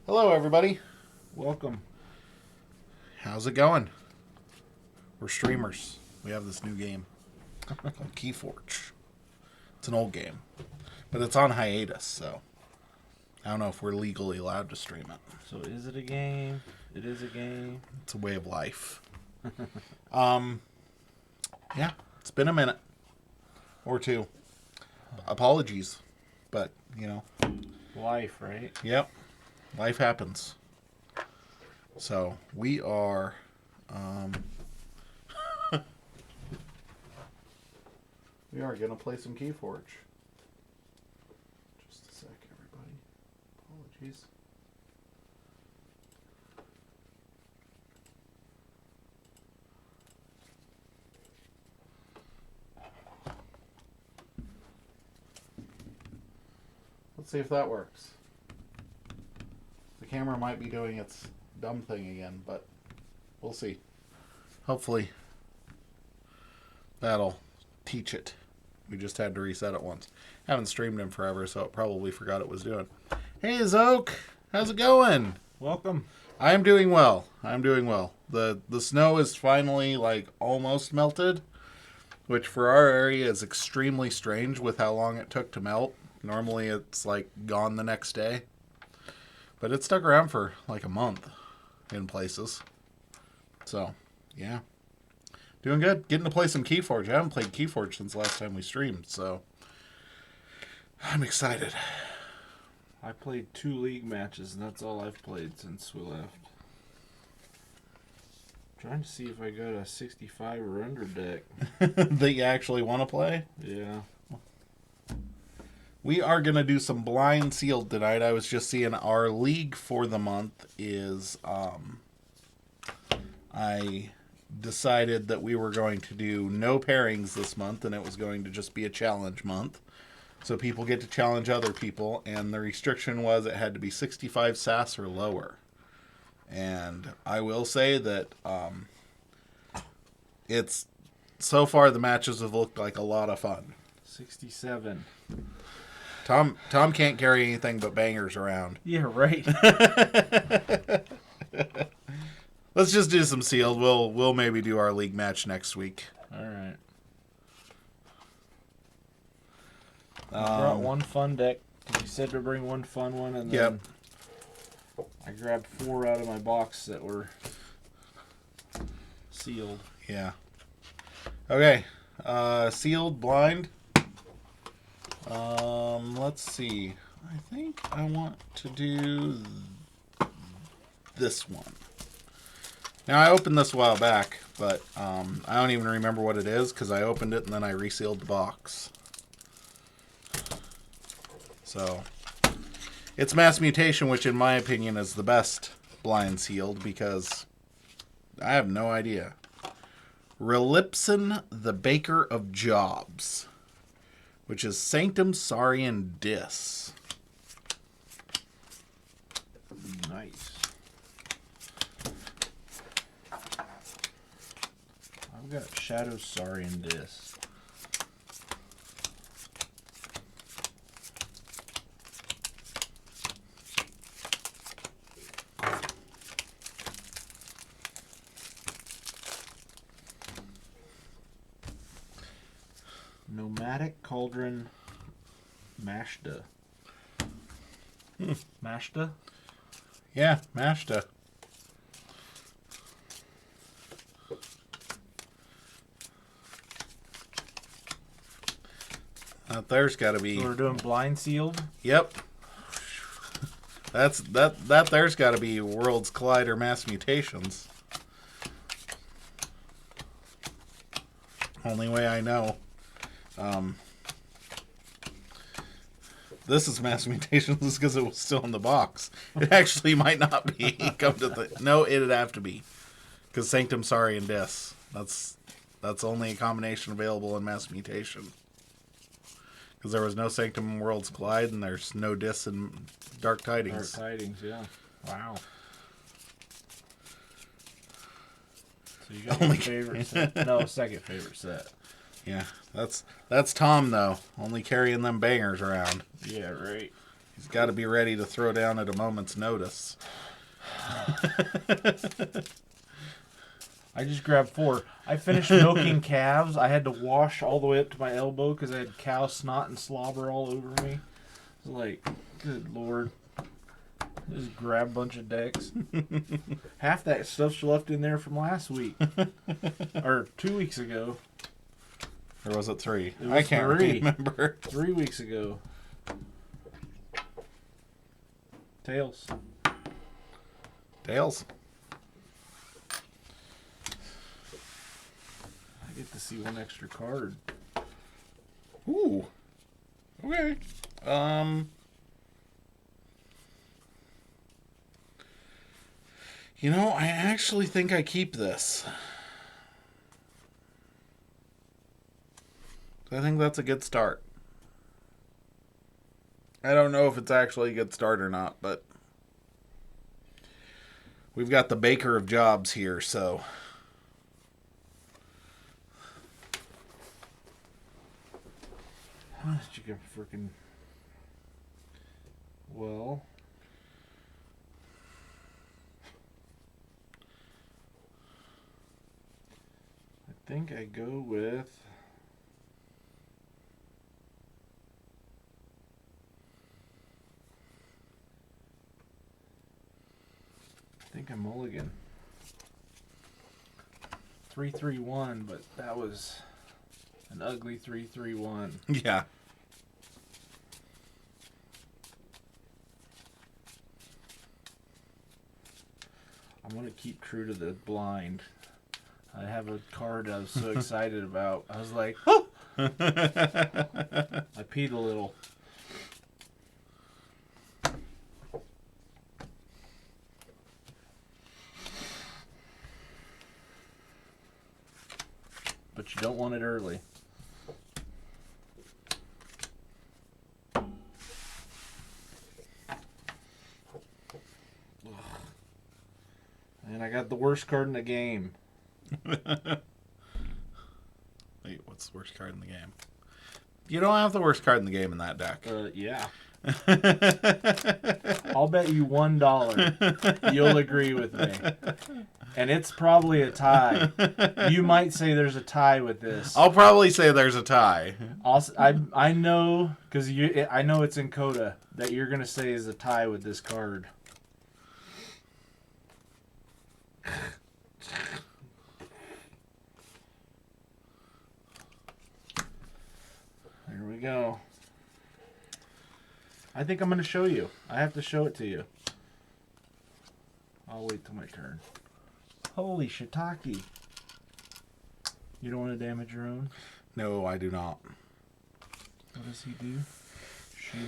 Hello, everybody. Welcome. How's it going? We're streamers. We have this new game called Keyforge. It's an old game, but it's on hiatus, so I don't know if we're legally allowed to stream it. So is it a game? It is a game. It's a way of life. Yeah, it's been a minute or two. Apologies, but, you know. Life, right? Yep, life happens. So, we are... we are going to play some Keyforge. Just a sec, everybody. Apologies. Let's see if that works. The camera might be doing its dumb thing again, but we'll see. Hopefully that'll teach it. We just had to reset it once. Haven't streamed in forever, so it probably forgot it was doing. Hey, Zoke! How's it going? Welcome. I'm doing well. The snow is finally, like, almost melted, which for our area is extremely strange with how long it took to melt. Normally it's, like, gone the next day. But it stuck around for, like, a month in places. So, yeah. Doing good. Getting to play some Keyforge. I haven't played Keyforge since the last time we streamed, so I'm excited. I played 2 league matches, and that's all I've played since we left. Trying to see if I got a 65 or under deck. That you actually want to play? Yeah. We are going to do some blind sealed tonight. I was just seeing our league for the month is, I decided that we were going to do no pairings this month, and it was going to just be a challenge month. So people get to challenge other people, and the restriction was it had to be 65 SAS or lower. And I will say that it's, so far the matches have looked like a lot of fun. 67. Tom can't carry anything but bangers around. Yeah, right. Let's just do some sealed. We'll maybe do our league match next week. All right. I brought one fun deck. You said to bring one fun one, and then I grabbed 4 out of my box that were sealed. Yeah. Okay. Sealed, blind. Let's see. I think I want to do this one. Now, I opened this a while back, but I don't even remember what it is because I opened it and then I resealed the box. So, it's Mass Mutation, which in my opinion is the best blind sealed because I have no idea. Relipson, the Baker of Jobs, which is Sanctum Saurian Dis. Nice. I've got Shadow Saurian Dis. Nomadic Cauldron Mashta. Mashta? Yeah, Mashta. There's got to be. So we're doing blind sealed? Yep. That there's got to be Worlds Collider Mass Mutations. Only way I know. This is Mass Mutations is because it was still in the box. It actually might not be. No, it'd have to be. Because Sanctum Saurian Dis. That's only a combination available in Mass Mutation. Because there was no Sanctum in Worlds Collide, and there's no Dis in Dark Tidings. Dark Tidings, yeah. Wow. So you got Only your favorite set? No, second favorite set. Yeah, that's Tom though, only carrying them bangers around. Yeah, right. He's got to be ready to throw down at a moment's notice. I just grabbed 4. I finished milking calves. I had to wash all the way up to my elbow because I had cow snot and slobber all over me. I was like, good Lord. Just grab a bunch of decks. Half that stuff's left in there from last week. Or 2 weeks ago. Or was it 3? It was I can't 3. remember. 3 weeks ago. Tails. Tails. I get to see one extra card. Ooh. Okay. You know, I actually think I keep this. I think that's a good start. I don't know if it's actually a good start or not, but we've got the baker of jobs here, so. How did you get freaking... Well... I think I go with... I think I'm mulligan. 3-3-1, but that was an ugly 3-3-1. Yeah. I'm going to keep true to the blind. I have a card I was so excited about. I was like, oh! I peed a little. But you don't want it early. And I got the worst card in the game. Wait, what's the worst card in the game? You don't have the worst card in the game in that deck. Yeah. I'll bet you $1 you'll agree with me. And it's probably a tie. You might say there's a tie with this. I'll probably say there's a tie. I know, because I know it's in Coda, that you're going to say is a tie with this card. There we go. I think I'm going to show you. I have to show it to you. I'll wait till my turn. Holy shiitake. You don't want to damage your own? No, I do not. What does he do? She?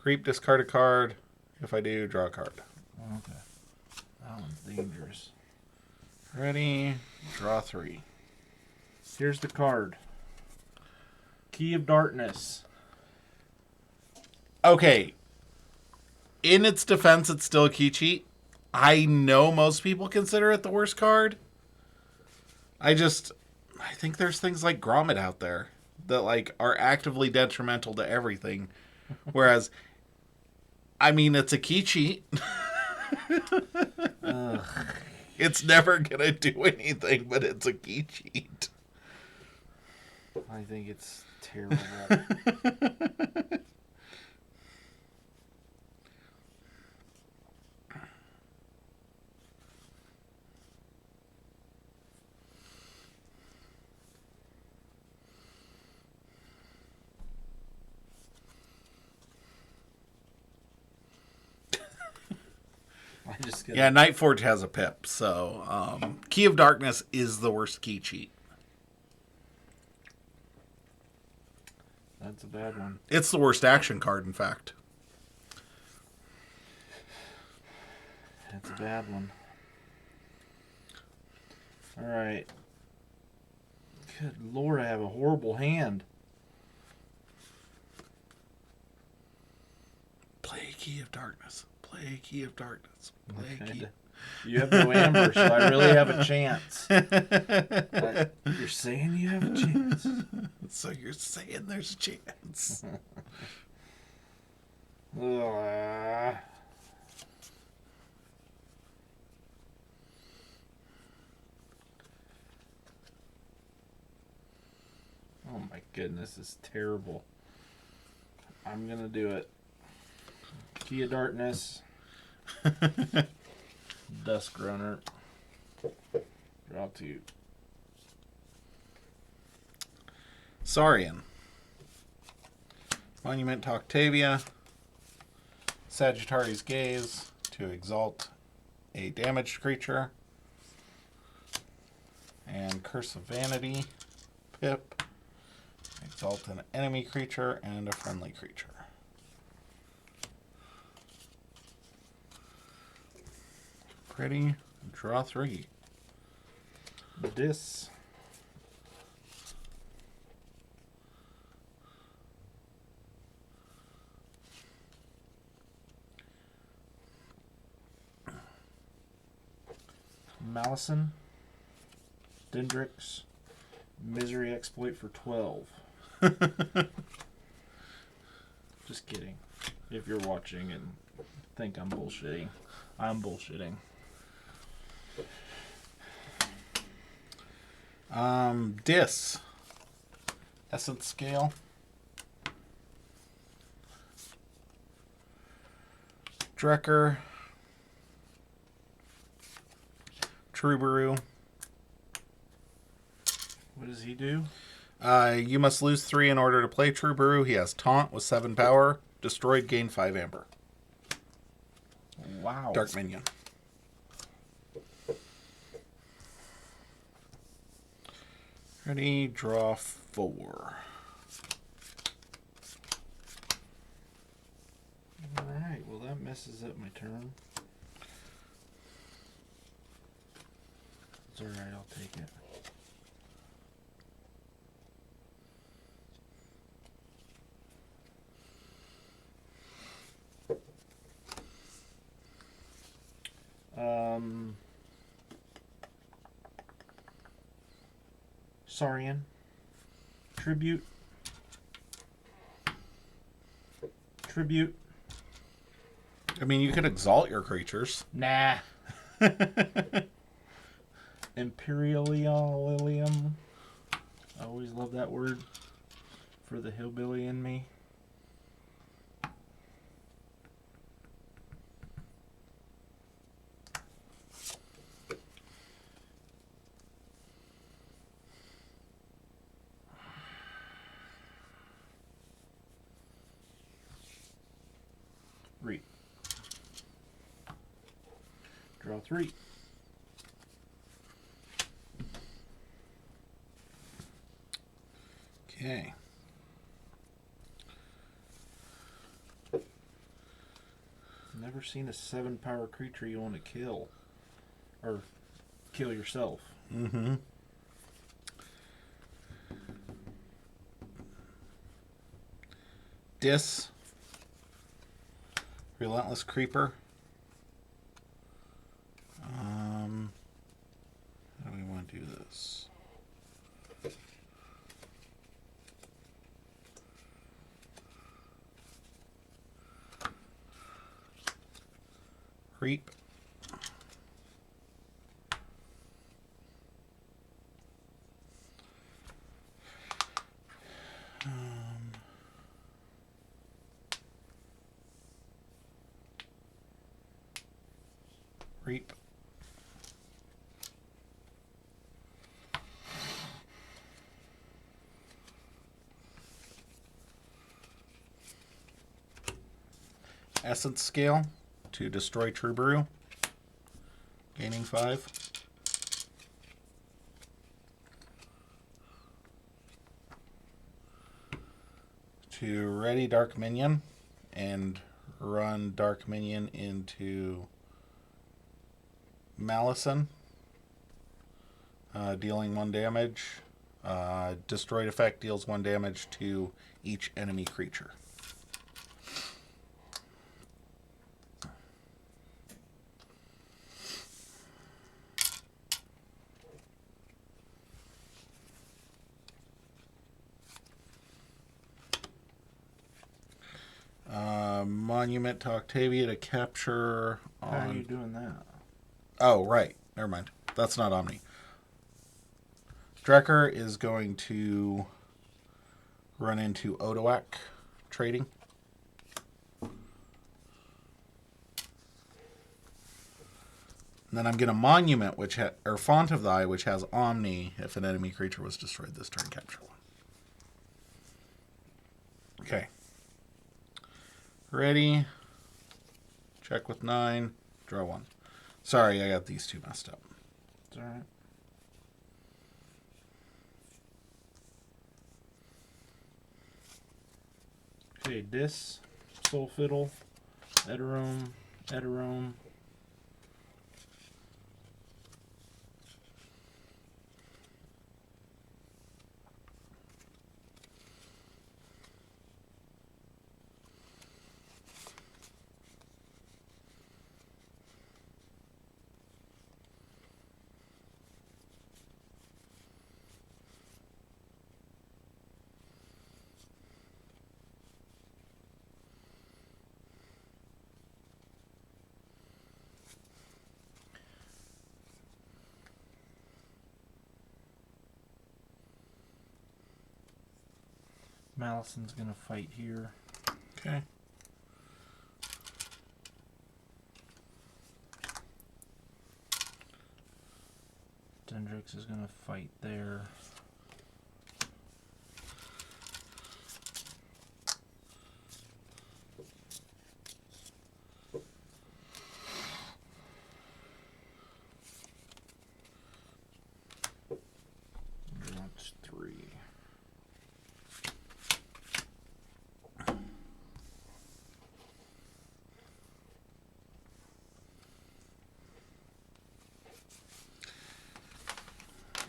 Reap, discard a card. If I do, draw a card. Oh, okay. That one's dangerous. Ready, draw 3. Here's the card. Key of Darkness. Okay. In its defense, it's still a key cheat. I know most people consider it the worst card. I think there's things like Grommet out there that like are actively detrimental to everything. Whereas, I mean, it's a key cheat. It's never gonna do anything, but it's a key cheat. I think it's terrible. Yeah, Nightforge has a pip, so Key of Darkness is the worst key cheat. That's a bad one. It's the worst action card, in fact. That's a bad one. Alright. Good Lord, I have a horrible hand. Play Key of Darkness. Play Key of Darkness. Play Key. You have no amber, so I really have a chance. You're saying you have a chance? So you're saying there's a chance. Ugh. Oh my goodness, it's terrible. I'm gonna do it. Key of Darkness. Dusk Runner. Draw 2. Saurian. Monument to Octavia. Sagittarius Gaze to exalt a damaged creature. And Curse of Vanity. Pip. Exalt an enemy creature and a friendly creature. Pretty. Draw 3. Dis. Malison. Dendrix. Misery Exploit for 12. Just kidding. If you're watching and think I'm bullshitting, I'm bullshitting. Dis. Essence Scale. Drekker. Troubadour. What does he do? You must lose 3 in order to play Troubadour. He has Taunt with 7 power. Destroyed, gain 5 amber. Wow. Dark Minion. Ready, draw 4. Alright, well that messes up my turn. It's alright, I'll take it. Saurian. Tribute. Tribute. I mean, you could exalt your creatures. Nah. Imperialium. I always love that word for the hillbilly in me. Read. Draw 3. Okay. Never seen a 7-power creature you want to kill. Or kill yourself. Mm-hmm. Dis. Relentless Creeper. How do we want to do this? Reap. Reap. Essence Scale to destroy Troubadour, gaining 5. To ready Dark Minion and run Dark Minion into Malison, dealing 1 damage. Destroyed effect deals 1 damage to each enemy creature. Monument to Octavia to capture on... How are you doing that? Oh, right. Never mind. That's not Omni. Drekker is going to run into Odoak trading. And then I'm going to Monument, or Font of the Eye, which has Omni. If an enemy creature was destroyed this turn, capture one. Okay. Ready. Check with 9. Draw 1. Sorry, I got these two messed up. It's alright. Okay, Dis, Soul Fiddle, Eterome, Eterome. Malison's gonna fight here. Okay. Dendrix is gonna fight there. That's 3.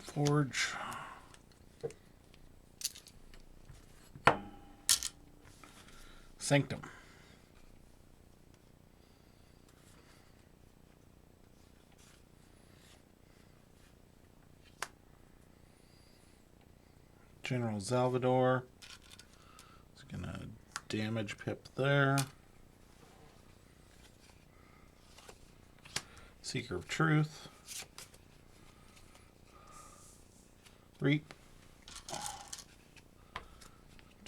Forge. Sanctum. General Salvador. It's going to damage Pip there. Seeker of Truth. Reap.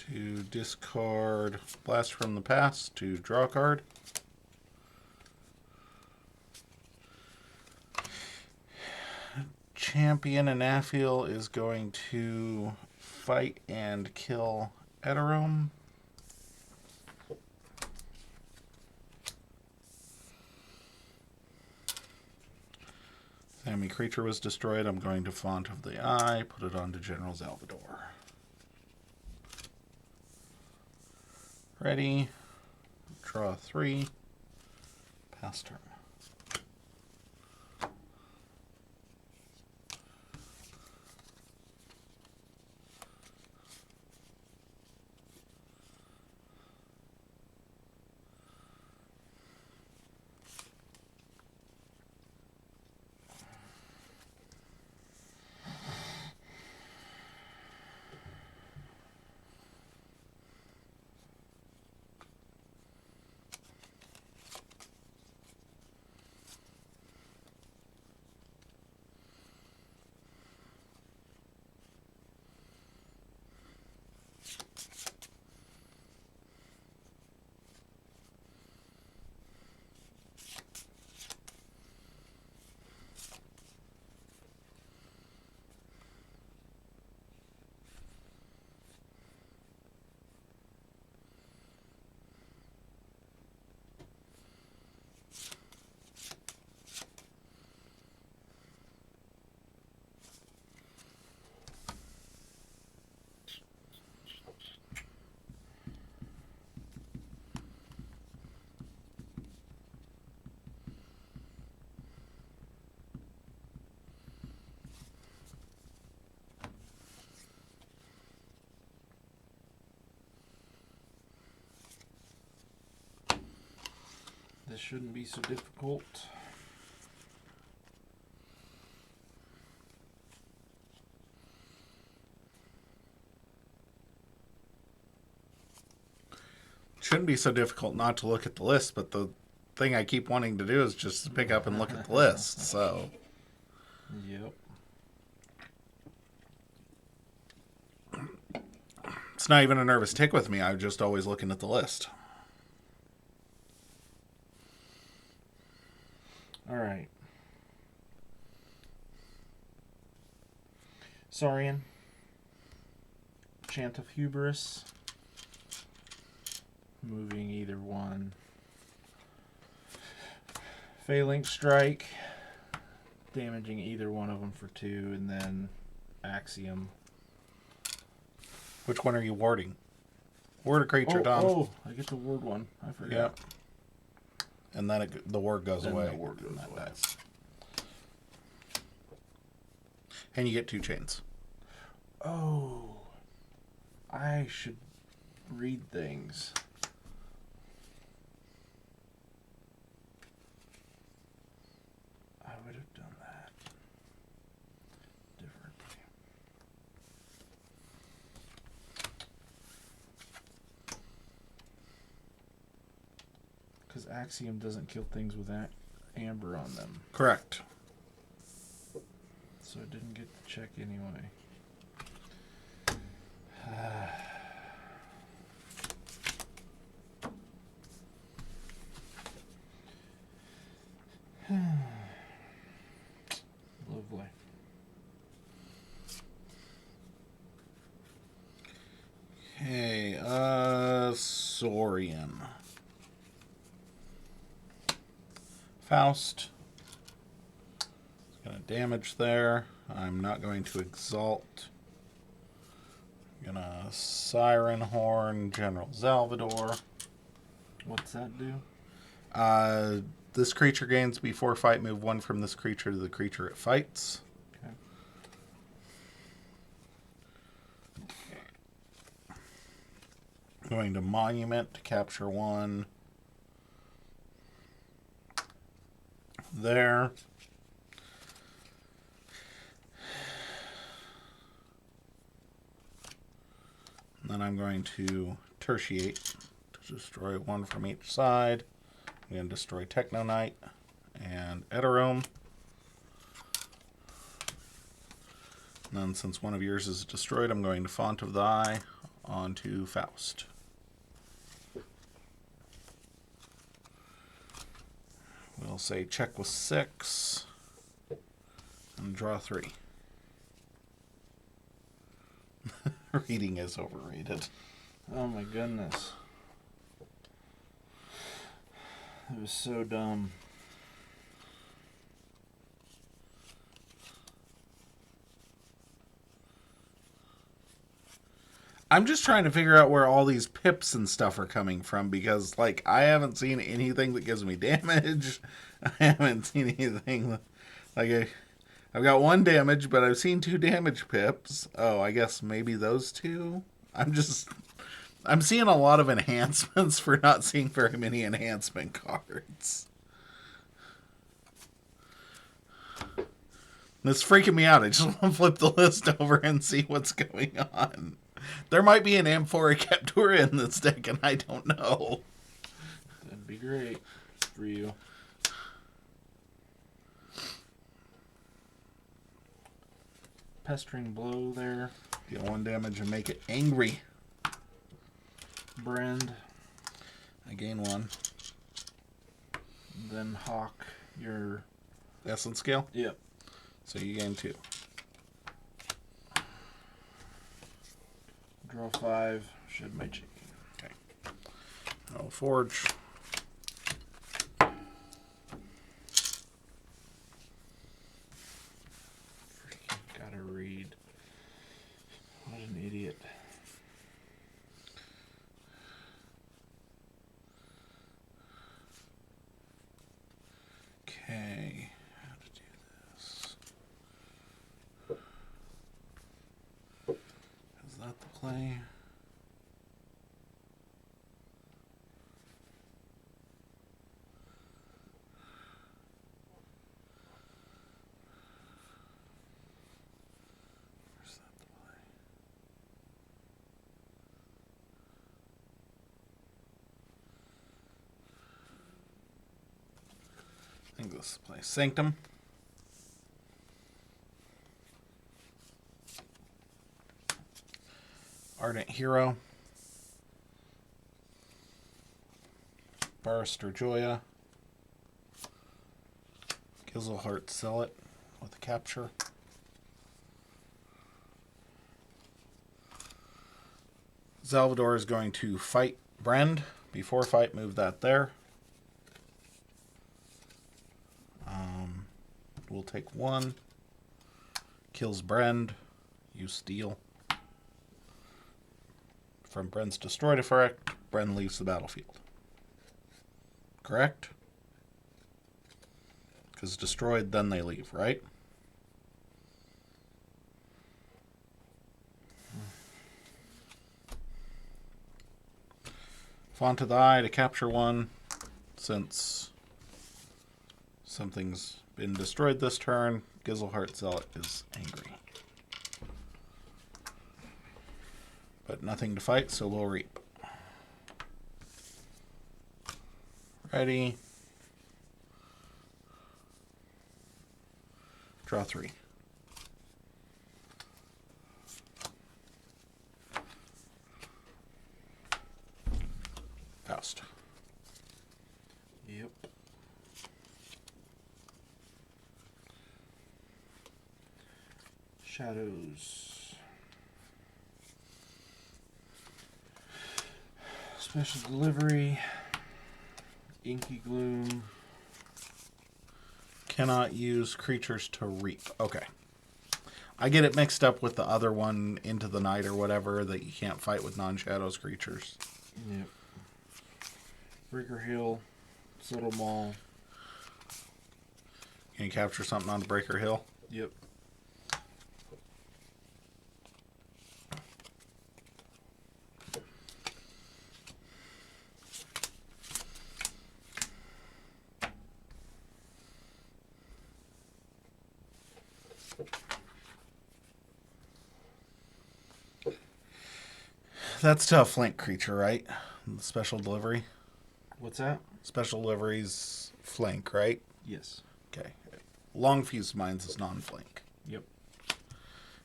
To discard Blast from the Past to draw a card. Champion Anafiel is going to fight and kill Eterome. Enemy creature was destroyed. I'm going to Font of the Eye, put it onto General Salvador. Ready. Draw 3. Pass turn. This shouldn't be so difficult. shouldn't be so difficult not to look at the list, but the thing I keep wanting to do is just pick up and look at the list. So, Yep. it's not even a nervous tick with me. I'm just always looking at the list. All right. Saurian. Chant of Hubris. Moving either one. Phalanx Strike. Damaging either one of them for 2. And then Axiom. Which one are you warding? Ward a creature, Tom. Oh, I get to ward one. I forgot. Yep. And then the ward goes away. The ward goes away. Dies. And you get 2 chains. Oh. I should read things. I would have done that differently. Because Axiom doesn't kill things with amber on them. Correct. So I didn't get the check anyway. Lovely. Okay, Saurian. Faust. It's going to damage there. I'm not going to exalt. I'm going to Siren Horn, General Salvador. What's that do? This creature gains before fight. Move 1 from this creature to the creature it fights. Okay. Going to Monument to capture 1. There. And then I'm going to Tertiate to destroy 1 from each side. I'm going to destroy Techno Knight and Eterome. And then since one of yours is destroyed, I'm going to Font of the Eye onto Faust. We'll say check with 6 and draw 3. Reading is overrated. Oh my goodness. It was so dumb. I'm just trying to figure out where all these pips and stuff are coming from because, like, I haven't seen anything that gives me damage. I haven't seen anything that, like, I've got 1 damage, but I've seen 2 damage pips. Oh, I guess maybe those 2? I'm seeing a lot of enhancements for not seeing very many enhancement cards. It's freaking me out. I just want to flip the list over and see what's going on. There might be an Amphora Captura in this deck, and I don't know. That'd be great for you. Pestering Blow there. Deal 1 damage and make it angry. Brand. I gain 1. Then Hawk your... Essence scale? Yep. So you gain 2. Draw 5. Shed my chain. Okay. I'll forge. Freaking gotta read. What an idiot. Okay. How to do this. Is that the play? Where's that the play? I think this place. Sanctum. Ardent Hero. Barrister Joya. Gizelhart Zealot with a capture. Salvador is going to fight Brand. Before fight, move that there. We'll take 1. Kills Brand. You steal. From Brand's destroyed effect, Brand leaves the battlefield. Correct? Because destroyed, then they leave, right? Font of the Eye to capture 1, since something's been destroyed this turn. Gizelhart Zealot is angry. But nothing to fight, so we'll reap. Ready. Draw 3. Faust. Yep. Shadows. Special delivery. Inky Gloom. Cannot use creatures to reap. Okay. I get it mixed up with the other one, Into the Night or whatever, that you can't fight with non-shadows creatures. Yep. Breaker Hill. Subtle Maul. Can you capture something on the Breaker Hill? Yep. That's to a flank creature, right? The special delivery. What's that? Special delivery's flank, right? Yes. Okay. Long Fuse Mines is non-flank. Yep.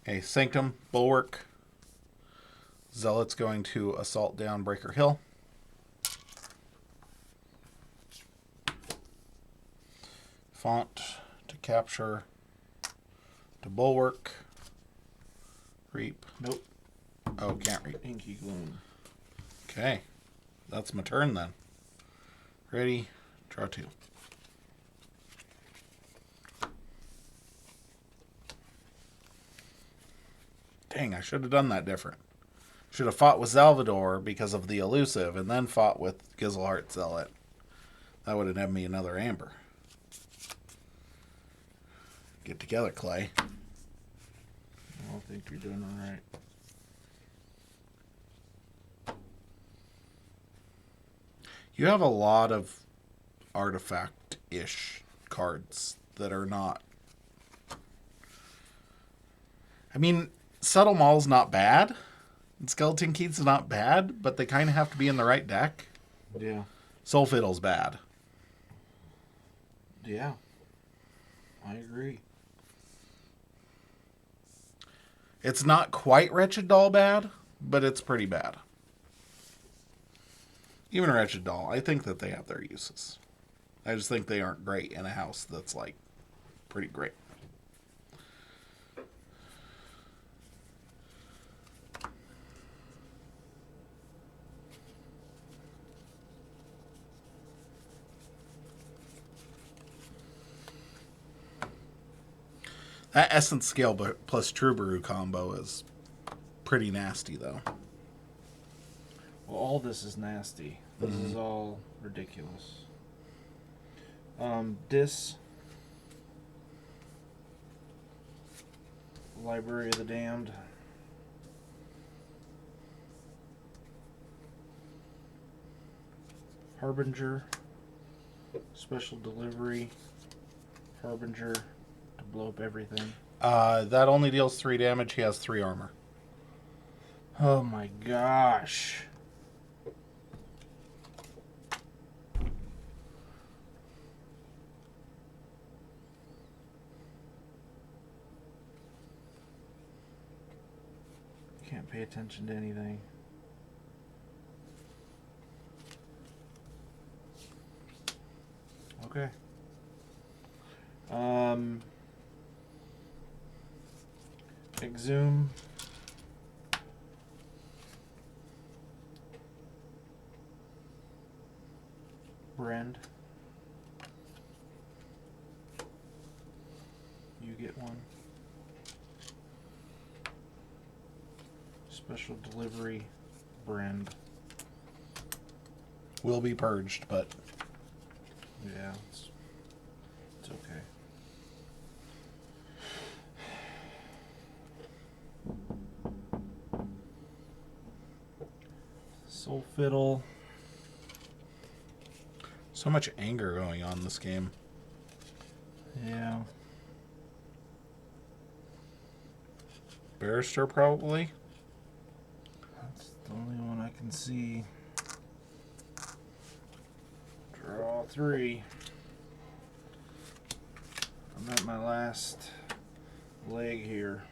Okay, Sanctum, Bulwark. Zealot's going to assault down Breaker Hill. Font to capture. To Bulwark. Reap. Nope. Oh, can't reap. Inky Gloom. Okay. That's my turn then. Ready? Draw 2. Dang, I should have done that different. Should have fought with Salvador because of the elusive and then fought with Gizelhart Zealot. That would have had me another Amber. Get together, Clay. I don't think you're doing all right. You have a lot of artifact-ish cards that are not... I mean, Subtle Maul's not bad. And Skeleton Keith's not bad, but they kind of have to be in the right deck. Yeah. Soul Fiddle's bad. Yeah. I agree. It's not quite Wretched Doll bad, but it's pretty bad. Even Wretched Doll, I think that they have their uses. I just think they aren't great in a house that's, like, pretty great. That Essence Scale plus Troubadour combo is pretty nasty, though. Well, all this is nasty. This is all ridiculous. Library of the Damned. Harbinger. Special delivery. Harbinger to blow up everything. That only deals 3 damage. He has 3 armor. Oh my gosh. Can't pay attention to anything. Okay. Exhume. Brand. You get one. Special delivery. Brand. Will be purged, but Yeah, it's okay. Soul Fiddle. so much anger going on in this game. Yeah. Barrister, probably. That's the only one I can see. Draw 3. I'm at my last leg here.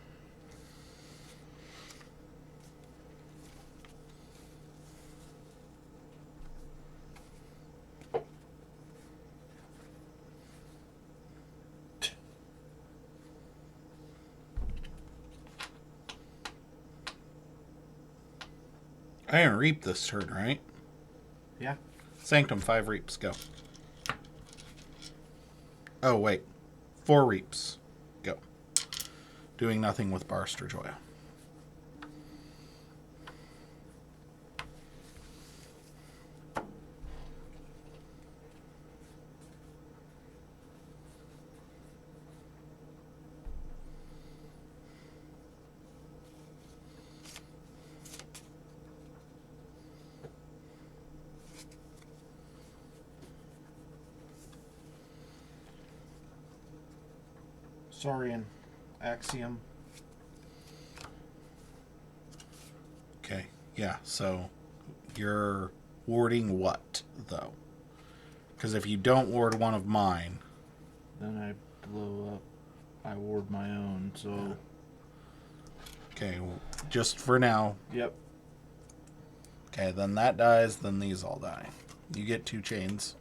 I didn't reap this turn, right? Yeah. Sanctum, 5 reaps, go. Oh, wait. 4 reaps, go. Doing nothing with Barster Joya. Saurian. Axiom. Okay, yeah, so you're warding what, though? Because if you don't ward one of mine... Then I blow up. I ward my own, so... Okay, just for now. Yep. Okay, then that dies, then these all die. You get 2 chains.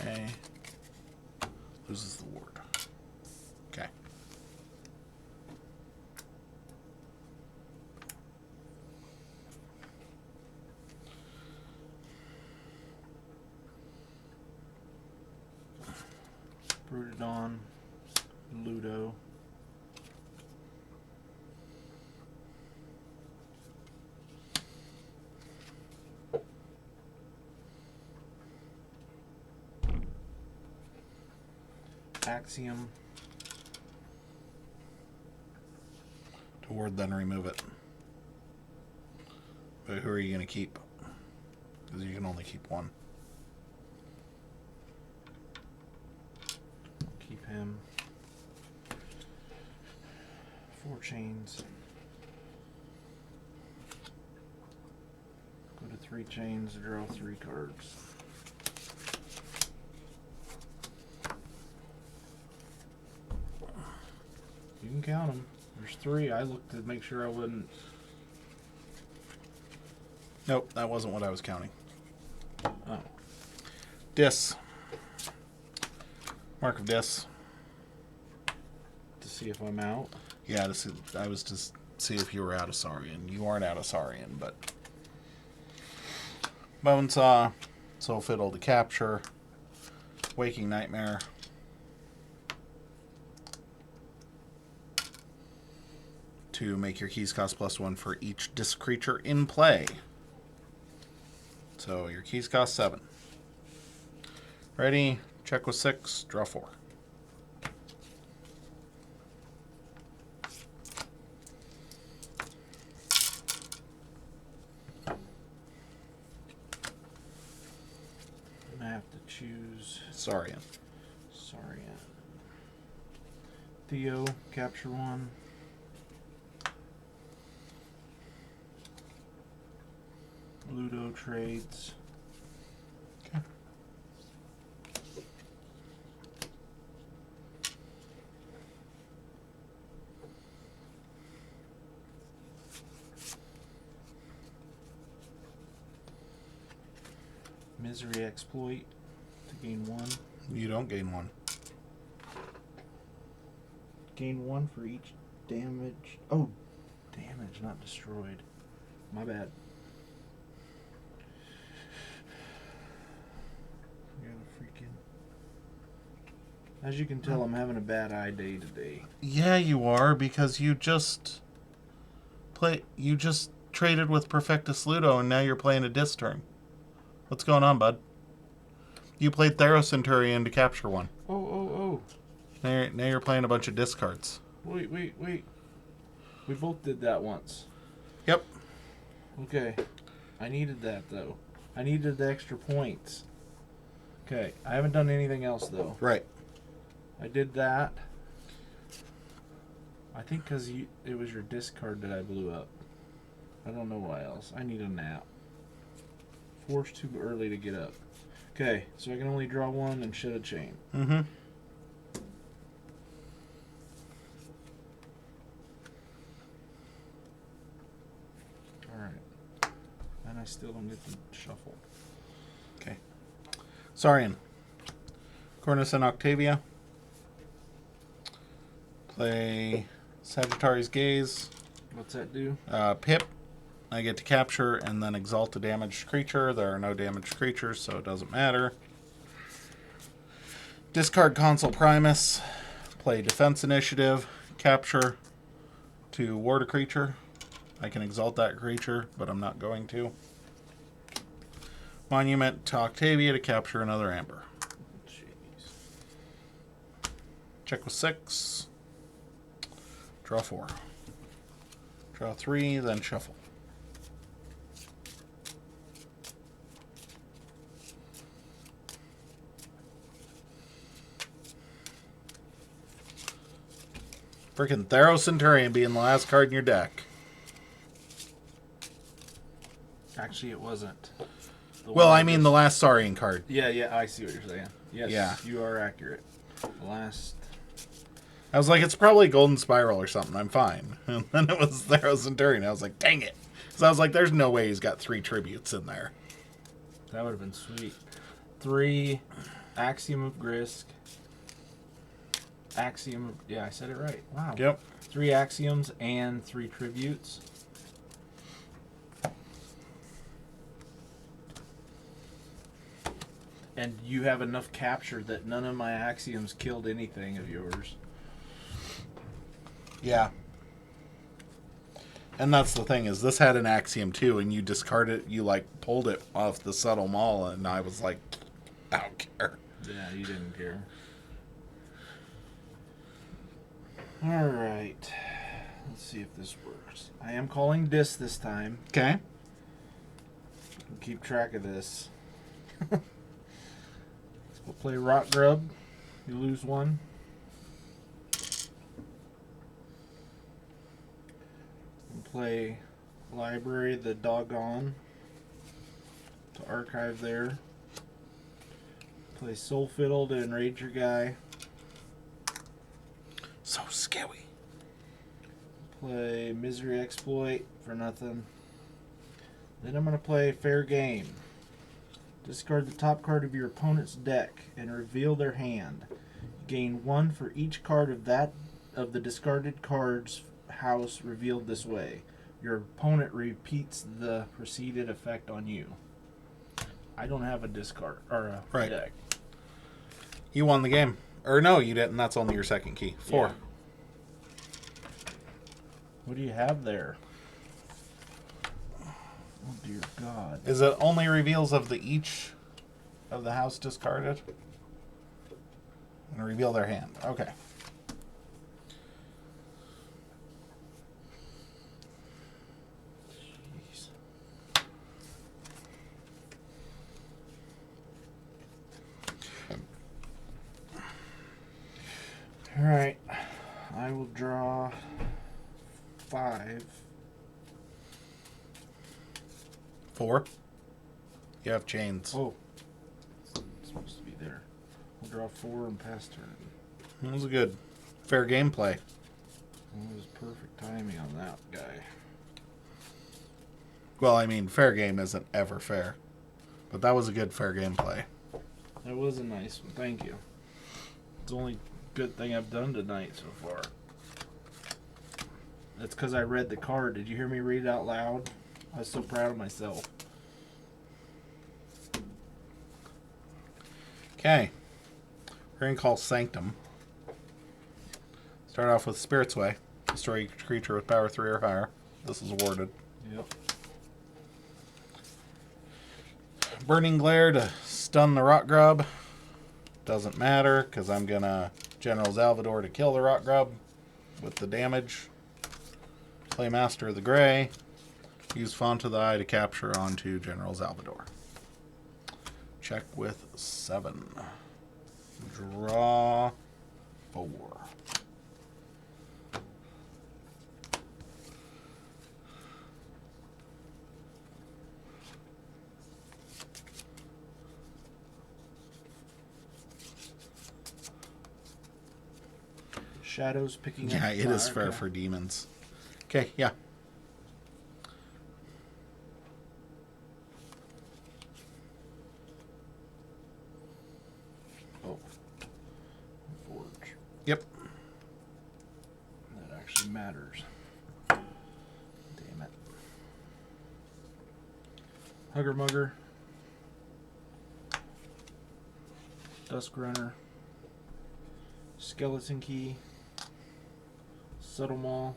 Okay. Loses the ward. Okay. Brooded on. Ludo. Axiom. To ward, then remove it. But who are you going to keep? Because you can only keep one. Keep him. 4 chains. Go to 3 chains, draw 3 cards. You can count them. There's 3. I looked to make sure I wouldn't. Nope, that wasn't what I was counting. Oh. Dis. Mark of Dis. To see if I'm out. Yeah, I was to see if you were out of Saurian. You aren't out of Saurian, but... Bonesaw. Soul Fiddle to capture. Waking Nightmare. To make your keys cost +1 for each disc creature in play. So your keys cost 7. Ready? Check with 6. Draw 4. I have to choose Saurian. Saurian. Theo, capture 1. Ludo trades. Okay. Misery exploit to gain 1. You don't gain 1. Gain 1 for each damage. Oh, damage, not destroyed. My bad. I gotta freaking. As you can tell, I'm having a bad eye day today. Yeah, you are, because you just traded with Perfectus Ludo, and now you're playing a disc turn. What's going on, bud? You played Centurion to capture 1. Oh. Now you're playing a bunch of discards. Wait. We both did that once. Yep. Okay. I needed that, though. I needed the extra points. Okay. I haven't done anything else, though. Right. I did that. I think because it was your discard that I blew up. I don't know why else. I need a nap. 4's too early to get up. Okay, so I can only draw 1 and shed a chain. Mm-hmm. Alright. And I still don't get to shuffle. Okay. Saurian. Cornus and Octavia. Play Sagittarius Gaze. What's that do? Pip. I get to capture and then exalt a damaged creature. There are no damaged creatures, so it doesn't matter. Discard Consul Primus. Play Defense Initiative. Capture to ward a creature. I can exalt that creature, but I'm not going to. Monument to Octavia to capture another Amber. Jeez. Check with 6. Draw 4. Draw 3, then shuffle. Freaking Thero Centurion being the last card in your deck. Actually, it wasn't. Well, I mean the last Saurian card. Yeah, I see what you're saying. Yes, Yeah. You are accurate. The last... I was like, it's probably Golden Spiral or something. I'm fine. And then it was Thero Centurion. I was like, dang it. So I was like, there's no way he's got 3 tributes in there. That would have been sweet. 3 Axiom of Grisk. Axiom of... Yeah, I said it right. Wow. Yep. 3 Axioms and 3 Tributes. And you have enough capture that none of my Axioms killed anything of yours. Yeah. And that's the thing, is this had an Axiom too, and you discarded, you like pulled it off the Subtle Maul, and I was like, I don't care. Yeah, you didn't care. Alright. Let's see if this works. I am calling Dis this time. Okay. Keep track of this. We'll play Rock Grub. You lose 1. We'll play Library the Doggone to archive there. Play Soul Fiddle to enrage your guy. So scary. Play Misery Exploit for nothing. Then I'm going to play Fair Game. Discard the top card of your opponent's deck and reveal their hand. Gain 1 for each card of the discarded card's house revealed this way. Your opponent repeats the preceded effect on you. I don't have a discard or a deck. You won the game. Or no, you didn't. That's only your second key. 4. Yeah. What do you have there? Oh dear God. Is it only reveals of each of the house discarded? And reveal their hand. Okay. Jeez. Alright. I will draw 5. 4. You have chains. Oh. It's supposed to be there. I'll draw 4 and pass turn. That was a good, fair gameplay. That was perfect timing on that guy. Well, I mean, fair game isn't ever fair. But that was a good fair game play. That was a nice one. Thank you. It's the only good thing I've done tonight so far. That's because I read the card. Did you hear me read it out loud? I was so proud of myself. Okay. We're going to call Sanctum. Start off with Spirit's Way. Destroy each creature with power 3 or higher. This is awarded. Yep. Burning Glare to stun the Rock Grub. Doesn't matter, because I'm going to General Salvador to kill the Rock Grub with the damage. Play Master of the Gray. Use Font of the Eye to capture onto General Salvador. Check with 7. Draw 4. Shadows picking up. Yeah, it is fire. fair for demons. Okay, yeah. Oh. Forge. Yep. That actually matters. Damn it. Hugger Mugger. Dusk Runner. Skeleton Key. Subtle Maul.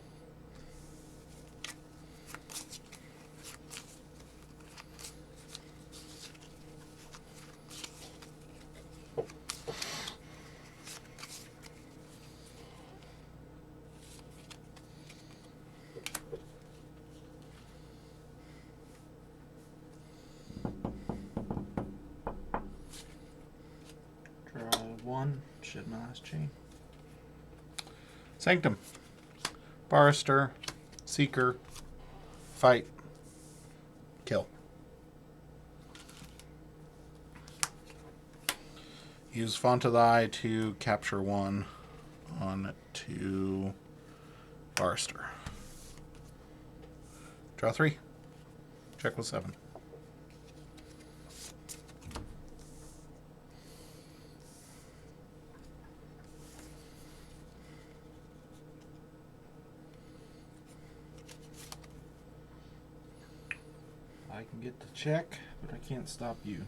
Draw 1. Shed my last chain. Sanctum. Barrister. Seeker. Fight. Kill. Use Font of the Eye to capture 1 on to Barrister. Draw 3. Check with 7. I can get the check, but I can't stop you.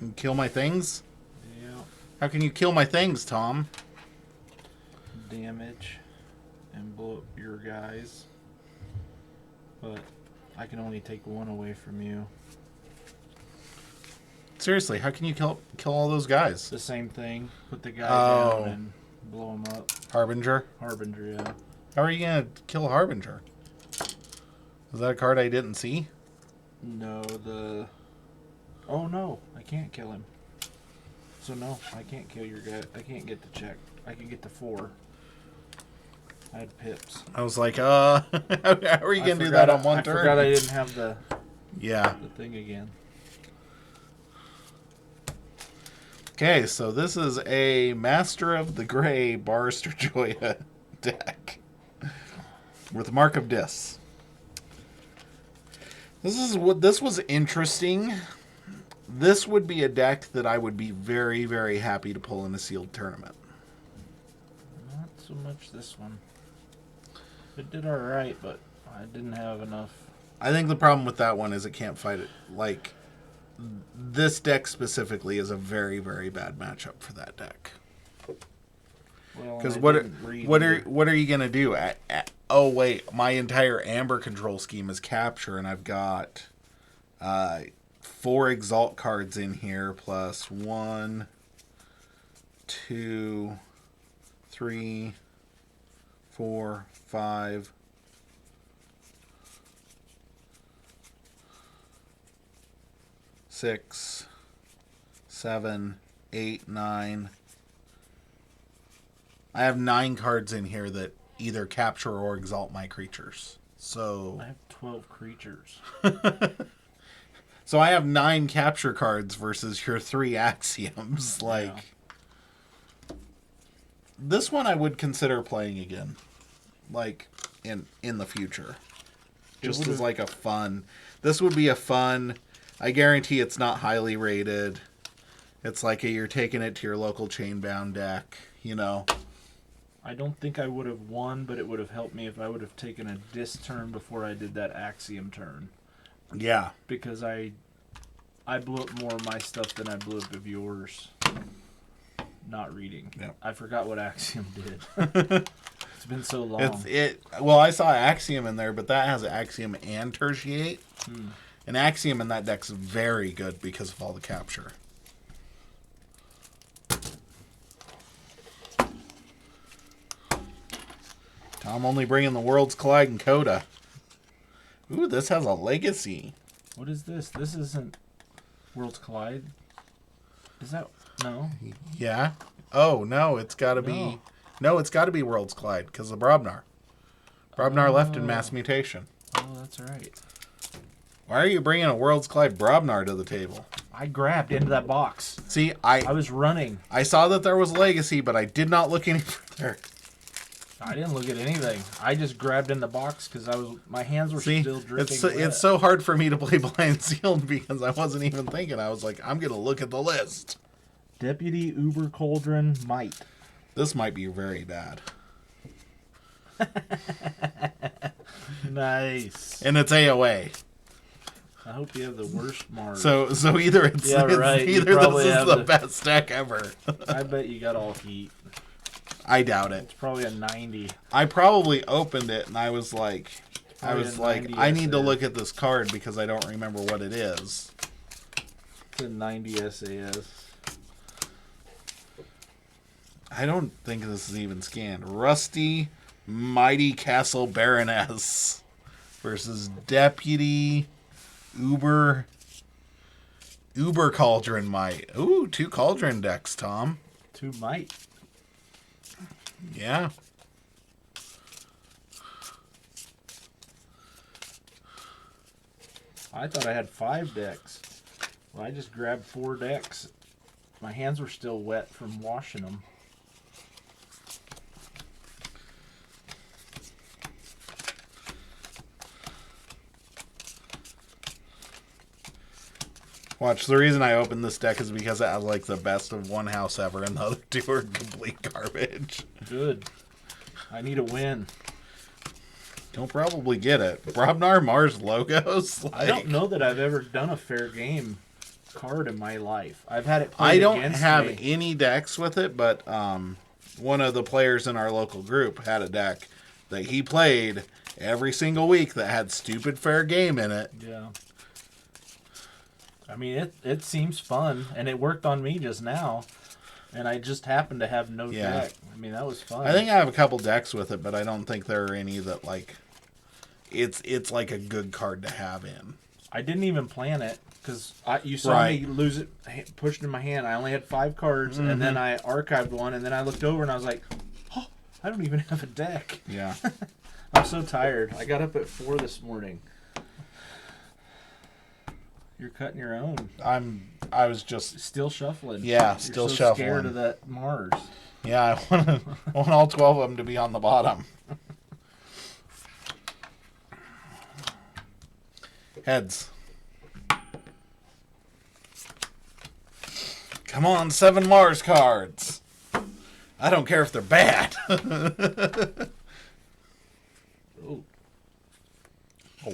You kill my things? Yeah. How can you kill my things, Tom? Damage and blow up your guys. But I can only take 1 away from you. Seriously, how can you kill all those guys? The same thing. Put the guy Oh. down and blow him up. Harbinger? Harbinger, yeah. How are you going to kill Harbinger? Is that a card I didn't see? No, the... Oh, no. I can't kill him. So, no. I can't kill your guy. I can't get the check. I can get the 4. I had pips. I was like, how are you going to do that on one turn? I forgot I didn't have the Yeah. thing again. Okay, so this is a Master of the Gray Barrister Joya deck with Mark of Dis. This was interesting. This would be a deck that I would be very, very happy to pull in a sealed tournament. Not so much this one. It did alright, but I didn't have enough. I think the problem with that one is it can't fight it. Like, this deck specifically is a very, very bad matchup for that deck. Well, Because I what didn't read what are you gonna do? Oh wait, my entire Amber control scheme is capture, and I've got 4 Exalt cards in here, plus 1, 2, 3, 4, 5. 6, 7, 8, 9. I have 9 cards in here that either capture or exalt my creatures. So I have 12 creatures. so I have 9 capture cards versus your 3 axioms. Like, this one I would consider playing again, like in the future, just as like a fun. This would be a fun. I guarantee it's not highly rated. It's like you're taking it to your local chain-bound deck, you know. I don't think I would have won, but it would have helped me if I would have taken a disc turn before I did that Axiom turn. Yeah. Because I blew up more of my stuff than I blew up of yours. Not reading. Yep. I forgot what Axiom did. It's been so long. Well, I saw Axiom in there, but that has Axiom and Tertiate. And Axiom in that deck's very good because of all the capture. Tom only bringing the Worlds Collide and Coda. Ooh, this has a legacy. What is this? This isn't Worlds Collide. Is that... No. Yeah. Oh, no, it's got to be... No, it's got to be Worlds Collide because of Brobnar. Brobnar left in Mass Mutation. Oh, that's right. Why are you bringing a Worlds Collide Brobnar to the table? I grabbed into that box. See, I was running. I saw that there was legacy, but I did not look any further. I didn't look at anything. I just grabbed in the box because my hands were still dripping. It's so hard for me to play Blind Sealed because I wasn't even thinking. I was like, I'm going to look at the list. Deputy Uber Cauldron Might. This might be very bad. Nice. And it's AOA. I hope you have the worst Mars. So either it's, right. either this is the best deck ever. I bet you got all heat. I doubt it. It's probably a 90. I probably opened it and I was like, I need to SAS. look at this card because I don't remember what it is. It's a 90 SAS. I don't think this is even scanned. Rusty Mighty Castle Baroness versus Deputy Uber Cauldron Might. Ooh, 2 Cauldron decks, Tom. 2 Might. Yeah. I thought I had 5 decks. Well, I just grabbed 4 decks. My hands were still wet from washing them. Watch, the reason I opened this deck is because it has like the best of one house ever and the other 2 are complete garbage. Good. I need a win. You'll probably get it. Brobnar Mars logos? I don't know that I've ever done a fair game card in my life. I've had it played I don't against have me. any decks with it, but one of the players in our local group had a deck that he played every single week that had stupid fair game in it. Yeah. I mean, it seems fun, and it worked on me just now, and I just happened to have no deck. I mean, that was fun. I think I have a couple decks with it, but I don't think there are any that, like, it's like a good card to have in. I didn't even plan it, because you saw me lose it, pushed in my hand. I only had 5 cards, and then I archived one, and then I looked over, and I was like, oh, I don't even have a deck. Yeah. I'm so tired. I got up at 4 this morning. You're cutting your own. I was just still shuffling. Yeah, You're still so shuffling. Scared of that Mars. Yeah, I want all 12 of them to be on the bottom. Heads. Come on, 7 Mars cards. I don't care if they're bad. Oh,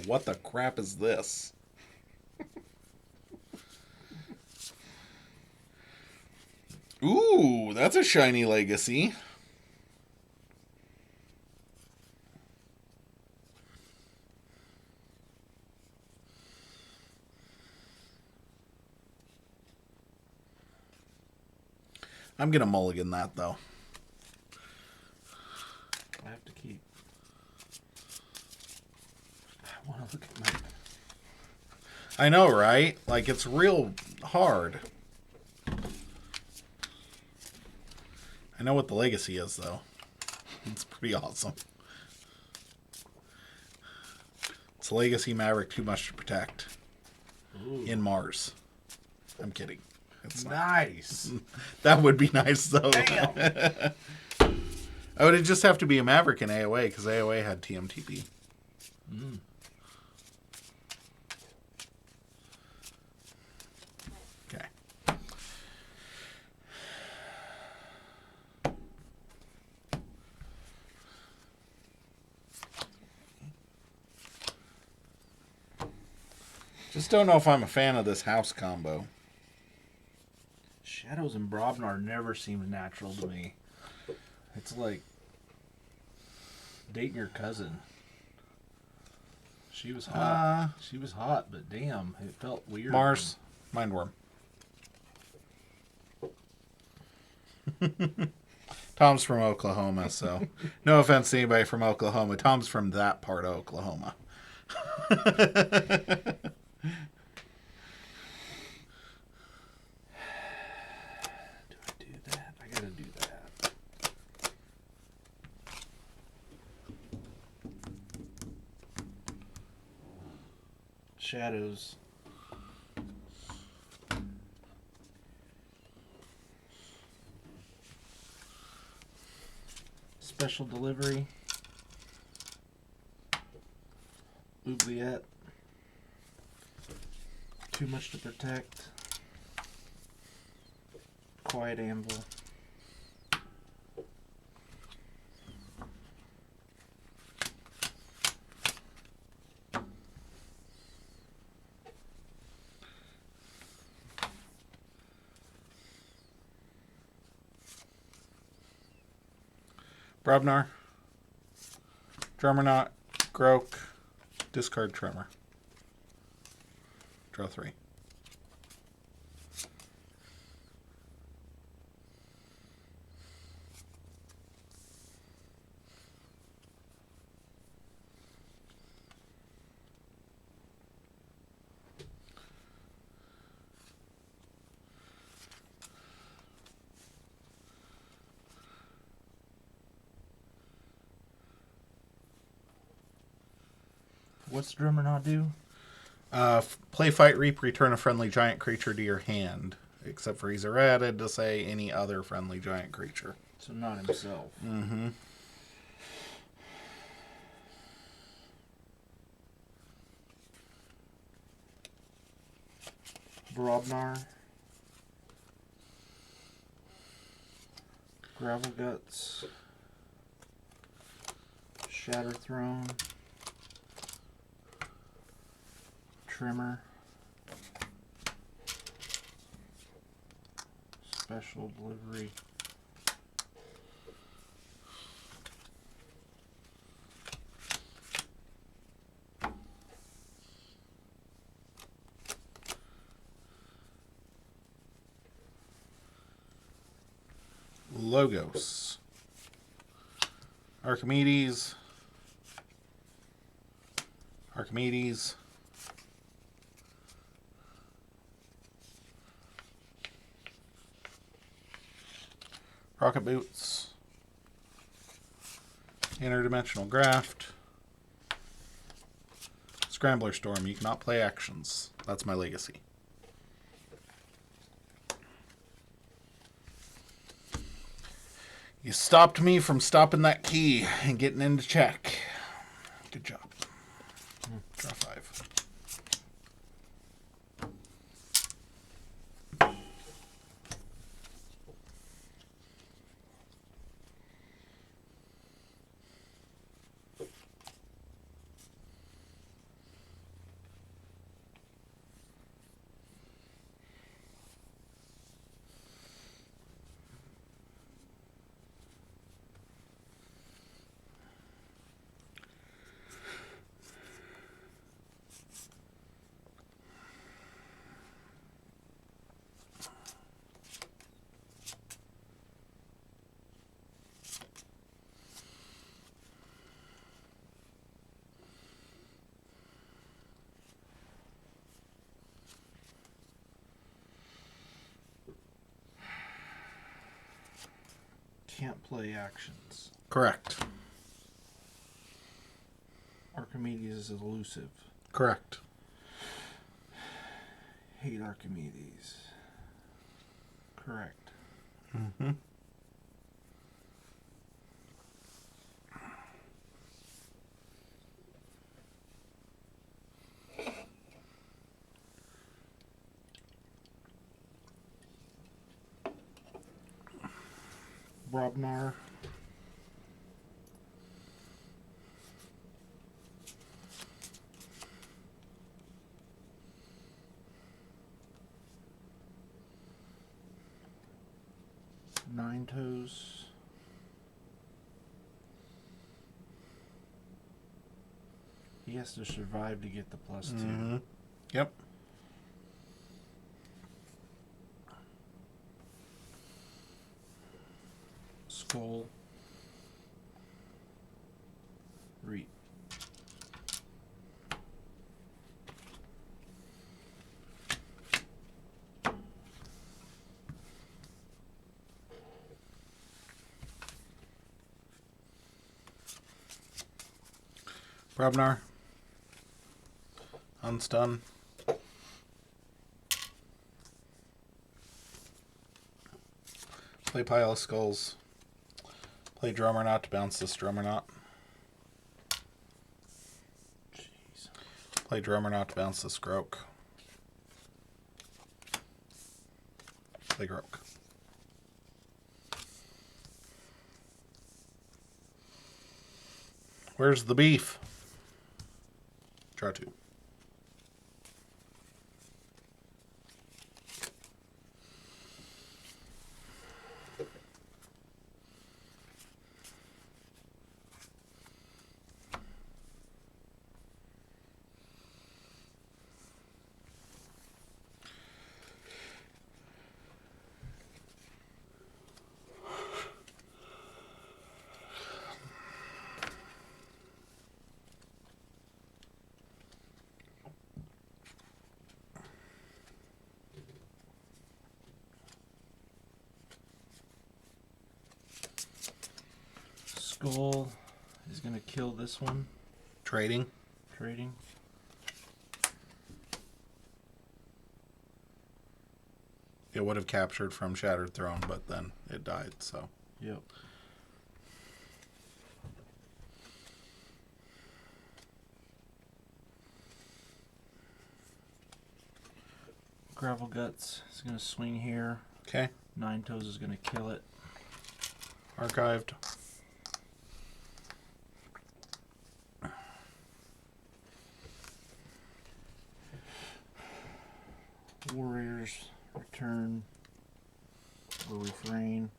what the crap is this? Ooh, that's a shiny legacy. I'm going to mulligan that, though. I have to keep. I want to look at my... I know, right? Like, it's real hard. I know what the legacy is, though. It's pretty awesome. It's Legacy Maverick Too Much to Protect. Ooh. In Mars. I'm kidding. It's nice. That would be nice, though. Damn. Oh, it'd just have to be a Maverick in AOA, because AOA had TMTP. Just don't know if I'm a fan of this house combo. Shadows and Brobnar never seemed natural to me. It's like dating your cousin. She was hot. She was hot, but damn, it felt weird. Mars, Mindworm. Tom's from Oklahoma, so no offense to anybody from Oklahoma. Tom's from that part of Oklahoma. Do I do that? I gotta do that. Shadows. Special delivery. Oubliette. Too much to protect. Quiet Anvil. Brobnar, Drummerknot, Grok, discard Tremor. Draw 3. What's Drummer not do? Play, fight, reap, return a friendly giant creature to your hand. Except for he's errated to say any other friendly giant creature. So not himself. Mm-hmm. Brobnar. Gravel Guts. Shatter Throne. Trimmer. Special delivery. Logos. Archimedes. Archimedes. Rocket Boots. Interdimensional Graft. Scrambler Storm. You cannot play actions. That's my legacy. You stopped me from stopping that key and getting into check. Good job. Draw 5. Can't play actions. Correct. Archimedes is elusive. Correct. Hate Archimedes. Correct. Mm-hmm. Brobnar. 9 toes. He has to survive to get the +2. Mm-hmm. Yep. Skull. Reap. Brubnar. Unstun. Play Pile of Skulls. Play Drummer Knot to bounce this Drummer Knot. Jeez. Play Drummer Knot to bounce this Groak. Play Groak. Where's the beef? Draw 2. Skull is going to kill this one. Trading. Trading. It would have captured from Shattered Throne, but then it died, so. Yep. Gravel Guts is going to swing here. Okay. 9 toes is going to kill it. Archived. Warriors return or refrain.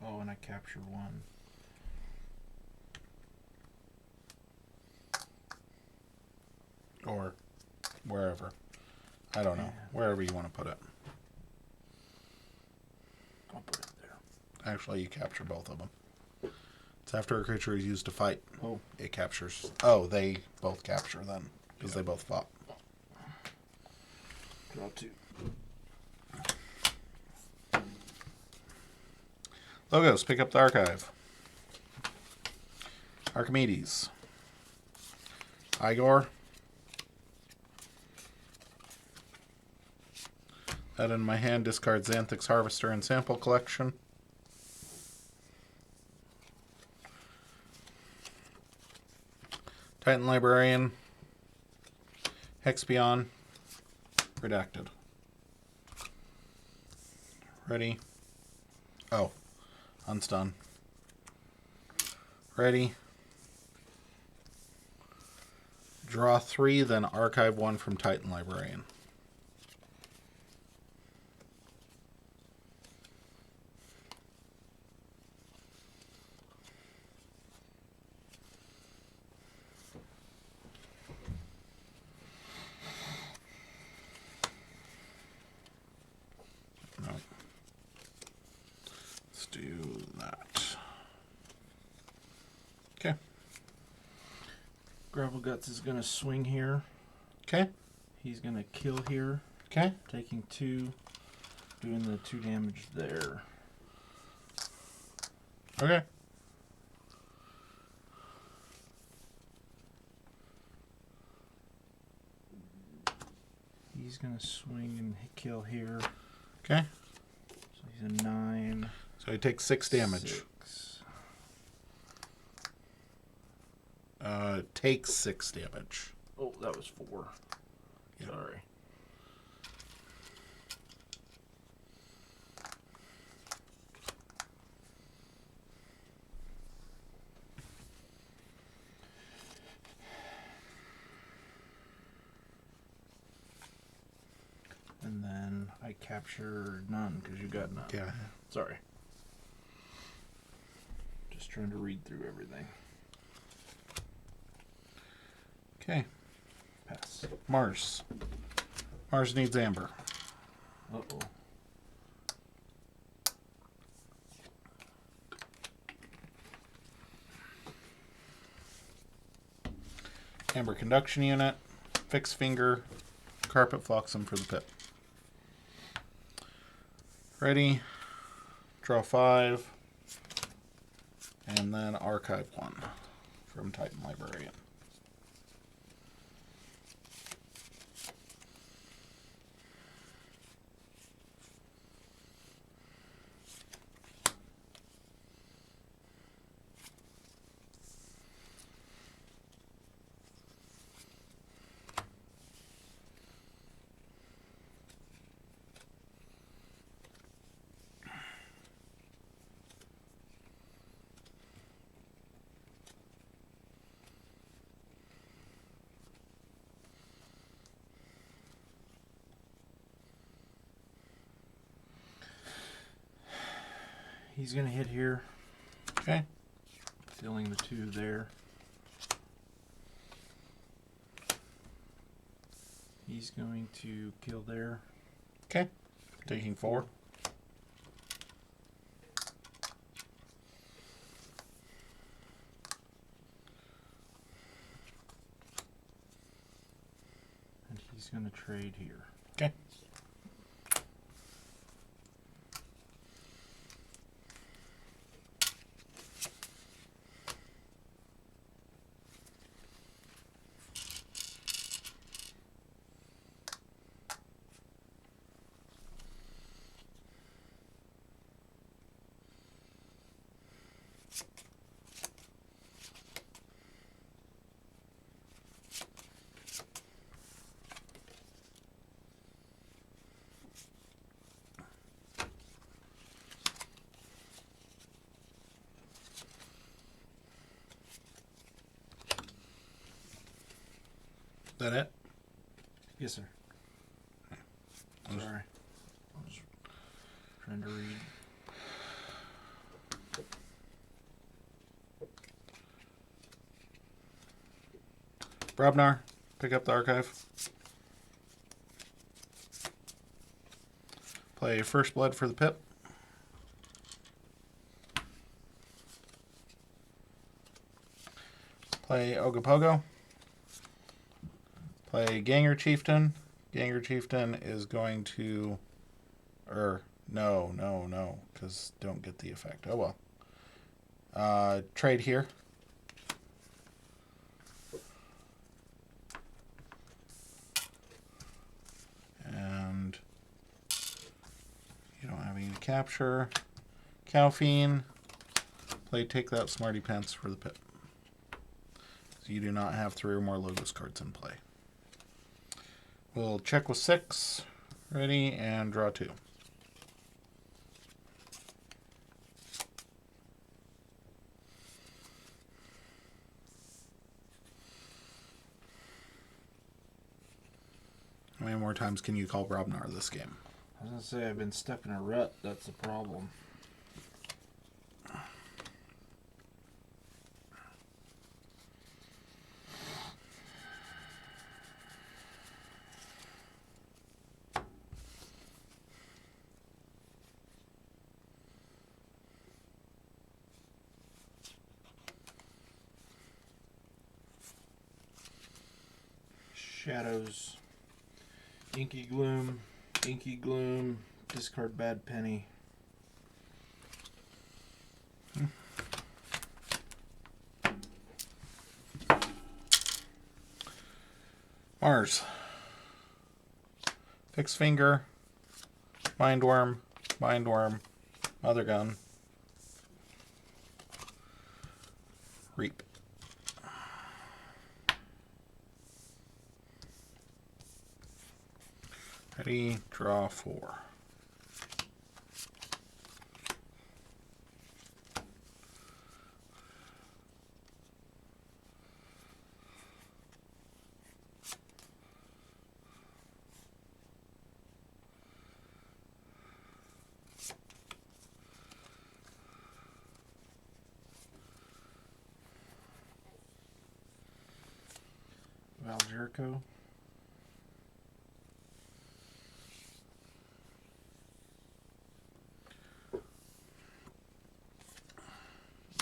Oh, and I capture 1. Or wherever. I don't know. Yeah. Wherever you want to put it. I'll put it there. Actually, you capture both of them. It's after a creature is used to fight. Oh. It captures. Oh, they both capture then. Because they both fought. Draw 2. Logos, pick up the archive. Archimedes. Igor. That in my hand, discard Xanthix Harvester and Sample Collection. Titan Librarian. Hexpion. Redacted. Ready. Oh. Unstun. Ready. Draw 3, then archive 1 from Titan Librarian. No. Let's do that. Okay. Gravel Guts is going to swing here. Okay. He's going to kill here. Okay. Taking 2. Doing the 2 damage there. Okay. He's going to swing and kill here. Okay. So he's a 9. So he takes 6 damage. 6. Takes 6 damage. Oh, that was 4. Yeah. Sorry. capture none because you got none. Yeah. Sorry. Just trying to read through everything. Okay. Pass. Mars. Mars needs amber. Uh-oh. Amber conduction unit. Fixed finger. Carpet flotsam for the pit. Ready. Draw 5. And then archive 1 from Titan Librarian. He's going to hit here. Okay. Dealing the 2 there. He's going to kill there. Okay. Taking 4. And he's going to trade here. Okay. That it? Yes, sir. Sorry. I was trying to read. Brobnar, pick up the archive. Play First Blood for the pip. Play Ogopogo. Play Ganger Chieftain. Ganger Chieftain is going to... no, because don't get the effect. Oh well. Trade here. And you don't have any to capture. Calphine. Play Take That Smarty Pants for the pit. So you do not have 3 or more Logos cards in play. We'll check with 6. Ready, and draw 2. How many more times can you call Brobnar this game? I was going to say I've been stuck in a rut. That's the problem. Shadows. Inky Gloom, discard Bad Penny. Mars. Fixed Finger. Mindworm. Mother Gun. Reap. Ready, draw 4. Jericho.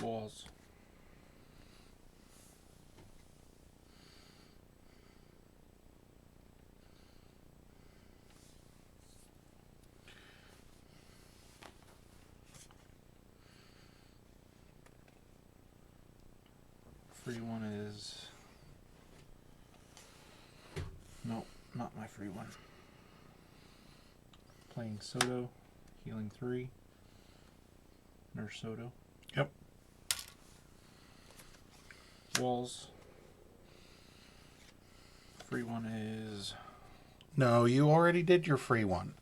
Walls. Free one is... Nope, not my free one. Playing Soto, healing 3. Nurse Soto. Yep. Walls. Free one is... No, you already did your free one.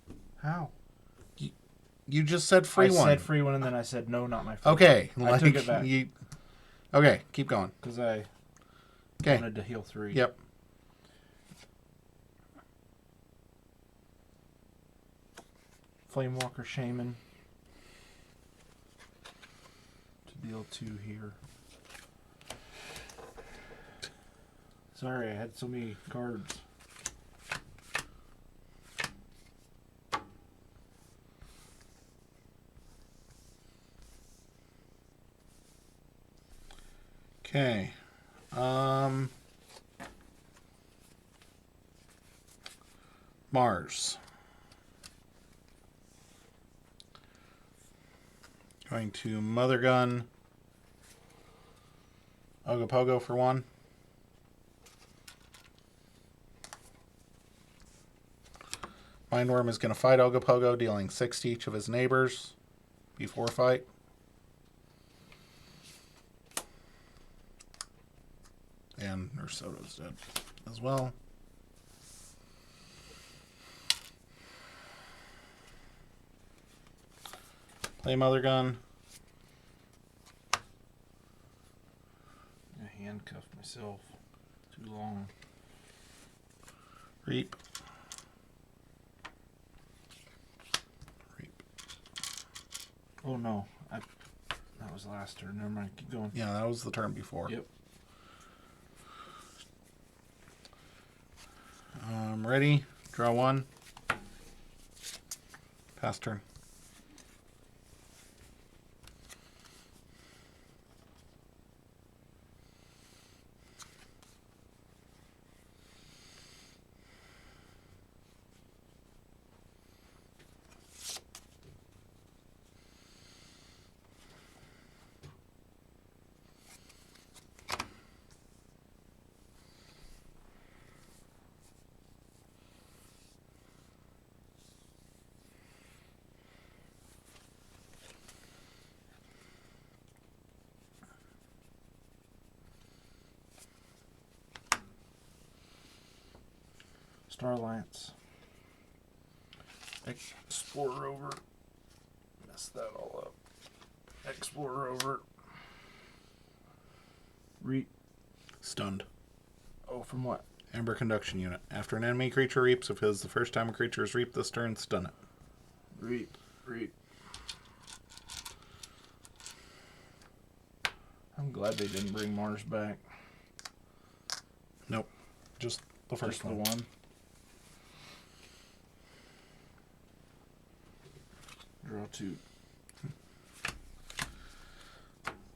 How? You just said free one. I said free one and then I said no, not my free Okay. one. I took it back. Okay, keep going. Because I Okay. wanted to heal 3. Yep. Flamewalker Shaman. To deal 2 here. Sorry, I had so many cards. Okay. Mars. Going to Mother Gun. Ogopogo for 1. Mindworm is going to fight Ogopogo, dealing 6 to each of his neighbors before fight. And Nurse Soto's dead as well. Play Mother Gun. I handcuffed myself. Too long. Reap. Reap. Oh no. That was last turn. Never mind. Keep going. Yeah, that was the turn before. Yep. Ready. Draw 1. Pass turn. Star Alliance. Explorer over. Messed that all up. Explorer over. Reap. Stunned. Oh, from what? Amber Conduction Unit. After an enemy creature reaps, if it is the first time a creature is reaped this turn, stun it. Reap. Reap. I'm glad they didn't bring Mars back. Nope. Just the first Just the one. Draw 2.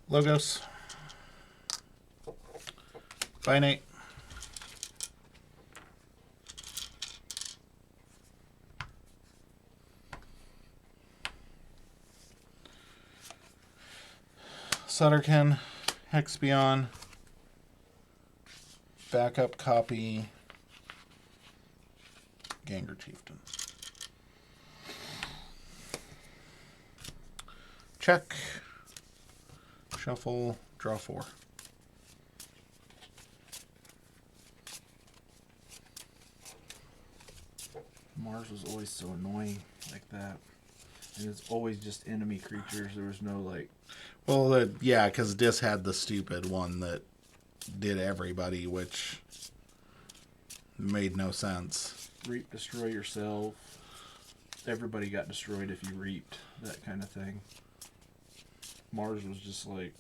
Logos. Binate. Sutterkin. Hexion. Backup copy. Ganger Chieftain. Check. Shuffle. Draw 4. Mars was always so annoying like that. And it's always just enemy creatures. There was no like... Well, yeah, because Dis had the stupid one that did everybody, which made no sense. Reap, destroy yourself. Everybody got destroyed if you reaped. That kind of thing. Mars was just like...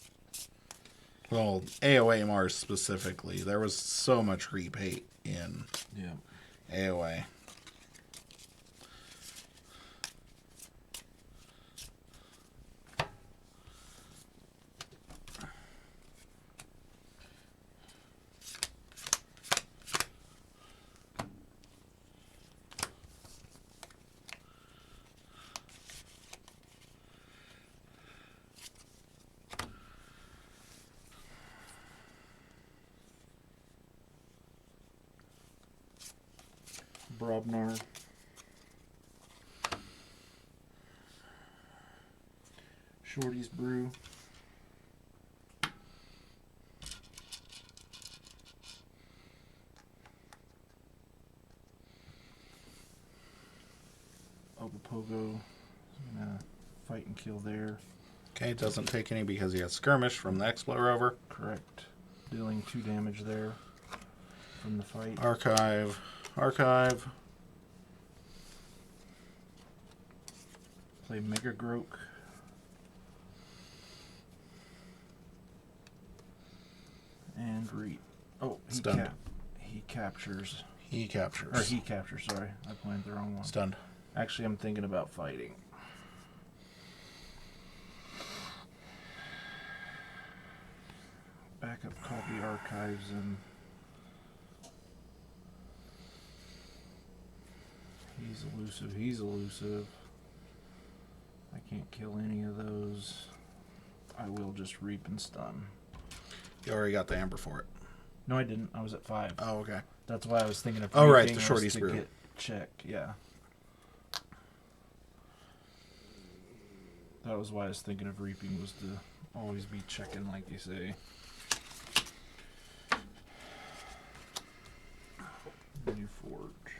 Well, AOA Mars specifically. There was so much Reap hate in AOA. Brobnar. Shorty's Brew. Ogopogo. Gonna fight and kill there. Okay, doesn't take any because he has Skirmish from the Explorer Rover. Correct. Dealing 2 damage there from the fight. Archive. Play Mega Groke. And Reap. Oh, he captures. Or he captures, sorry. I planned the wrong one. Stunned. Actually, I'm thinking about fighting. Backup copy archives and he's elusive. I can't kill any of those. I will just Reap and stun. You already got the Amber for it. No, I didn't. I was at 5. Oh, okay. That's why I was thinking of. Oh, right, the Shorty's Brew. Get check, yeah. That was why I was thinking of reaping, was to always be checking, like you say. New Forge.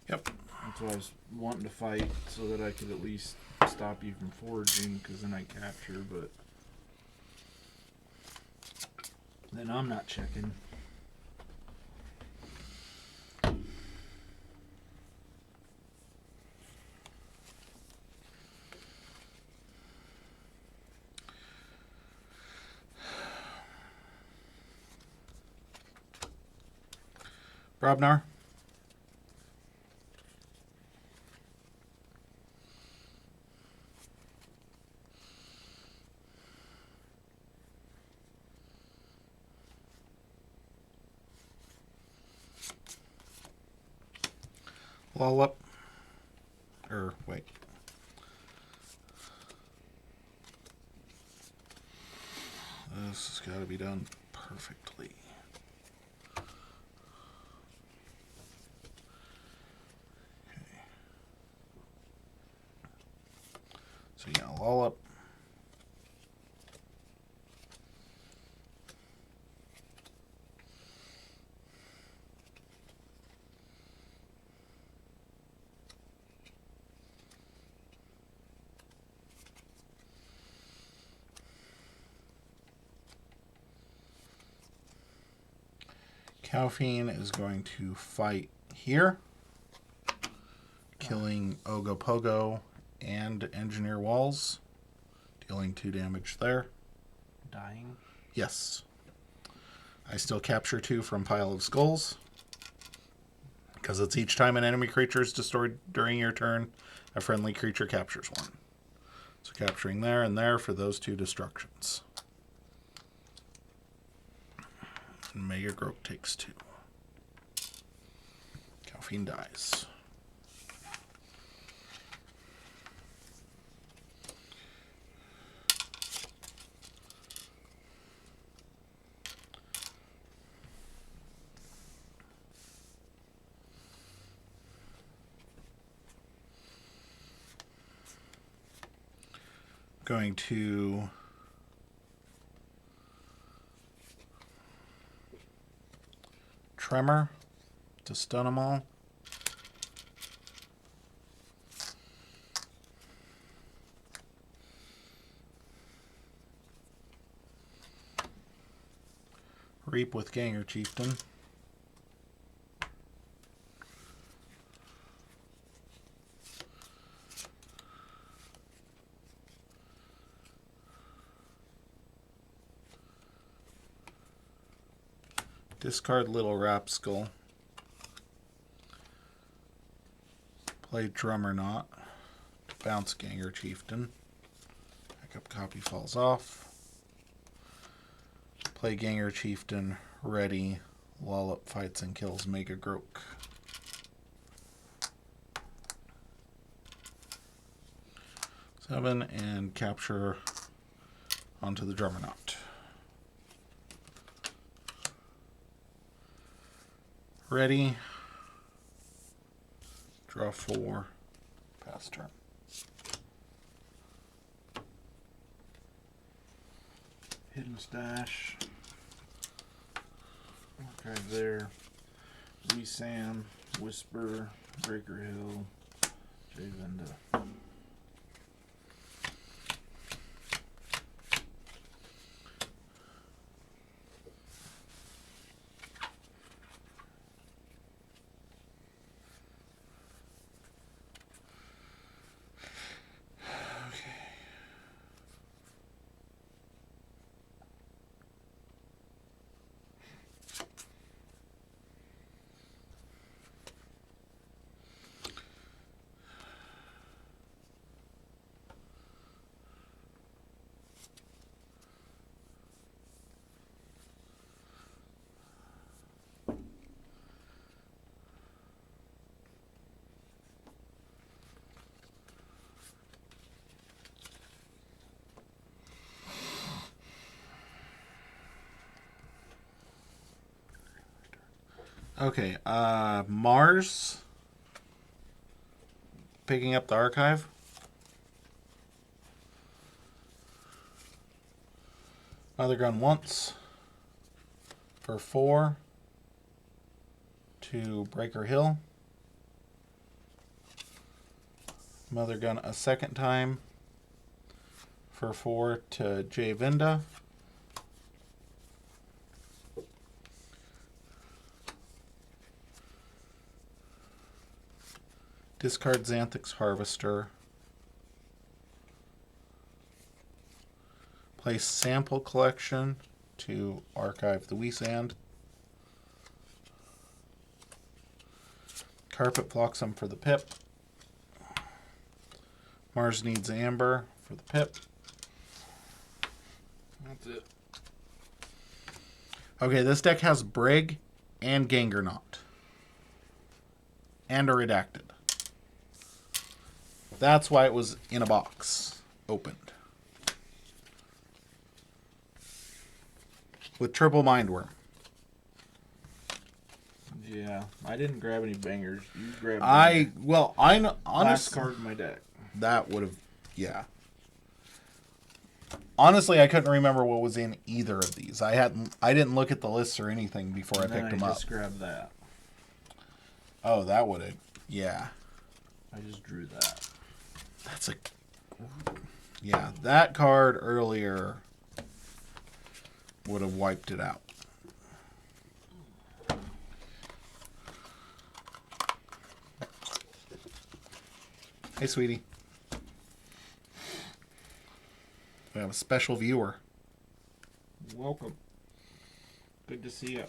Yep. That's why I was wanting to fight, so that I could at least stop you from forging, because then I capture, but then I'm not checking. Brobnar. Lollop. Wait. This has got to be done perfectly. Okay. So yeah, Lollop. Calphine is going to fight here, killing Ogopogo and Engineer Walls, dealing 2 damage there. Dying? Yes. I still capture 2 from Pile of Skulls, because it's each time an enemy creature is destroyed during your turn, a friendly creature captures 1. So capturing there and there for those 2 destructions. Mega Groke takes 2. Calphine dies. Going to Tremor to stun them all. Reap with Ganger Chieftain. Discard Little Rapskull. Play Drummer Knot. Bounce Ganger Chieftain. Backup copy falls off. Play Ganger Chieftain. Ready. Wallop fights and kills Mega Grok. Seven and capture onto the Drummer Knot. Ready. Draw 4. Pass turn. Hidden Stash. Archive there. Wee Sam. Whisper. Breaker Hill. Javenda. Okay, Mars. Picking up the archive. Mother Gun once. For 4. To Breaker Hill. Mother Gun a second time. For 4 to Javenda. Discard Xanthix Harvester. Play Sample Collection to archive the Weesand. Carpet Flotsam for the Pip. Mars Needs Amber for the Pip. That's it. Okay, this deck has Brig and Ganger Knot. And a Redacted. That's why it was in a box, opened. With triple Mindworm. Yeah, I didn't grab any bangers. You grabbed. I know, last honestly, card in my deck. that would have, yeah. Honestly, I couldn't remember what was in either of these. I didn't look at the lists or anything before I picked them I up. just grabbed that. Oh, that would have, yeah. I just drew that. That's a, yeah. That card earlier would have wiped it out. Hey, sweetie. We have a special viewer. Welcome. Good to see you.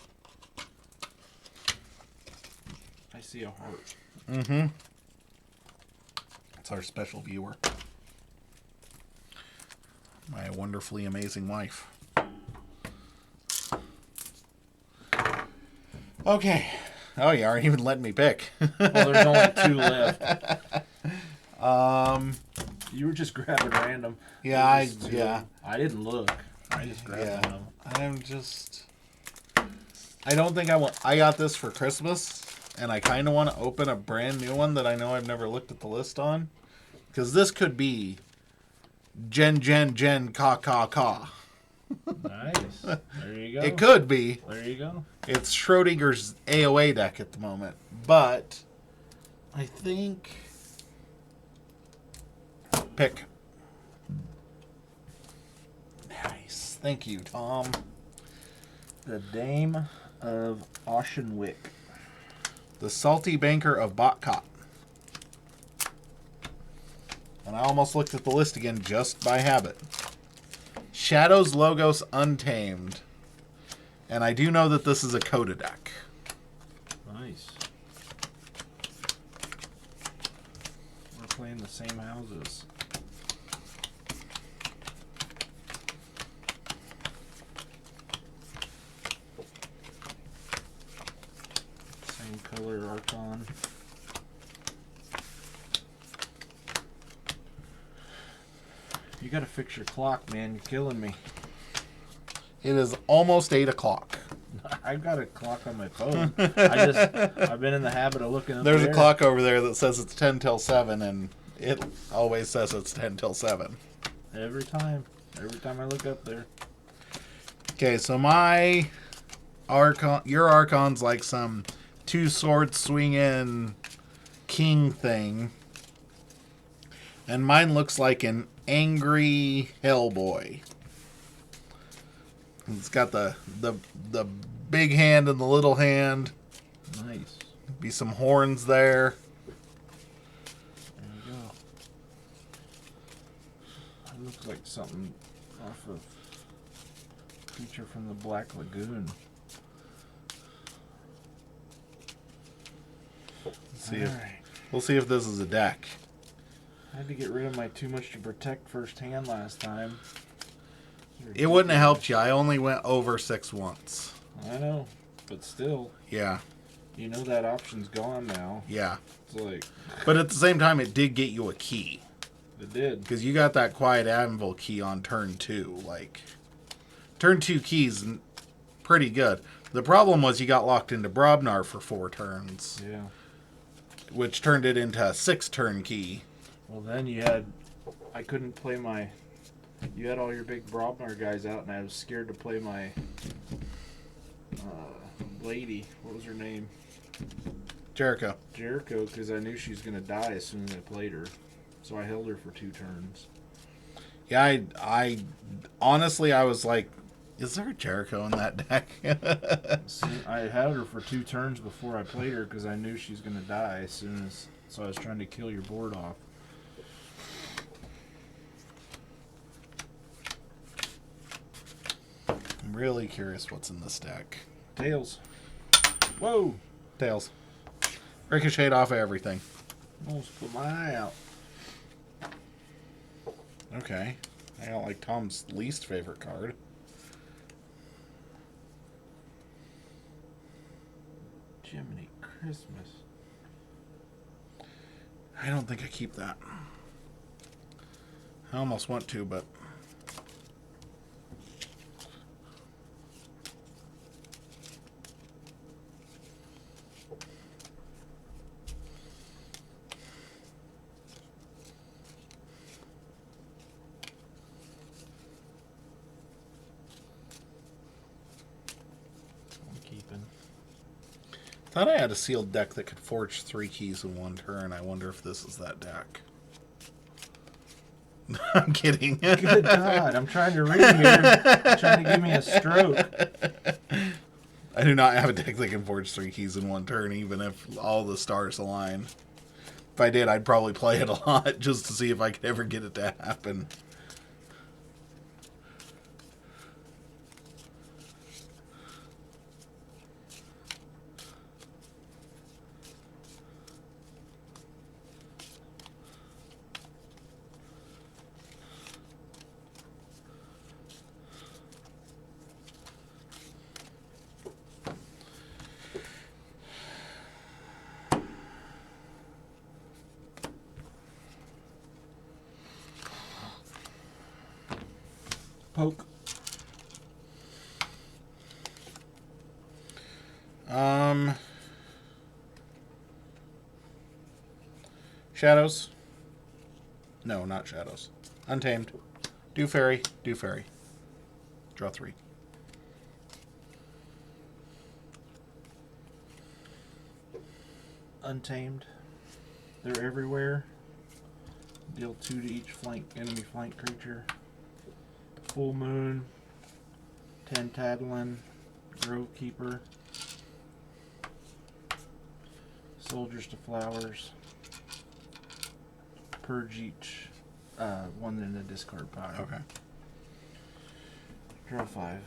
I see a heart. Mm-hmm. It's our special viewer. My wonderfully amazing wife. Okay. Oh, you aren't even letting me pick. Well, there's only 2 left. You were just grabbing random. Yeah, Yeah. I didn't look. I just grabbed them. I don't think I want. I got this for Christmas, and I kind of want to open a brand new one that I know I've never looked at the list on, because this could be Gen Ka Ka Ka. Nice. There you go. It could be. There you go. It's Schrodinger's AOA deck at the moment, but I think pick. Nice. Thank you, Tom. The Dame of Oshenwick. The Salty Banker of Botcott. And I almost looked at the list again just by habit. Shadows Logos Untamed. And I do know that this is a Coda deck. Nice. We're playing the same houses. Same color Archon. You gotta fix your clock, man. You're killing me. It is almost 8 o'clock. I've got a clock on my phone. I've been in the habit of looking up There's there. a clock over there that says it's 10 till 7, and it always says it's 10 till 7. Every time I look up there. Okay, so my Archon, your Archon's like some 2-sword swinging king thing. And mine looks like an angry Hellboy. It's got the big hand and the little hand. Nice. Be some horns there. There you go. It looks like something off of Creature from the Black Lagoon. We'll see if this is a deck. I had to get rid of my too much to protect first hand last time. It wouldn't have helped you. I only went over 6 once. I know, but still, Yeah, you know that option's gone now. yeah. It's like, But at the same time, it did get you a key. it did. Because you got that Quiet Anvil key on turn 2. Like, turn 2 keys, pretty good. The problem was you got locked into Brobnar for 4 turns. Yeah. Which turned it into a 6-turn key. Well, then I couldn't play my. You had all your big Brobnar guys out, and I was scared to play my lady. What was her name? Jericho. Jericho, because I knew she was going to die as soon as I played her. So I held her for 2 turns. Yeah, I honestly, I was like, is there a Jericho in that deck? I had her for 2 turns before I played her because I knew she was going to die as soon as. So I was trying to kill your board off. I'm really curious what's in this deck. Tails. Whoa! Tails. Ricocheted off of everything. Almost put my eye out. Okay. I don't like Tom's least favorite card. Jiminy Christmas. I don't think I keep that. I almost want to, but... I thought I had a sealed deck that could forge 3 keys in 1 turn. I wonder if this is that deck. I'm kidding. Good God, I'm trying to read here. Trying to give me a stroke. I do not have a deck that can forge 3 keys in 1 turn, even if all the stars align. If I did, I'd probably play it a lot just to see if I could ever get it to happen. Poke. Shadows. No, not shadows. Untamed. Do fairy. Do fairy. Draw 3. Untamed. They're everywhere. Deal 2 to each enemy flank creature. Full Moon. Tantadlin. Grove Keeper. Soldiers to Flowers. Purge each one in the discard pile. Okay. Draw 5.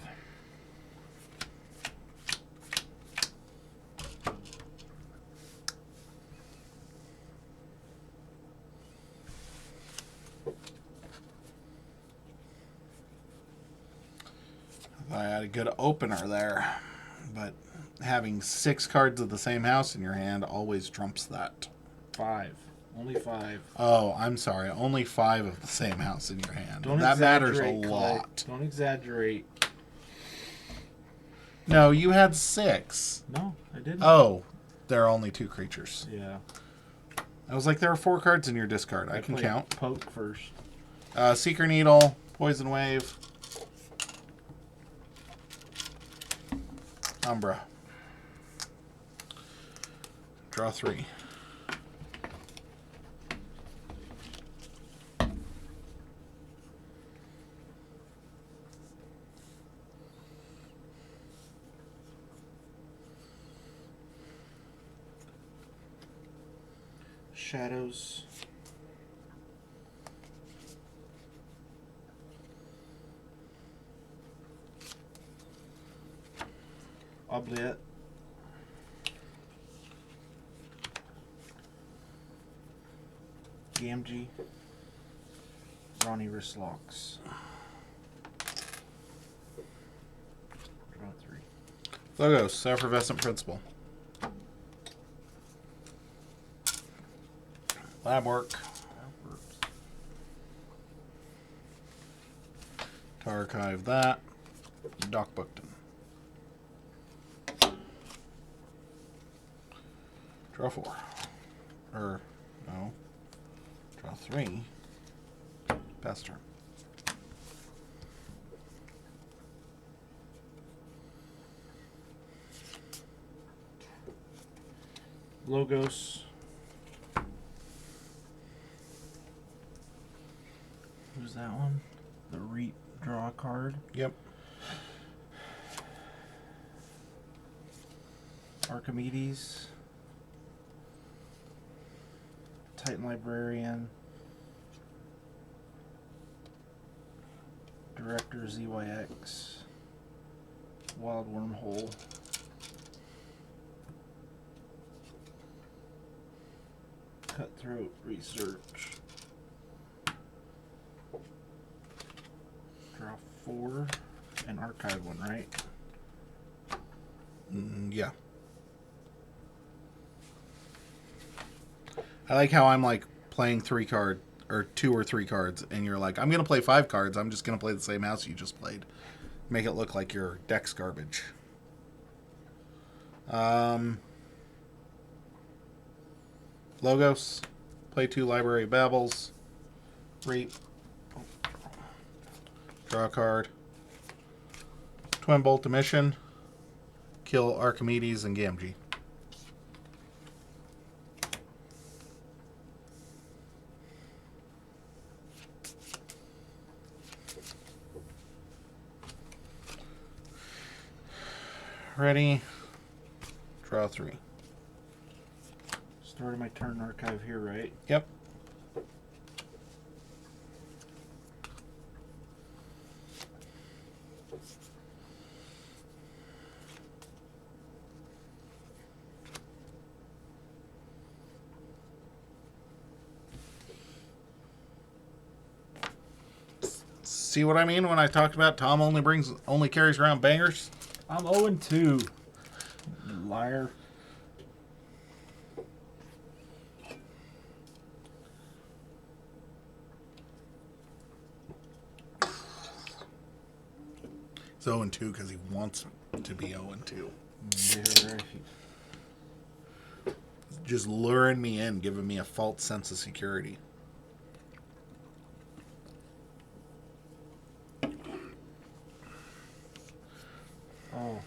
I had a good opener there. But having 6 cards of the same house in your hand always trumps that. 5. Only 5. Oh, I'm sorry. Only 5 of the same house in your hand. Don't that matters a exaggerate, Clay. lot. Don't exaggerate. No, you had 6. No, I didn't. Oh, there are only 2 creatures. Yeah. I was like, there are 4 cards in your discard. I can play count. Poke first. Seeker Needle, Poison Wave, Umbra. Draw 3. Shadows. Oubliette. Gamgee. Ronnie Wristlocks. Draw 3. Logos, Effervescent Principle. Lab work. That works. To archive that. Doc Bookton. Draw 4. No. Draw 3. Pass turn. Logos. Who's that one? The Reap draw card. Yep. Archimedes. Titan Librarian. Director ZYX. Wild Wormhole. Cutthroat Research. Draw 4 and archive one, right? Yeah. I like how I'm like playing 2 or 3 cards, and you're like, I'm gonna play 5 cards. I'm just gonna play the same house you just played. Make it look like your deck's garbage. Logos, play 2 Library Babbles, Reap, draw a card, Twin Bolt Emission, kill Archimedes and Gamgee. Ready, draw 3. Starting my turn archive here, right? Yep. See what I mean when I talked about Tom only carries around bangers? I'm 0-2. Liar. He's 0-2 because he wants to be 0-2. Yeah, Just luring me in, giving me a false sense of security. oh,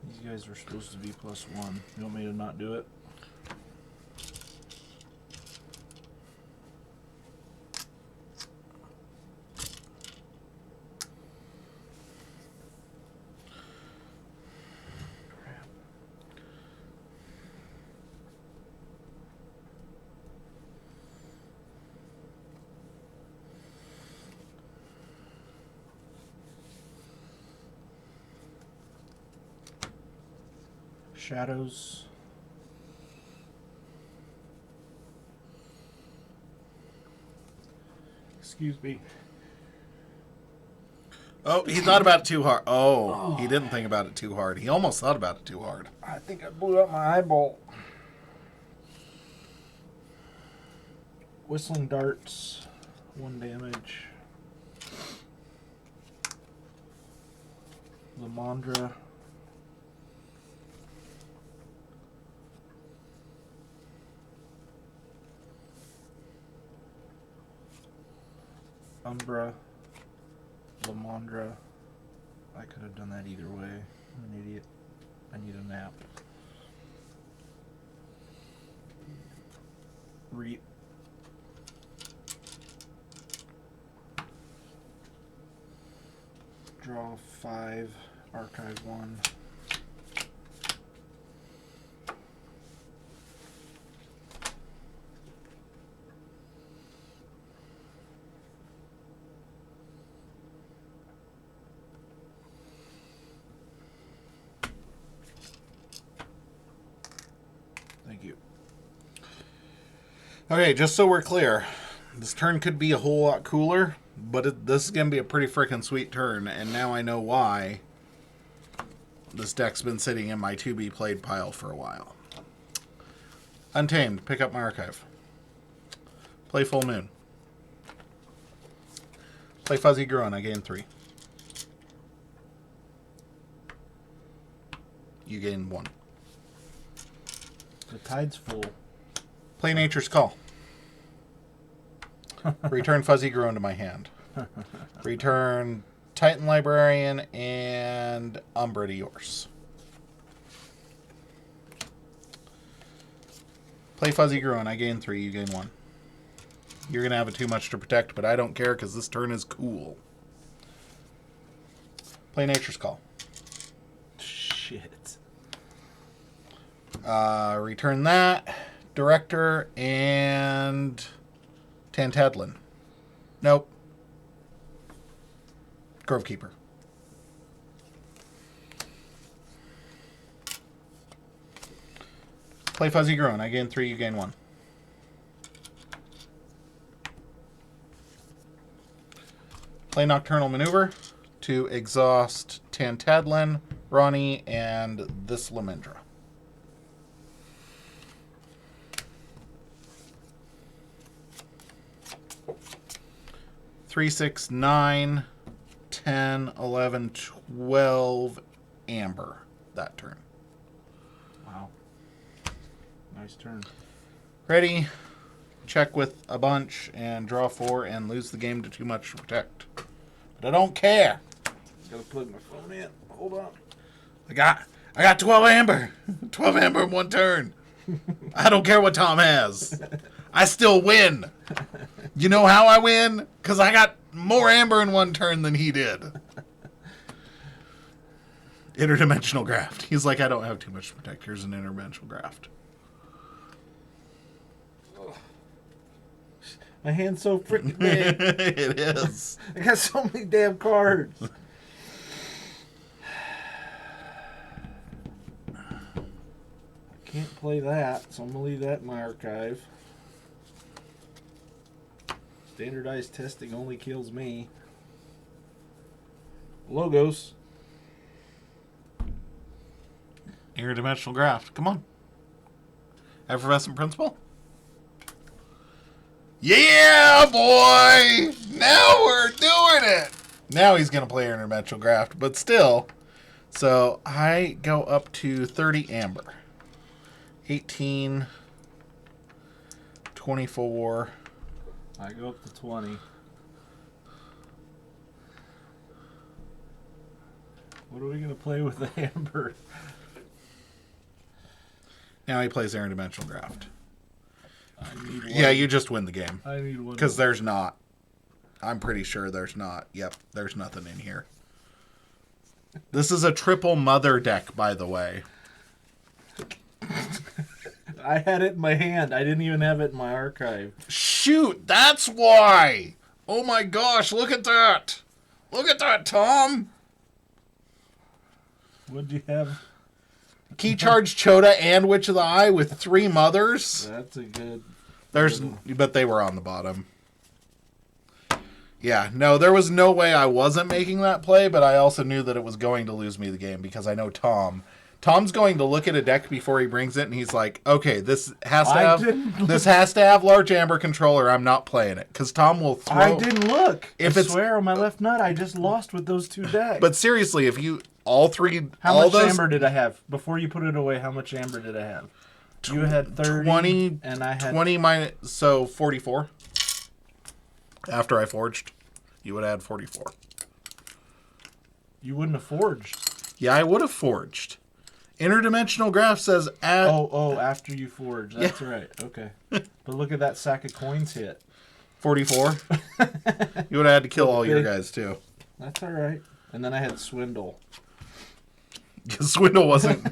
these guys were supposed to be +1. You want me to not do it? Shadows. Excuse me. Oh, he thought about it too hard. Oh, he didn't think about it too hard. He almost thought about it too hard. I think I blew out my eyeball. Whistling darts, 1 damage. Lamandra. Umbra. Lamandra. I could have done that either way. I'm an idiot. I need a nap. Reap. Draw 5. Archive 1. Thank you. Okay, just so we're clear, this turn could be a whole lot cooler, but this is going to be a pretty freaking sweet turn, and now I know why this deck's been sitting in my to-be-played pile for a while. Untamed, pick up my archive. Play Full Moon. Play Fuzzy Gruan, I gain 3. You gain 1. The tide's full. Play Nature's Call. Return Fuzzy Gruan to my hand. Return Titan Librarian and Umbra to yours. Play Fuzzy Gruan. I gain 3, you gain 1. You're going to have it too much to protect, but I don't care because this turn is cool. Play Nature's Call. Shit. Return that. Director and Tantadlin. Nope. Grovekeeper. Play Fuzzy Gruan. I gain 3, you gain 1. Play Nocturnal Maneuver to exhaust Tantadlin, Ronnie, and this Lamandra. Three, 6, 9, 10, 11, 12, Amber that turn. Wow. Nice turn. Ready, check with a bunch, and draw 4, and lose the game to too much to protect. But I don't care. Gotta plug my phone in. Hold on. I got 12 Amber. 12 Amber in 1 turn. I don't care what Tom has. I still win. You know how I win? Because I got more Amber in 1 turn than he did. Interdimensional graft. He's like, I don't have too much to protect. Here's an interdimensional graft. My hand's so freaking big. It is. I got so many damn cards. Can't play that, so I'm going to leave that in my archive. Standardized testing only kills me. Logos. Interdimensional graft. Come on. Effervescent Principle? Yeah, boy! Now we're doing it! Now he's going to play Interdimensional graft, but still. So I go up to 30 Amber. 18, 24. I go up to 20. What are we going to play with the Amber? Now he plays Interdimensional Graft. I need one. Yeah, you just win the game. I need one. Because there's not. I'm pretty sure there's not. Yep, there's nothing in here. This is a triple mother deck, by the way. I had it in my hand. I didn't even have it in my archive. Shoot, that's why! Oh my gosh, look at that! Look at that, Tom! What'd you have? Key Charge Chota and Witch of the Eye with 3 mothers. That's a good... But they were on the bottom. Yeah, no, there was no way I wasn't making that play, but I also knew that it was going to lose me the game because I know Tom. Tom's going to look at a deck before he brings it, and he's like, "Okay, this has to have large amber control, or I'm not playing it." Because Tom will throw. I didn't look. If I it's swear on my left nut, I just lost with those 2 decks. But seriously, if you all three, how all much those, amber did I have before you put it away? How much amber did I have? You had 30, 20, and I had 20 minus, so 44. After I forged, you would add 44. You wouldn't have forged. Yeah, I would have forged. Interdimensional graph says add. After you forge. That's right. Okay. But look at that sack of coins hit. 44. You would have had to kill all your guys too. That's all right. And then I had swindle. Swindle wasn't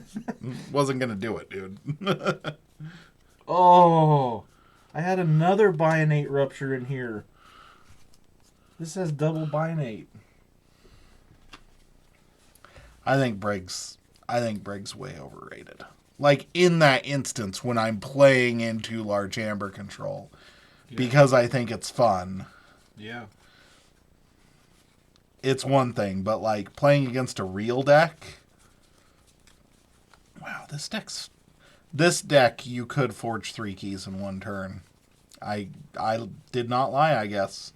gonna do it, dude. Oh, I had another binate rupture in here. This has double binate. I think Briggs way overrated. Like in that instance when I'm playing into large amber control. Yeah. Because I think it's fun. Yeah. It's one thing, but like playing against a real deck. Wow, this deck you could forge 3 keys in one turn. I did not lie, I guess.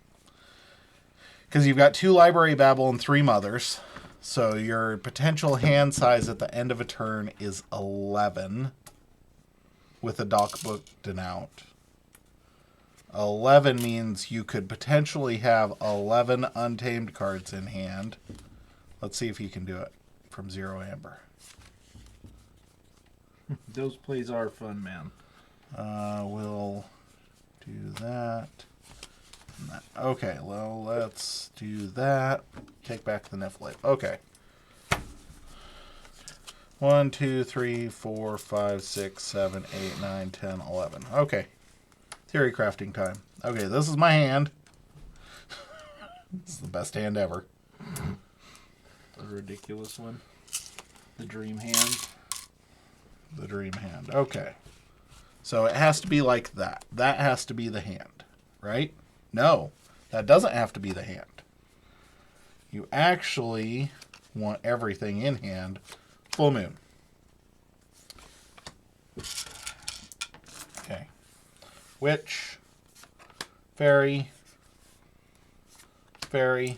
Because you've got 2 Library Babble and 3 Mothers. So your potential hand size at the end of a turn is 11. With a dock booked and out. 11 means you could potentially have 11 untamed cards in hand. Let's see if you can do it from 0 amber. Those plays are fun, man. We'll do that. Okay, well, let's do that. Take back the Niflip. Okay. 1, 2, 3, 4, 5, 6, 7, 8, 9, 10, 11. Okay. Theory crafting time. Okay, this is my hand. This is the best hand ever. The ridiculous one. The dream hand. The dream hand. Okay. So it has to be like that. That has to be the hand, right? No, that doesn't have to be the hand. You actually want everything in hand. Full moon. Okay. Witch. Fairy. Fairy.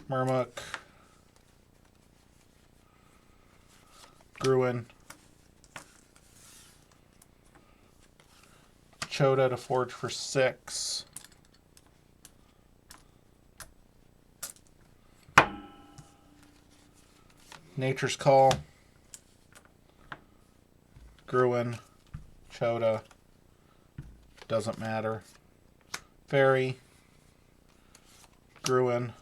Murmuk. Gruin. Choda to forge for 6. Nature's Call. Gruin. Choda. Doesn't matter. Fairy. Gruin.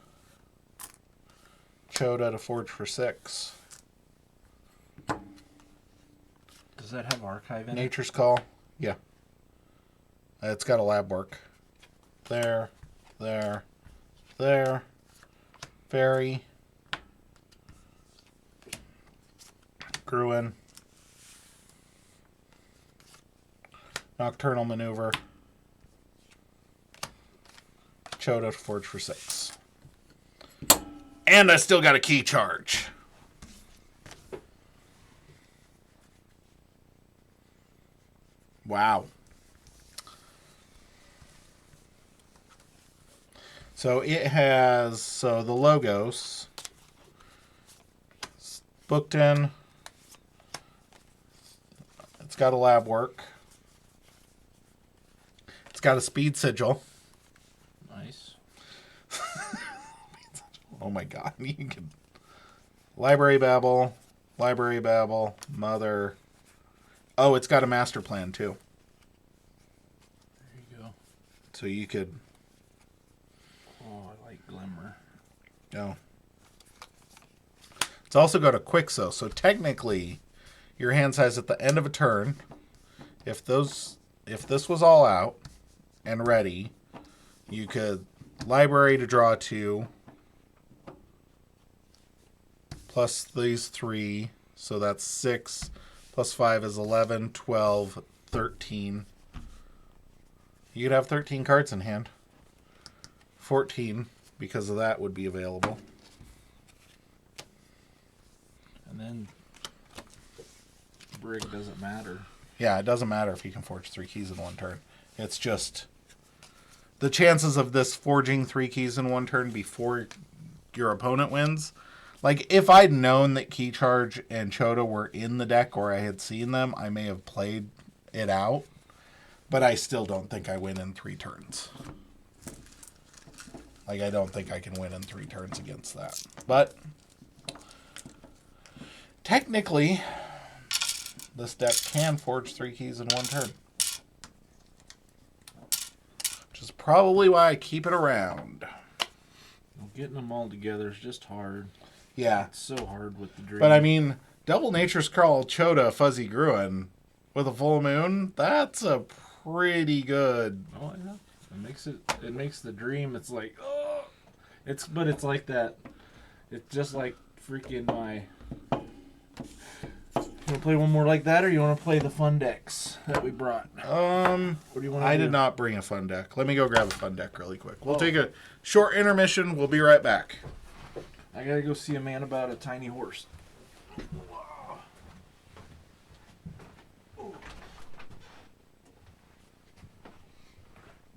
Choda to forge for 6. Does that have archive in it? Nature's Call. Yeah. It's got a lab work. There. There. There. Fairy. Gruin. Nocturnal Maneuver. Choda to forge for 6. And I still got a key charge. Wow. So it has, the logos. It's booked in. It's got a lab work. It's got a speed sigil. Nice. Oh my god. You can Library Babble, Mother. Oh, it's got a master plan too. There you go. So you could. Oh, I like Glimmer. Oh. It's also got a Quixo. So technically, your hand size at the end of a turn, if this was all out and ready, you could library to draw 2. Plus these 3, so that's 6. Plus 5 is 11, 12, 13. You could have 13 cards in hand 14 because of that would be available. And then Brig doesn't matter. Yeah, it doesn't matter if you can forge 3 keys in 1 turn. It's just the chances of this forging 3 keys in 1 turn before your opponent wins. Like, if I'd known that Key Charge and Chota were in the deck or I had seen them, I may have played it out. But I still don't think I win in 3 turns. Like, I don't think I can win in 3 turns against that. But technically, this deck can forge 3 keys in 1 turn. Which is probably why I keep it around. Well, getting them all together is just hard. Yeah. It's so hard with the dream. But I mean, Double Nature's Crawl, Chota, Fuzzy Gruin with a full moon, that's a pretty good. Oh yeah. It makes the dream, it's like, oh, but it's like that. It's just like freaking my. You want to play one more like that, or you want to play the fun decks that we brought? What do you want? I did not bring a fun deck. Let me go grab a fun deck really quick. We'll take a short intermission. We'll be right back. I gotta go see a man about a tiny horse.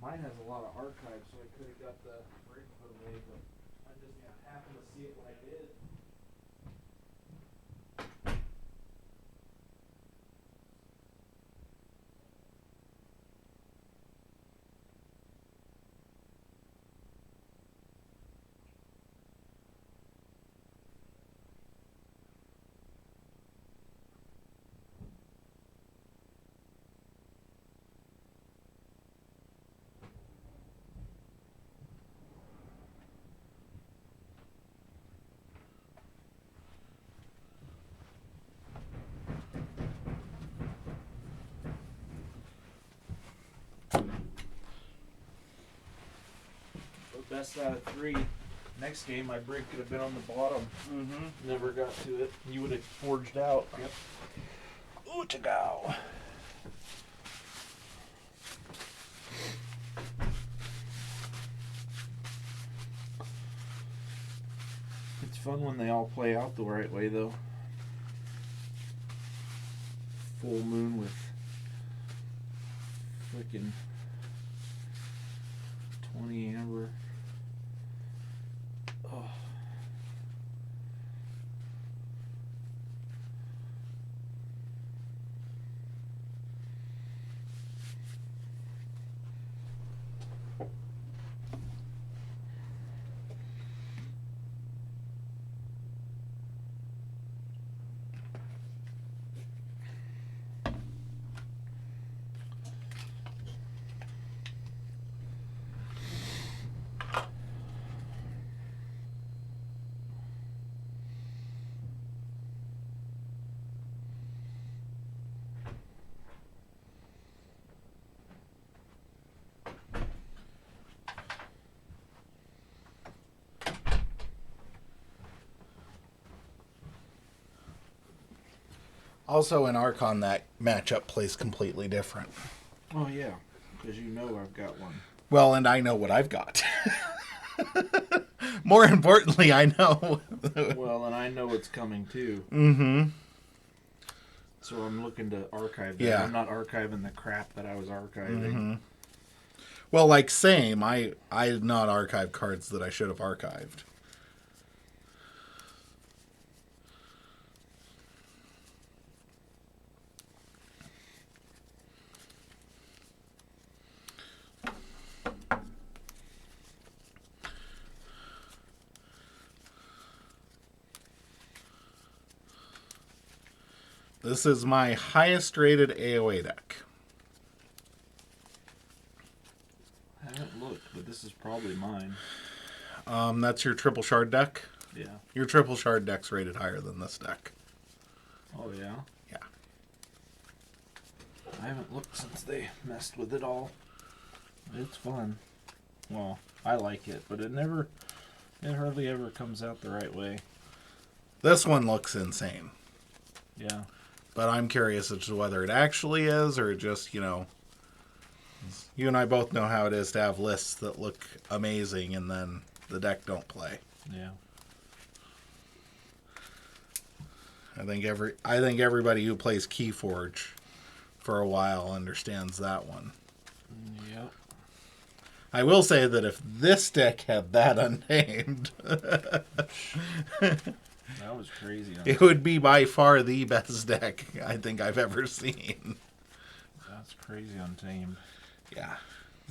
Mine has a lot of archives, so I could have got the break put away, but I just happened to see it when I did. Best out of 3. Next game, my Brig could have been on the bottom. Mm-hmm. Never got to it. You would have forged out. Yep. Ooh, to go. It's fun when they all play out the right way, though. Full moon with freaking 20 amber. Oh. Also, in Archon, that matchup plays completely different. Oh, yeah, because you know I've got one. Well, and I know what I've got. More importantly, I know. Well, and I know it's coming, too. Mm-hmm. So I'm looking to archive that. Yeah. I'm not archiving the crap that I was archiving. Mm-hmm. Well, like, same. I did not archive cards that I should have archived. This is my highest rated AOA deck. I haven't looked, but this is probably mine. That's your triple shard deck? Yeah. Your triple shard deck's rated higher than this deck. Oh, yeah? Yeah. I haven't looked since they messed with it all. It's fun. Well, I like it, but it hardly ever comes out the right way. This one looks insane. Yeah. But I'm curious as to whether it actually is or just, You and I both know how it is to have lists that look amazing and then the deck don't play. Yeah. I think everybody who plays Keyforge for a while understands that one. Yep. I will say that if this deck had that unnamed, That was crazy. it would be by far the best deck I think I've ever seen. That's crazy untamed. Yeah.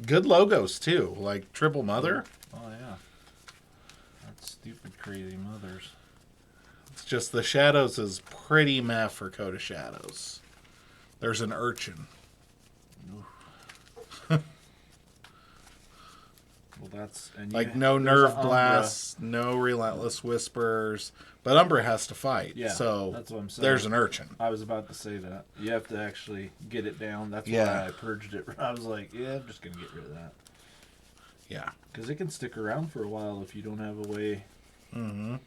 Good logos, too. Like Triple Mother. Oh, yeah. That's stupid crazy mothers. It's just the Shadows is pretty meh for Code of Shadows. There's an urchin. Well, that's... And Like you, no there's Nerve an Blasts, no Relentless Whispers. But Umbra has to fight. Yeah, so that's what I'm saying. There's an urchin. I was about to say that. You have to actually get it down. That's Yeah. why I purged it. I was like, yeah, I'm just going to get rid of that. Yeah. Because it can stick around for a while if you don't have a way to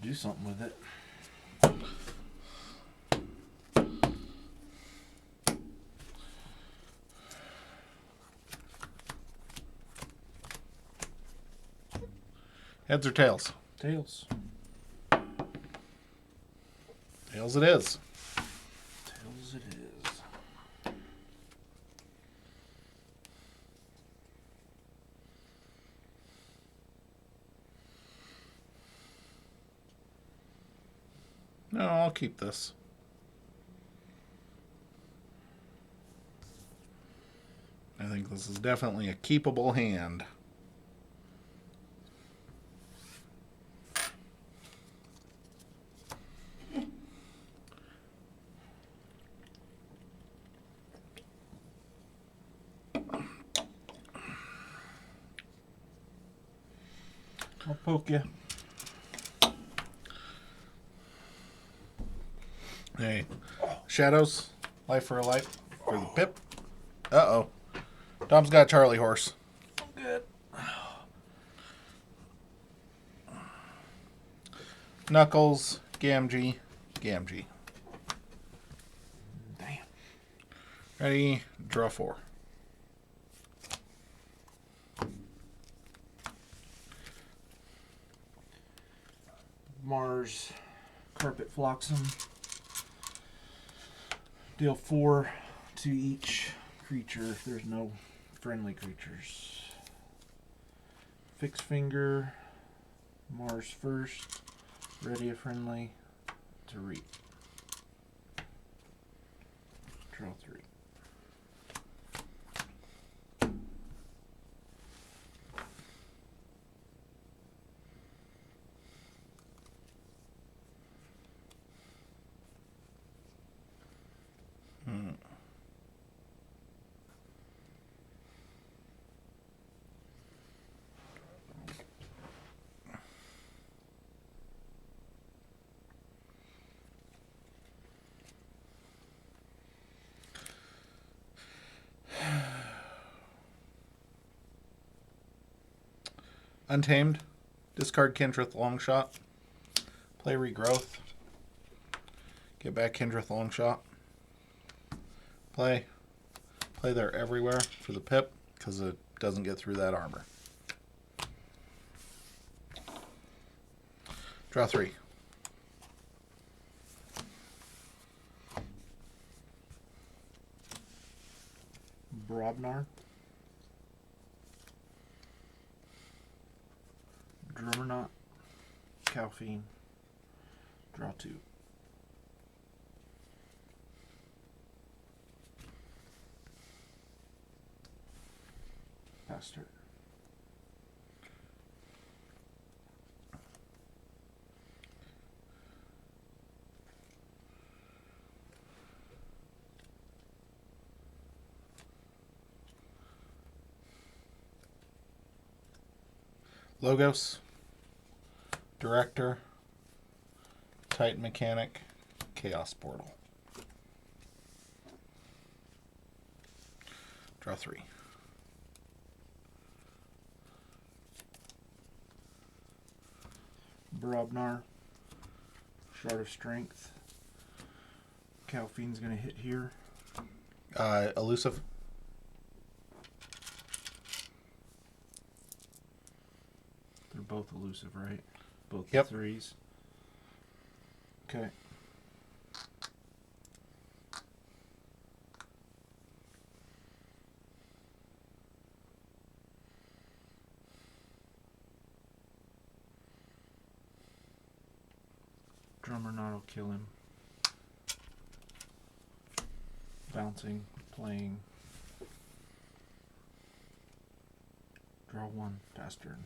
do something with it. Heads or tails? Tails. Tails it is. Tails it is. No, I'll keep this. I think this is definitely a keepable hand. I'll poke you. Hey, Shadows, life for a life for the pip. Uh-oh. Tom's got a Charlie horse. Good. Knuckles, Gamgee, Gamgee. Damn. Ready, draw 4. Mars, Carpet Flotsam. Deal 4 to each creature if there's no friendly creatures. Fixed Finger, Mars first, ready a friendly to reap. Draw 3. Untamed, discard Kindreth Longshot. Play Regrowth. Get back Kindreth Longshot. Play there everywhere for the pip because it doesn't get through that armor. Draw 3. Brobnar. Drummerknot. Calfine. Draw 2. Pass turn. Logos. Director. Titan Mechanic. Chaos Portal. Draw 3. Brobnar. Shard of Strength. Calfine's going to hit here. Elusive. They're both elusive, right? Both Yep. threes. Okay. Drummer knot will kill him. Bouncing, playing. Draw one, pass turn.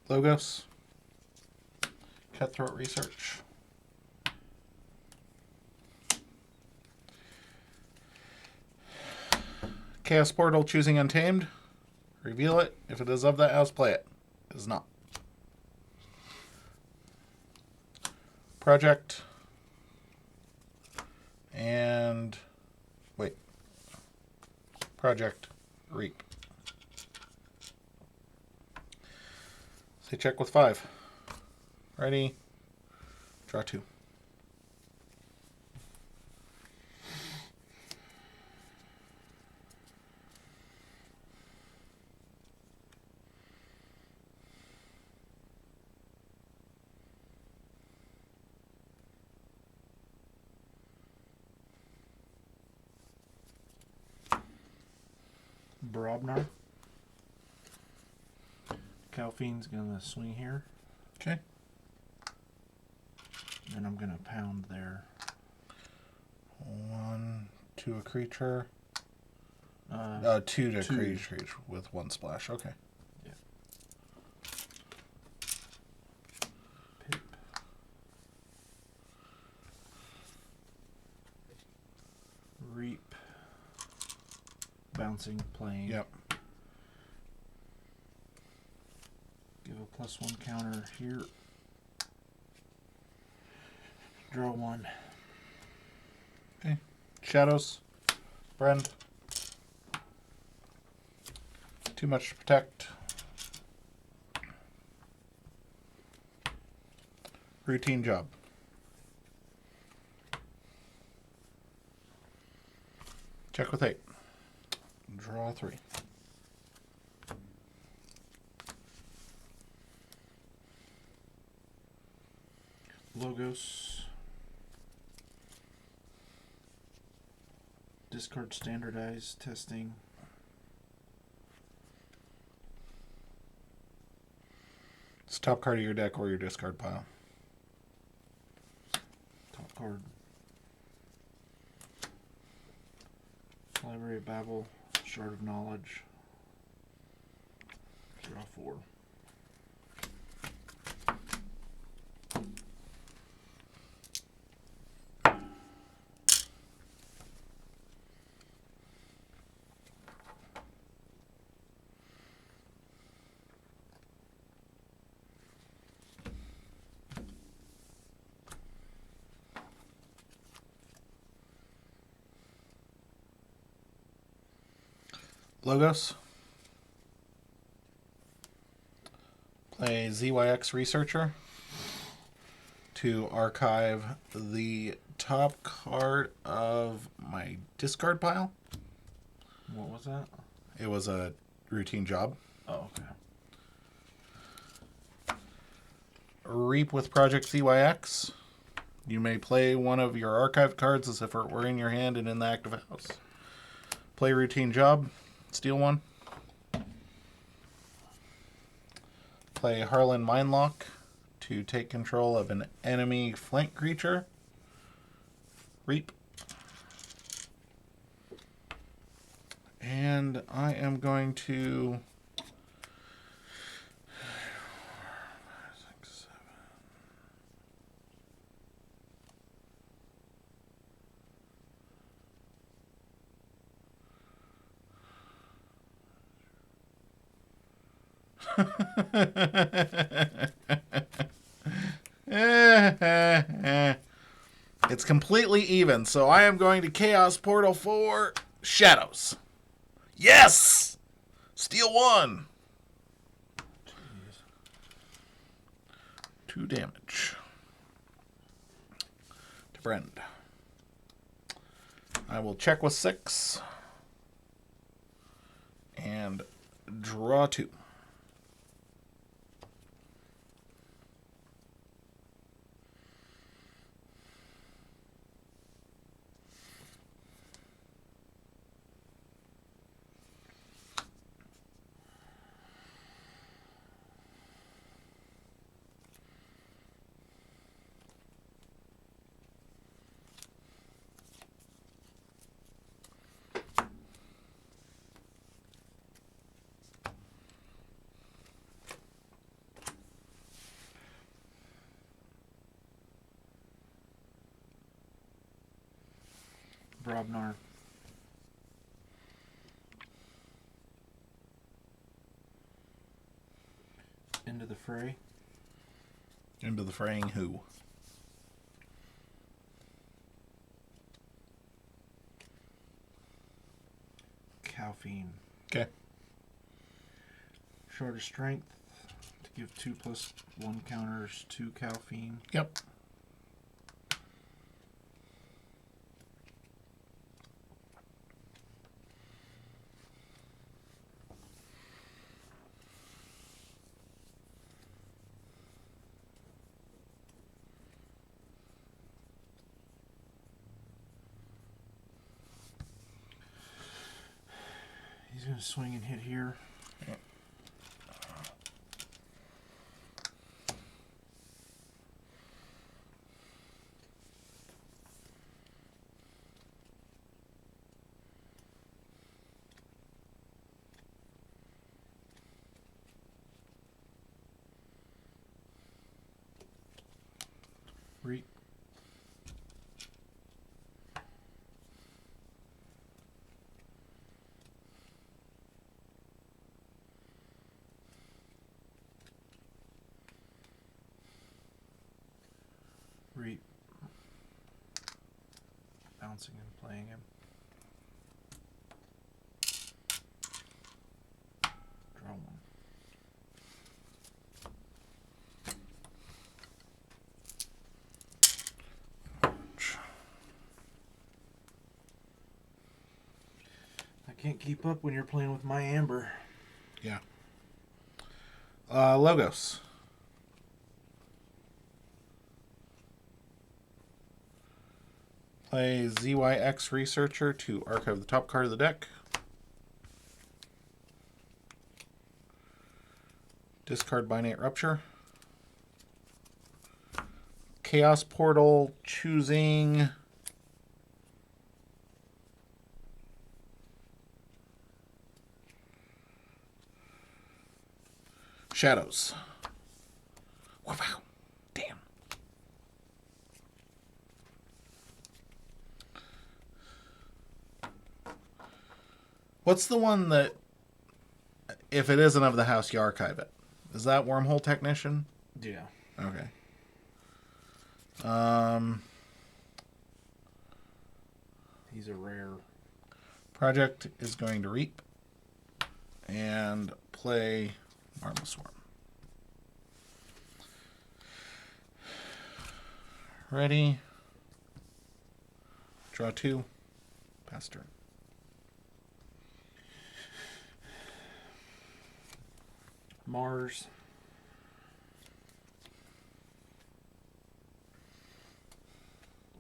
Logos. Cutthroat Research. Chaos Portal, choosing Untamed. Reveal it. If it is of that house, play it. It is not. Project. And... wait. Project. Reap. Say check with 5. Ready. Draw 2. Brobnar. Calfiend's gonna swing here. Okay. Then I'm gonna pound there. 1 to a creature. 2 to two. creature with 1 splash. Okay. Yeah. Pip. Reap. Bouncing, playing. Yep. Give a +1 counter here. Draw 1. Okay. Shadows. Brand. Too much to protect. Routine job. Check with 8. Draw 3. Logos. Discard standardized testing. It's top card of your deck or your discard pile. Top card. Library of Babel. Shard of Knowledge. Draw 4. Logos. Play ZYX Researcher to archive the top card of my discard pile. What was that? It was a routine job. Oh, okay. Reap with Project ZYX. You may play one of your archive cards as if it were in your hand and in the active house. Play routine job. Steal 1. Play Harlan Mindlock to take control of an enemy flank creature. Reap. And I am going to... 6, 7. It's completely even, so I am going to Chaos Portal for Shadows. Yes! Steal 1. Jeez. 2 damage. To Brend. I will check with 6. And draw 2. Brobnar. Into the fray. Into the fraying who? Calphine. Okay. Shorter strength to give 2+1 counters to Calphine. Yep. He's going to swing and hit here. Yep. Reap. Reap. Bouncing and playing him. Draw 1. I can't keep up when you're playing with my Amber. Yeah. Logos. Play ZYX Researcher to archive the top card of the deck. Discard Binate Rupture. Chaos Portal, choosing Shadows. Wow. Damn. What's the one that, if it isn't of the house, you archive it? Is that Wormhole Technician? Yeah. Okay. He's a rare. Project is going to reap and play Marble Swarm. Ready. Draw 2. Pass turn. Mars.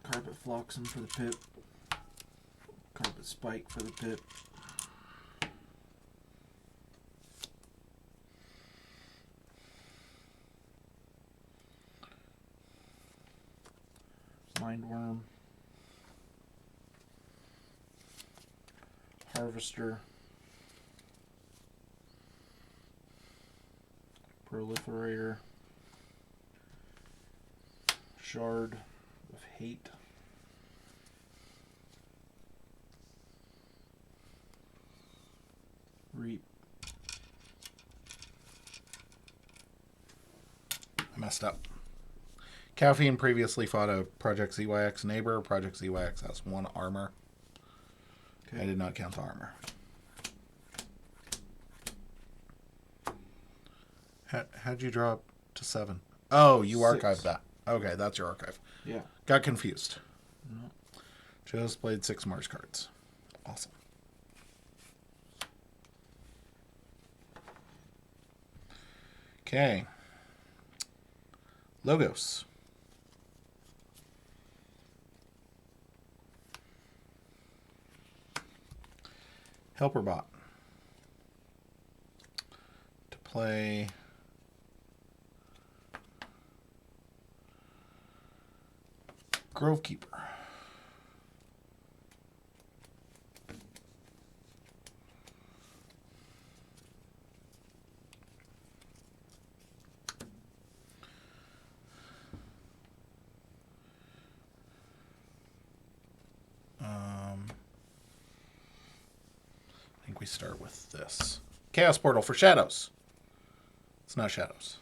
Carpet Flotsam for the pip. Carpet Spike for the pip. Mindworm. Harvester. Proliferator. Shard of Hate. Reap. messed up. Caffeine previously fought a Project ZYX neighbor. Project ZYX has 1 armor. Okay. I did not count the armor. How'd you drop to 7? Oh, you 6. archived that. Okay, that's your archive. Yeah. Got confused. No. Just played 6 Mars cards. Awesome. Okay. Logos. Helper bot. To play Grovekeeper. I think we start with this. Chaos Portal for Shadows. It's not Shadows.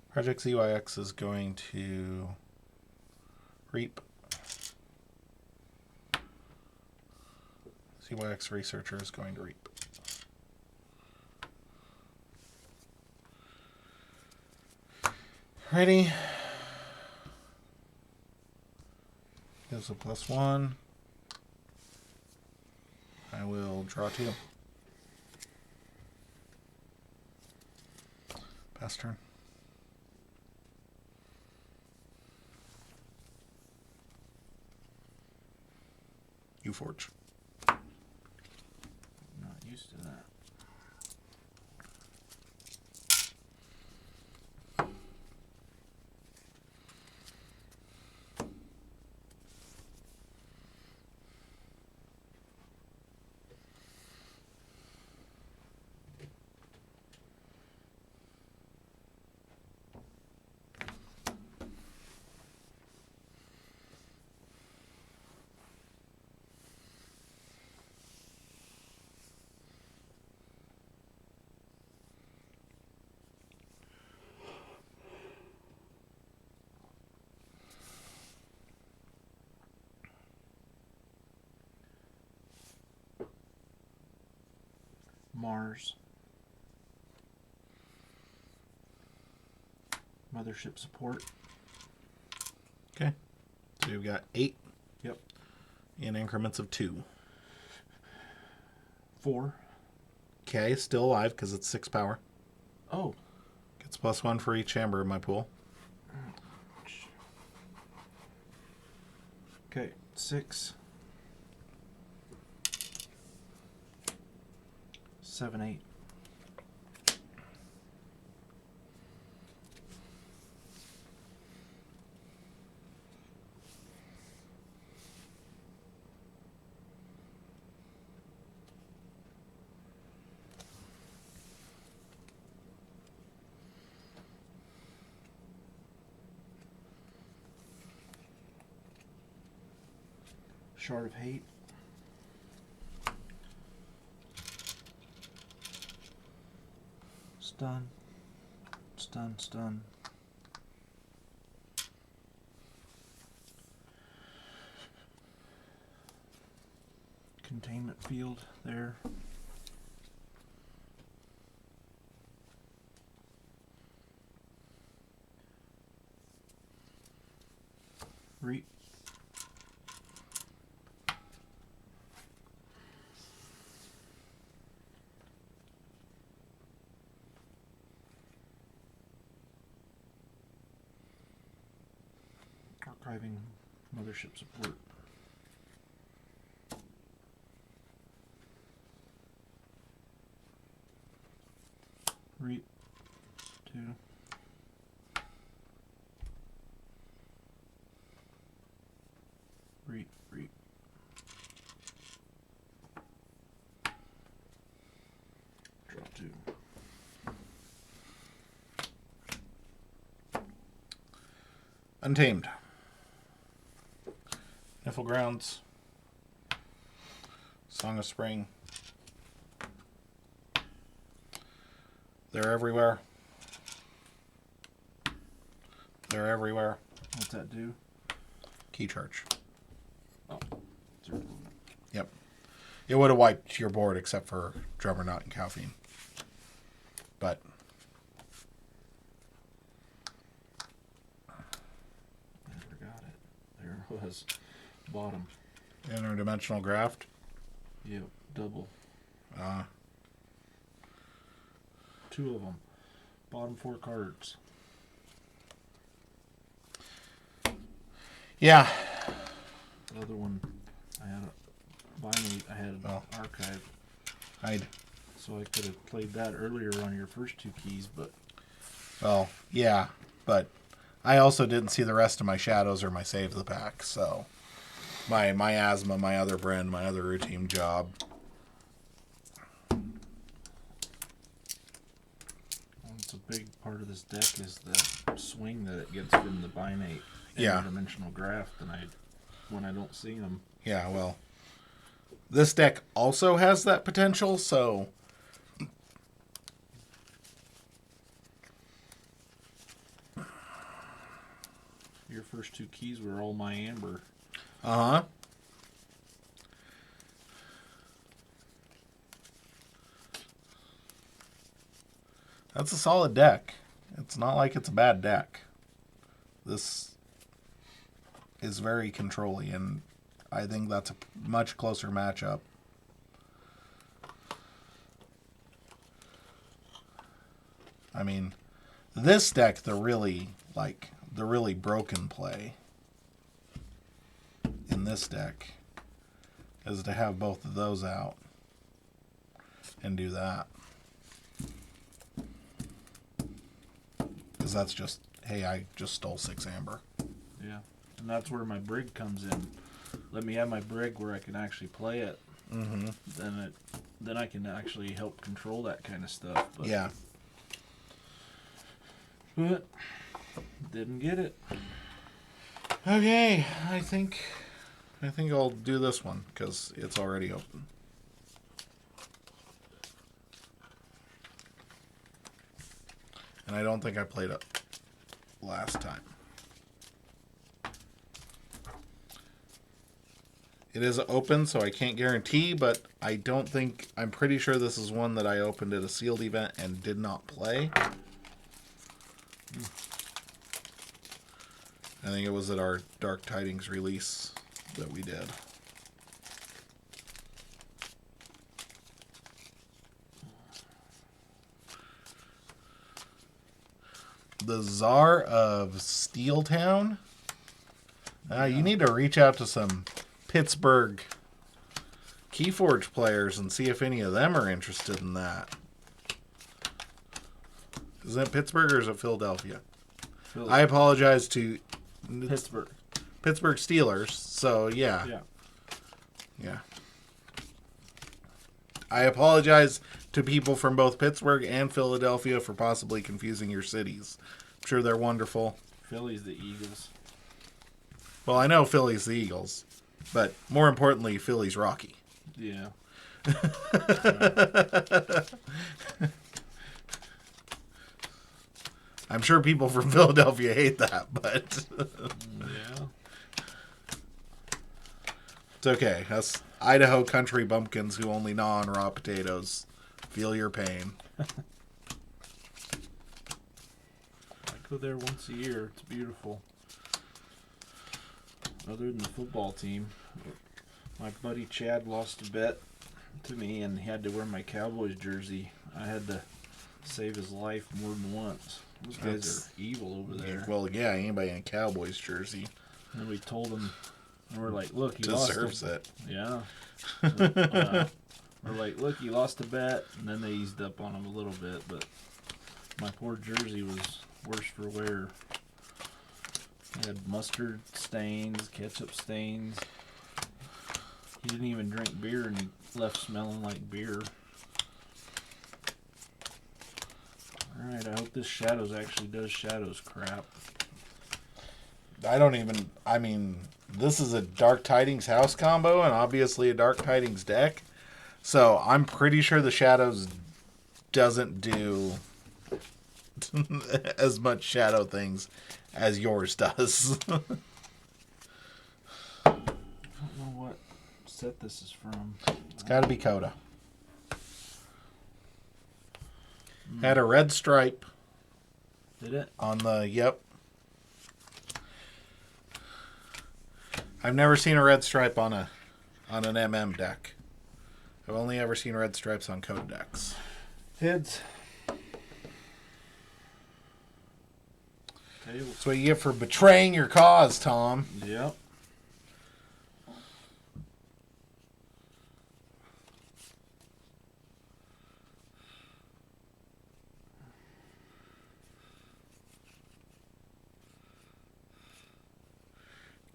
Project ZYX is going to reap. ZYX Researcher is going to reap. Ready? Gives a +1. I will draw 2. Pass turn. You forge. I'm not used to that. Mars. Mothership support. Okay. So you've got 8. Yep. In increments of 2. 4. Okay, still alive because it's 6 power. Oh. Gets +1 for each chamber in my pool. Okay, 6. 7, 8. Shard of Hate. Stun. Stun, stun. Containment field there. Reap. Archiving mothership support. Reap. 2. Reap, reap. Draw 2. Untamed. If Wonderful Grounds. Song of Spring. They're everywhere. They're everywhere. What's that do? Key charge. Oh. Yep. It would have wiped your board except for Drummer Knot and Caffeine. But I forgot it. There it was. Bottom. Interdimensional Graft. Yep. Double. Two of them. Bottom 4 cards. Yeah. The other one, I had a binary. I had an archive. So I could have played that earlier on your first 2 keys, but... Well, yeah, but I also didn't see the rest of my shadows or my save the pack, so my asthma, my other brand, my other routine job. It's a big part of this deck is the swing that it gets from the binate interdimensional graft, and when I don't see them. Yeah, well, this deck also has that potential, so... Your first 2 keys were all my amber. Uh-huh. That's a solid deck. It's not like it's a bad deck. This is very controlly, and I think that's a much closer matchup. I mean, this deck, the really broken play in this deck is to have both of those out and do that. Because that's just, hey, I just stole 6 amber. Yeah, and that's where my brig comes in. Let me have my brig where I can actually play it. Mm-hmm. Then I can actually help control that kind of stuff. But, Yeah. But didn't get it. Okay, I think I'll do this one because it's already open. And I don't think I played it last time. It is open, so I can't guarantee, but I'm pretty sure this is one that I opened at a sealed event and did not play. I think it was at our Dark Tidings release that we did. The Czar of Steeltown. You need to reach out to some Pittsburgh Keyforge players and see if any of them are interested in that. Is it Pittsburgh or is it Philadelphia? I apologize to Pittsburgh Steelers. So yeah. I apologize to people from both Pittsburgh and Philadelphia for possibly confusing your cities. I'm sure they're wonderful. Philly's the Eagles. Well, I know Philly's the Eagles, but more importantly, Philly's Rocky. Yeah. I'm sure people from Philadelphia hate that, but Yeah. It's okay. Us Idaho country bumpkins who only gnaw on raw potatoes feel your pain. I go there once a year. It's beautiful. Other than the football team, my buddy Chad lost a bet to me and he had to wear my Cowboys jersey. I had to save his life more than once. Those guys are evil over there. Well, yeah, anybody in a Cowboys jersey. And we told him, and we're like, look, he deserves lost it. Yeah. We're like, look, he lost a bet, and then they eased up on him a little bit, but my poor jersey was worse for wear. It had mustard stains, ketchup stains. He didn't even drink beer, and he left smelling like beer. Alright, I hope this Shadows actually does Shadows crap. this is a Dark Tidings house combo and obviously a Dark Tidings deck. So I'm pretty sure the Shadows doesn't do as much shadow things as yours does. I don't know what set this is from. It's got to be Coda. Had a red stripe. Did it? On the, yep. I've never seen a red stripe on an MM deck. I've only ever seen red stripes on Coda decks. Heads. That's what you get for betraying your cause, Tom. Yep.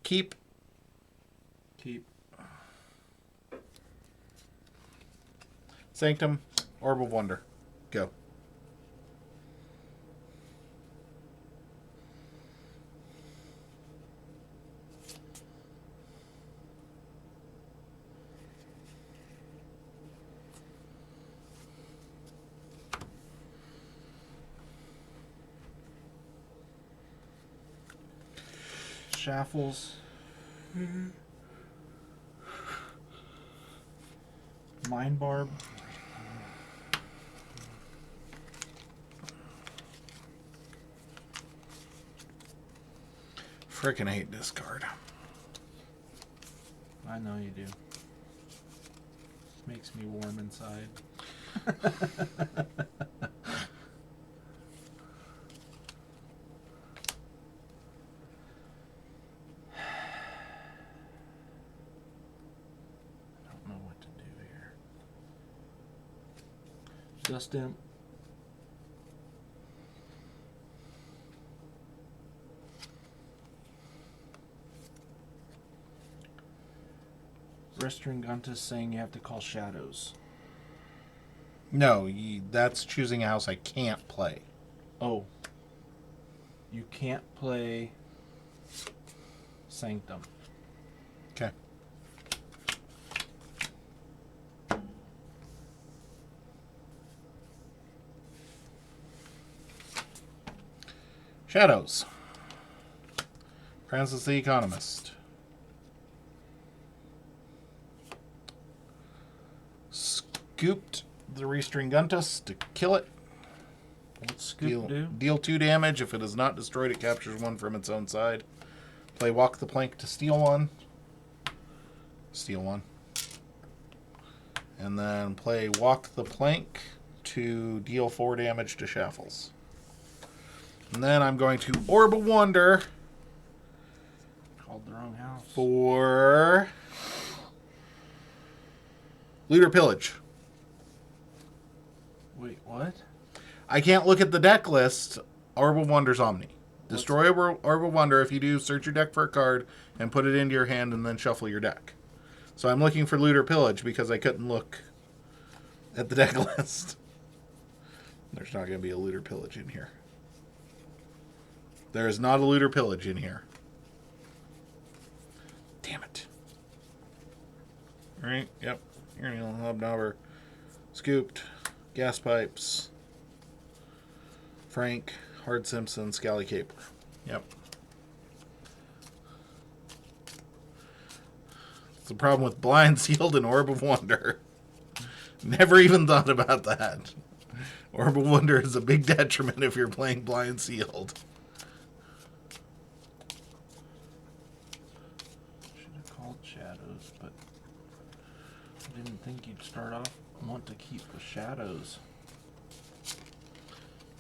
Keep. Sanctum, Orb of Wonder. Go. Shaffles. Mind Barb. Frickin' hate this card. I know you do. Makes me warm inside. Just imp. Restringuntus saying you have to call shadows. No, that's choosing a house I can't play. Oh. You can't play Sanctum. Okay. Shadows. Francis the Economist. Scooped the Restringuntus to kill it. What's Scoop do? Deal 2 damage. If it is not destroyed, it captures 1 from its own side. Play Walk the Plank to steal 1. Steal 1. And then play Walk the Plank to deal 4 damage to Shaffles. And then I'm going to Orb of Wonder. Called the wrong house. For Looter Pillage. Wait, what? I can't look at the deck list. Orb of Wonder's Omni. Destroy Orb of Wonder. If you do, search your deck for a card and put it into your hand and then shuffle your deck. So I'm looking for Looter Pillage because I couldn't look at the deck list. There's not going to be a Looter Pillage in here. There is not a Looter Pillage in here. Damn it. Alright, yep. Urinal, Hobnobber, Scooped, Gas Pipes, Frank, Hard Simpson, Scally Caper. Yep. It's the problem with Blind Sealed and Orb of Wonder. Never even thought about that. Orb of Wonder is a big detriment if you're playing Blind Sealed. Shadows, but I didn't think you'd start off want to keep the shadows.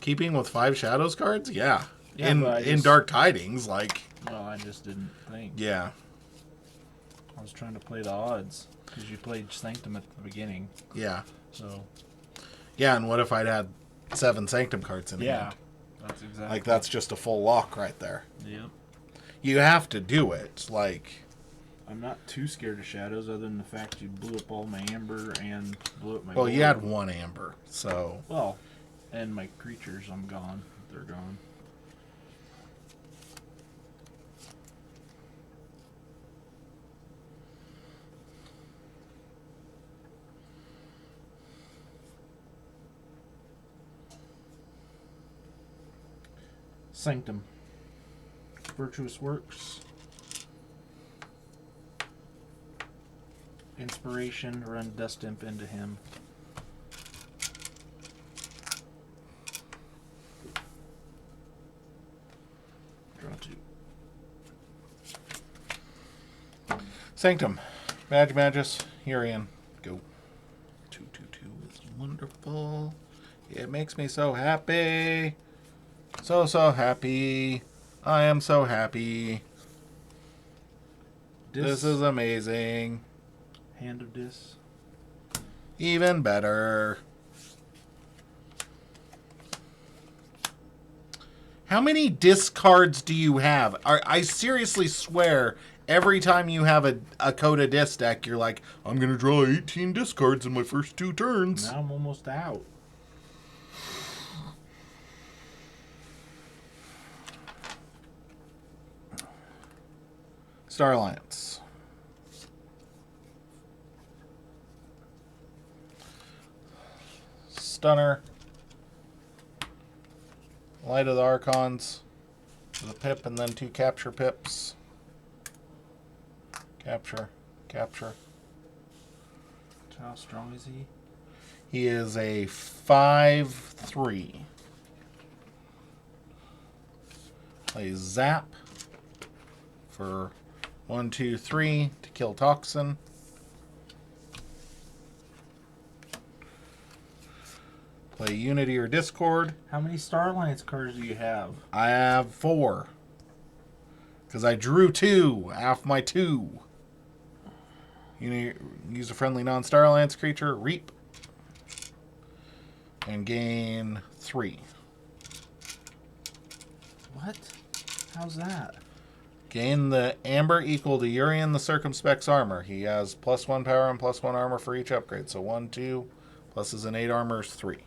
Keeping with 5 Shadows cards? Yeah. Yeah, in Dark Tidings, like... Well, I just didn't think. Yeah. I was trying to play the odds, because you played Sanctum at the beginning. Yeah. So... Yeah, and what if I'd had 7 Sanctum cards in hand? Yeah. That's exactly... Like, that's just a full lock right there. Yep. You have to do it, like... I'm not too scared of shadows, other than the fact you blew up all my amber and blew up my... Well, gold. you had 1 amber, so... Well, and my creatures, I'm gone. They're gone. Sanctum. Virtuous Works. Inspiration, run Dust Imp into him. Draw 2. Sanctum. Badge Magus. Urian. Go. 2/2/2 is wonderful. It makes me so happy. So happy. I am so happy. This is amazing. Hand of Dis. Even better. How many discards do you have? I seriously swear, every time you have a Coda Dis deck, you're like, I'm going to draw 18 discards in my first 2 turns. Now I'm almost out. Star Alliance. Stunner. Light of the Archons. The pip and then 2 capture pips. Capture. How strong is he? He is a 5/3. Play Zap for 1, 2, 3 to kill Toxin. Play Unity or Discord. How many Star Alliance cards do you have? I have 4. Because I drew 2 off my 2. Use a friendly non-Star Alliance creature, Reap. And gain 3. What? How's that? Gain the Amber equal to Urian the Circumspect's armor. He has +1 power and +1 armor for each upgrade. So 1, 2, plus his innate armor is 3.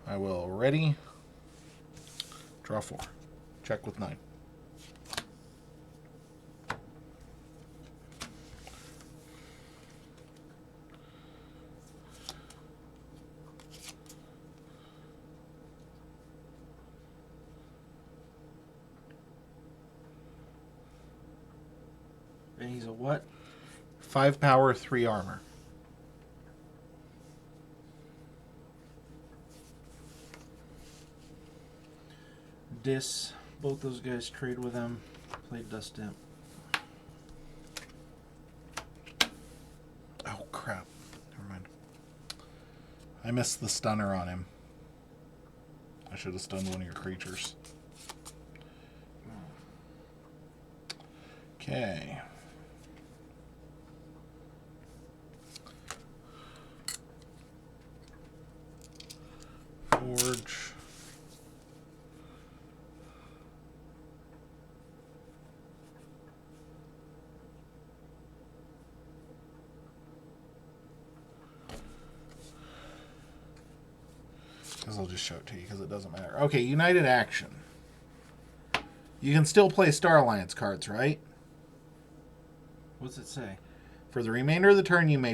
I will ready. Draw 4. Check with 9. And he's a what? 5 power, 3 armor. Dis. Both those guys trade with him. Played Dust Imp. Oh, crap. Never mind. I missed the stunner on him. I should have stunned one of your creatures. Okay. Forge. Because I'll just show it to you because it doesn't matter. Okay, United Action. You can still play Star Alliance cards, right? What's it say? For the remainder of the turn, you may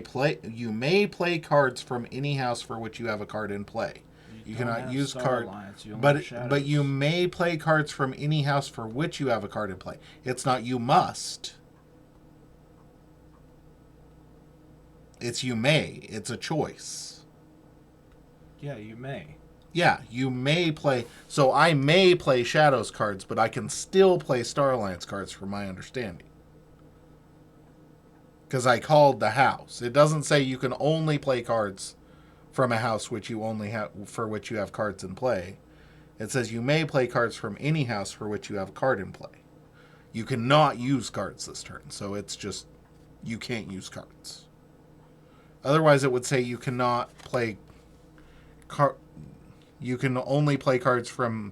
play cards from any house for which you have a card in play. You cannot use cards, but you may play cards from any house for which you have a card in play. It's not you must. It's you may. It's a choice. Yeah, you may. Yeah, you may play. So I may play Shadows cards, but I can still play Star Alliance cards from my understanding. Because I called the house. It doesn't say you can only play cards from a house which you only have for which you have cards in play. It says you may play cards from any house for which you have a card in play. You cannot use cards this turn, so it's just you can't use cards. Otherwise, it would say you cannot play you can only play cards for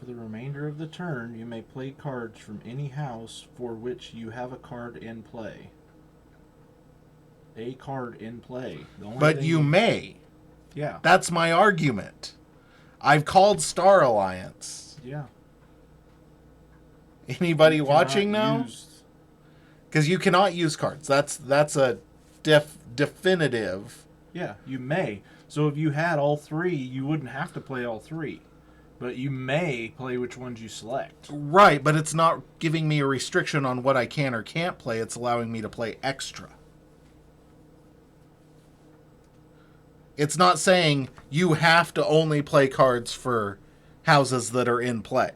the remainder of the turn, you may play cards from any house for which you have a card in play. A card in play. But you may. Yeah. That's my argument. I've called Star Alliance. Yeah. Anybody watching now? Because you cannot use cards. That's a definitive. Yeah, you may. So if you had all three, you wouldn't have to play all three. But you may play which ones you select. Right, but it's not giving me a restriction on what I can or can't play. It's allowing me to play extra. It's not saying you have to only play cards for houses that are in play.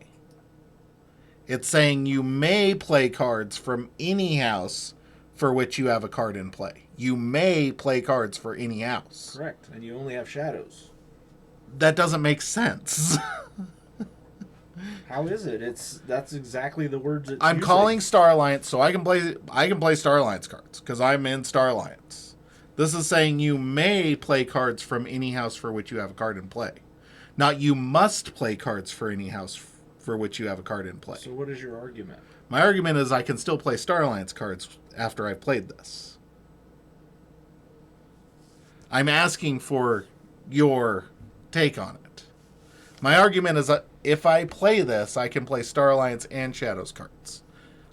It's saying you may play cards from any house for which you have a card in play. You may play cards for any house. Correct, and you only have shadows. That doesn't make sense. How is it? That's exactly the words it's I'm using. calling Star Alliance so I can play Star Alliance cards because I'm in Star Alliance. This is saying you may play cards from any house for which you have a card in play. Not you must play cards for any house for which you have a card in play. So what is your argument? My argument is I can still play Star Alliance cards after I've played this. I'm asking for your take on it. My argument is that if I play this, I can play Star Alliance and Shadows cards.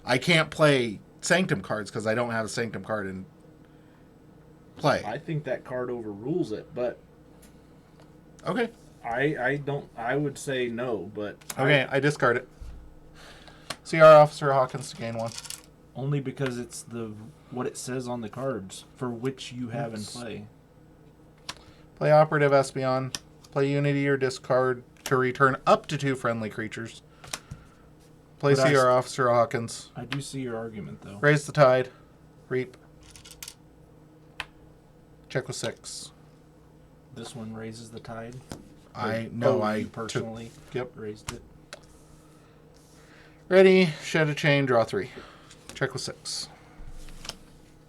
I can't play Sanctum cards because I don't have a Sanctum card in play. I think that card overrules it, but Okay. I would say no, but Okay, I discard it. CR Officer Hawkins to gain 1. only because it's what it says on the cards for which you have in Oops. play. Play Operative Espeon. Play Unity or discard to return up to 2 friendly creatures. Play But CR Officer Hawkins. I do see your argument though. Raise the Tide. Reap. Check with 6. This one raises the tide. I personally Yep. raised it. Ready. Shed a chain. Draw 3. Check with 6.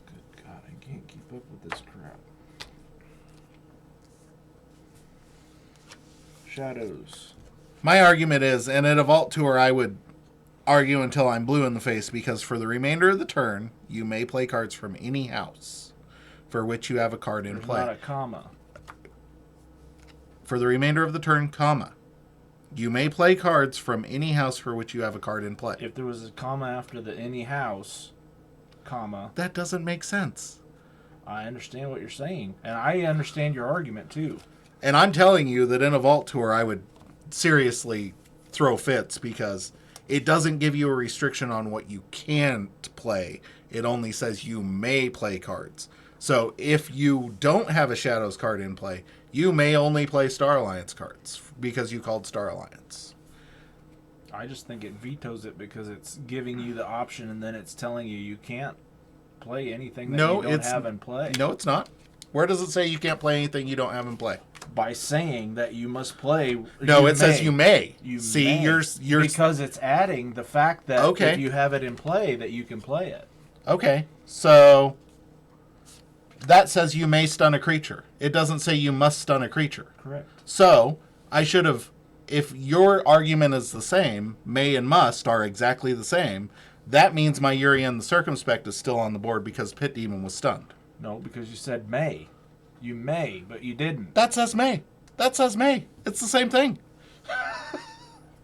Good God, I can't keep up with this crap. Shadows. My argument is, and at a Vault Tour, I would argue until I'm blue in the face, because for the remainder of the turn, you may play cards from any house for which you have a card in There's play. not a comma. For the remainder of the turn, comma. You may play cards from any house for which you have a card in play. If there was a comma after the any house, comma, That doesn't make sense. I understand what you're saying. And I understand your argument too. And I'm telling you that in a Vault Tour, I would seriously throw fits because it doesn't give you a restriction on what you can't play. It only says you may play cards. So if you don't have a Shadows card in play, you may only play Star Alliance cards because you called Star Alliance. I just think it vetoes it because it's giving you the option and then it's telling you can't play anything that you don't have in play. No, it's not. Where does it say you can't play anything you don't have in play? By saying that you must play. No, it says you may. You See, may. you're because it's adding the fact that Okay. if you have it in play, that you can play it. okay. So that says you may stun a creature. It doesn't say you must stun a creature. Correct. So I should have, if your argument is the same, may and must are exactly the same, that means my Urian the Circumspect is still on the board because Pit Demon was stunned. No, because you said may. You may, but you didn't. That says may. That says may. It's the same thing.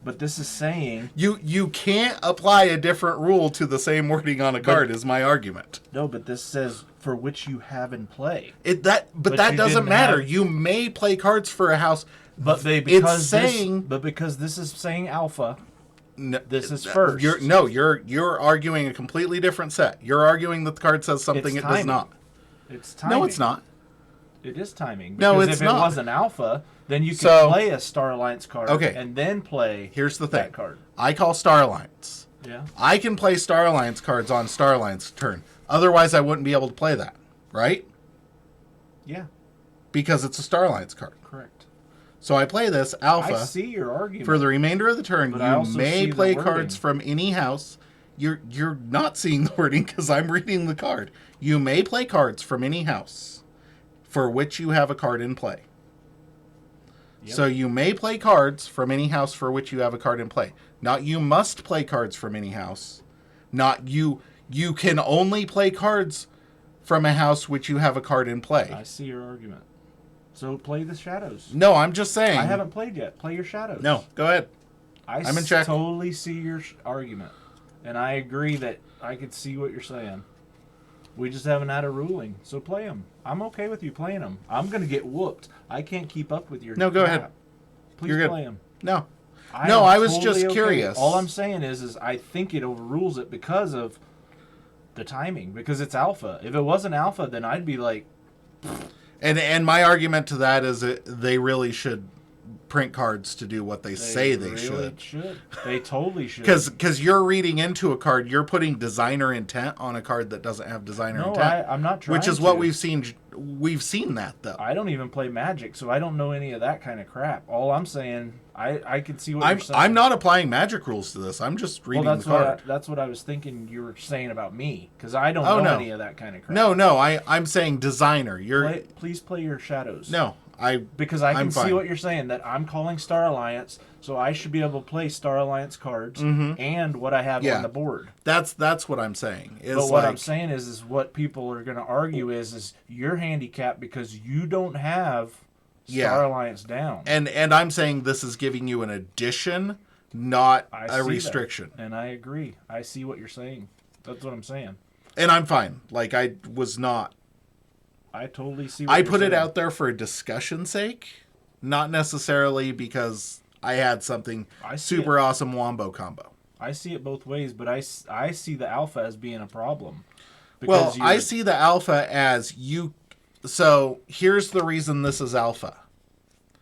But this is saying You can't apply a different rule to the same wording on a card is my argument. no. But this says for which you have in play. But But that you doesn't didn't matter. have- You may play cards for a house. But It's saying because this is saying alpha. no, This is first. You're arguing a completely different set. You're arguing that the card says something It's it does timing. not. It's timing. No, it's not. It is timing. No, Because it's if not. it wasn't alpha, then you could So- play a Star Alliance card Okay. and then play Here's the thing. that card. I call Star Alliance. Yeah. I can play Star Alliance cards on Star Alliance turn. Otherwise, I wouldn't be able to play that, right? Yeah. Because it's a Star Alliance card. Correct. So I play this I alpha. see your argument. For the remainder of the turn, But I you also may see the play wording. cards from any house. You're not seeing the wording because I'm reading the card. You may play cards from any house for which you have a card in play. Yep. So you may play cards from any house for which you have a card in play. Not you must play cards from any house. Not you can only play cards from a house which you have a card in play. I see your argument. So play the shadows. No, I'm just saying. I haven't played yet. Play your shadows. No, go ahead. I'm in check. totally see your argument. And I agree that I could see what you're saying. We just haven't had a ruling, so play them. I'm okay with you playing them. I'm gonna get whooped. I can't keep up with your. No, go crap. ahead. Please You're good. play them. No. No, I was just okay. curious. All I'm saying is I think it overrules it because of the timing. Because it's alpha. If it wasn't alpha, then I'd be like. And my argument to that is that they really should print cards to do what they say they really should. They totally should. Because you're reading into a card, you're putting designer intent on a card that doesn't have designer intent. I'm not trying. Which is what we've seen. We've seen that though. I don't even play Magic, so I don't know any of that kind of crap. All I'm saying, I can see what you're saying. I'm not applying Magic rules to this. I'm just reading the card. That's what I was thinking you were saying about me, because I don't know any of that kind of crap. No. I'm saying designer. Please play your shadows. No. Because I can see what you're saying, that I'm calling Star Alliance, so I should be able to play Star Alliance cards and what I have on the board. That's what I'm saying. But what I'm saying is what people are going to argue is you're handicapped because you don't have Star Alliance down. And I'm saying this is giving you an addition, not a restriction. That. And I agree. I see what you're saying. That's what I'm saying. And I'm fine. Like, I was not. I totally see what I put it out there for a discussion's sake, not necessarily because I had something super awesome wombo combo. I see it both ways, but I see the alpha as being a problem. Well, I see the alpha as you... So, here's the reason this is alpha.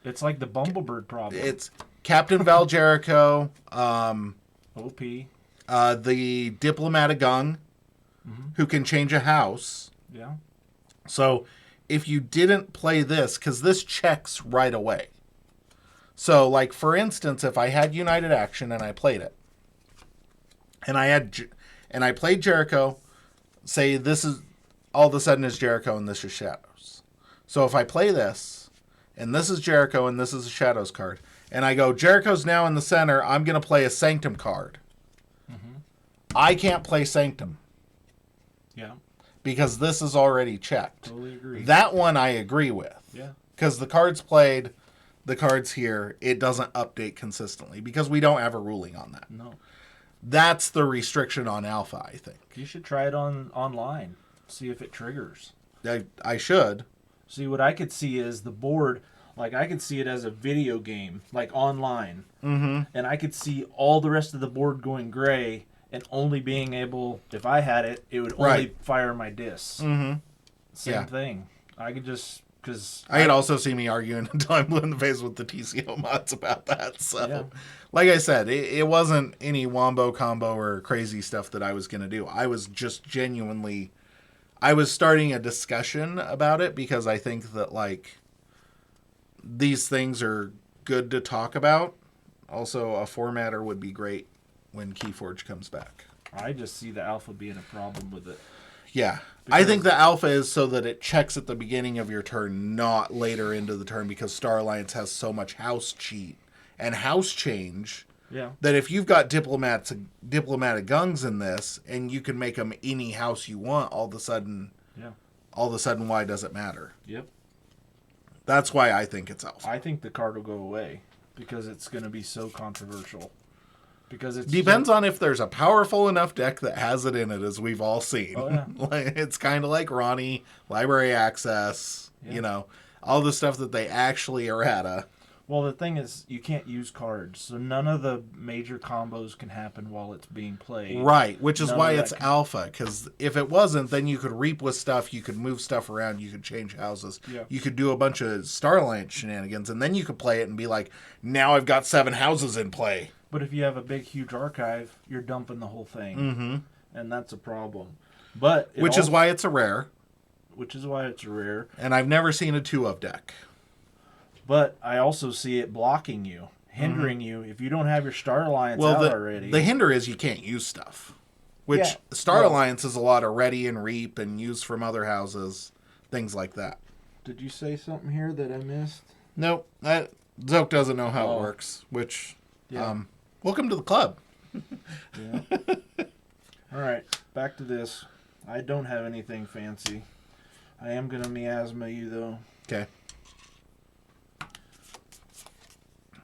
It's like the Bumblebird problem. It's Captain Val Jericho, OP. the Diplomatic Gung, who can change a house. Yeah. So, if you didn't play this, because this checks right away. So, like, for instance, if I had United Action and I played it, and I played Jericho, say this is, all of a sudden is Jericho and this is Shadows. So, if I play this, and this is Jericho and this is a Shadows card, and I go, Jericho's now in the center, I'm going to play a Sanctum card. I can't play Sanctum. Yeah. Because this is already checked. Totally agree. That one I agree with. Yeah. Because the cards played, the cards here, it doesn't update consistently. Because we don't have a ruling on that. No. That's the restriction on alpha, I think. You should try it online. See if it triggers. I should. See, what I could see is the board, like I could see it as a video game, like online. And I could see all the rest of the board going gray and only being able, if I had it, it would only fire my discs. Same thing. I could just, because... I could also see me arguing until I'm blue in the face with the TCO mods about that. So, like I said, it wasn't any wombo combo or crazy stuff that I was going to do. I was just genuinely... I was starting a discussion about it because I think that, like, these things are good to talk about. Also, a formatter would be great when Keyforge comes back. I just see the alpha being a problem with it. Yeah. I think the alpha is so that it checks at the beginning of your turn, not later into the turn, because Star Alliance has so much house cheat and house change that if you've got diplomatic gungs in this and you can make them any house you want, all of a sudden, why does it matter? Yep. That's why I think it's alpha. I think the card will go away because it's going to be so controversial. Because it depends on if there's a powerful enough deck that has it in it, as we've all seen. Oh, yeah. It's kind of like Ronnie, Library Access, all the stuff that they actually errata. Well, the thing is, you can't use cards, so none of the major combos can happen while it's being played. Right, which is why it's alpha, because if it wasn't, then you could reap with stuff, you could move stuff around, you could change houses, you could do a bunch of Star Alliance shenanigans, and then you could play it and be like, now I've got 7 houses in play. But if you have a big, huge archive, you're dumping the whole thing, and that's a problem. But which is why it's a rare. Which is why it's a rare. And I've never seen a 2-of deck. But I also see it blocking you, hindering you if you don't have your Star Alliance out already. The hinder is you can't use stuff. Which Star Alliance is a lot of ready and reap and use from other houses, things like that. Did you say something here that I missed? Nope. Zoke doesn't know how it works, which, welcome to the club. All right, back to this. I don't have anything fancy. I am going to miasma you, though. Okay.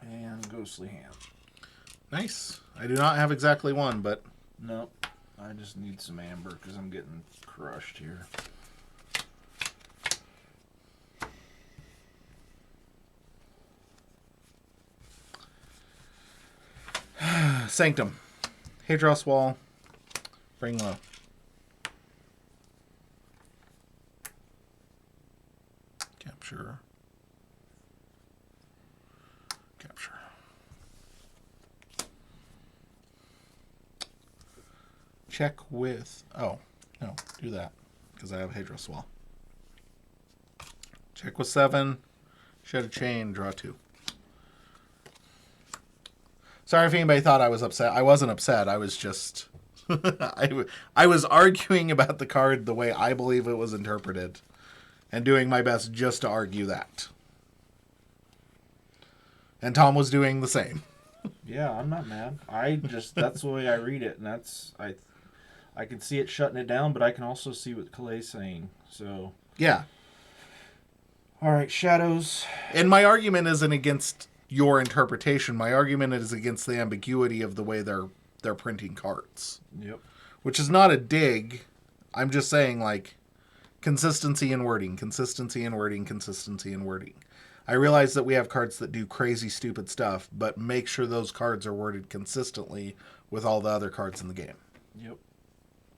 And Ghostly Hand. Nice. I do not have exactly one, but Nope. I just need some amber because I'm getting crushed here. Sanctum. Hadros Wall. Bring low. Capture. Capture. Check with... Oh, no. Do that. Because I have Hadros Wall. Check with 7. Shed a chain. Draw 2. Sorry if anybody thought I was upset. I wasn't upset. I was just... I was arguing about the card the way I believe it was interpreted. And doing my best just to argue that. And Tom was doing the same. Yeah, I'm not mad. That's the way I read it. And I can see it shutting it down, but I can also see what Clay's saying. So... Yeah. All right, shadows. And my argument isn't against your interpretation. My argument is against the ambiguity of the way they're printing cards. Yep. Which is not a dig. I'm just saying, like, consistency in wording, consistency in wording, consistency in wording. I realize that we have cards that do crazy, stupid stuff, but make sure those cards are worded consistently with all the other cards in the game. Yep.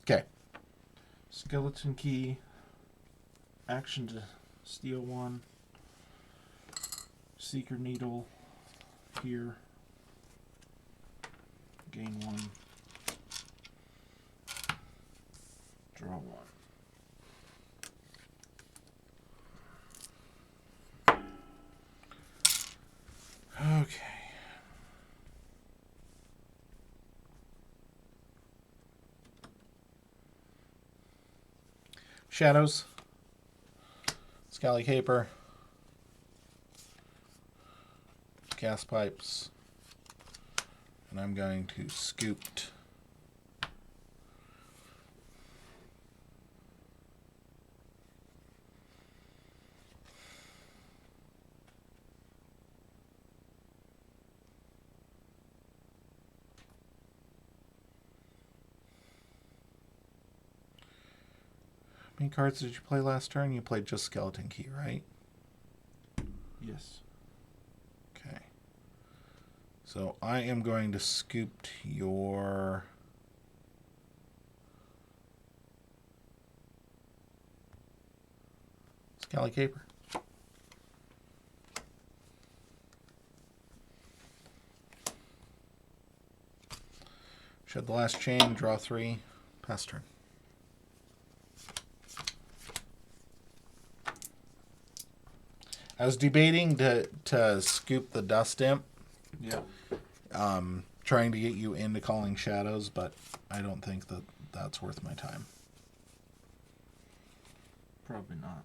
Okay. Skeleton key. Action to steal 1. Seeker needle. Here. Gain 1. Draw 1. Okay. Shadows. Scally Caper. Gas pipes. And I'm going to scooped. How many cards did you play last turn? You played just Skeleton Key, right? Yes. Okay. So I am going to scoop your... Scally Caper. Shed the last chain, draw 3, pass turn. I was debating to scoop the Dust Imp. Yeah. Trying to get you into calling shadows, but I don't think that's worth my time. Probably not.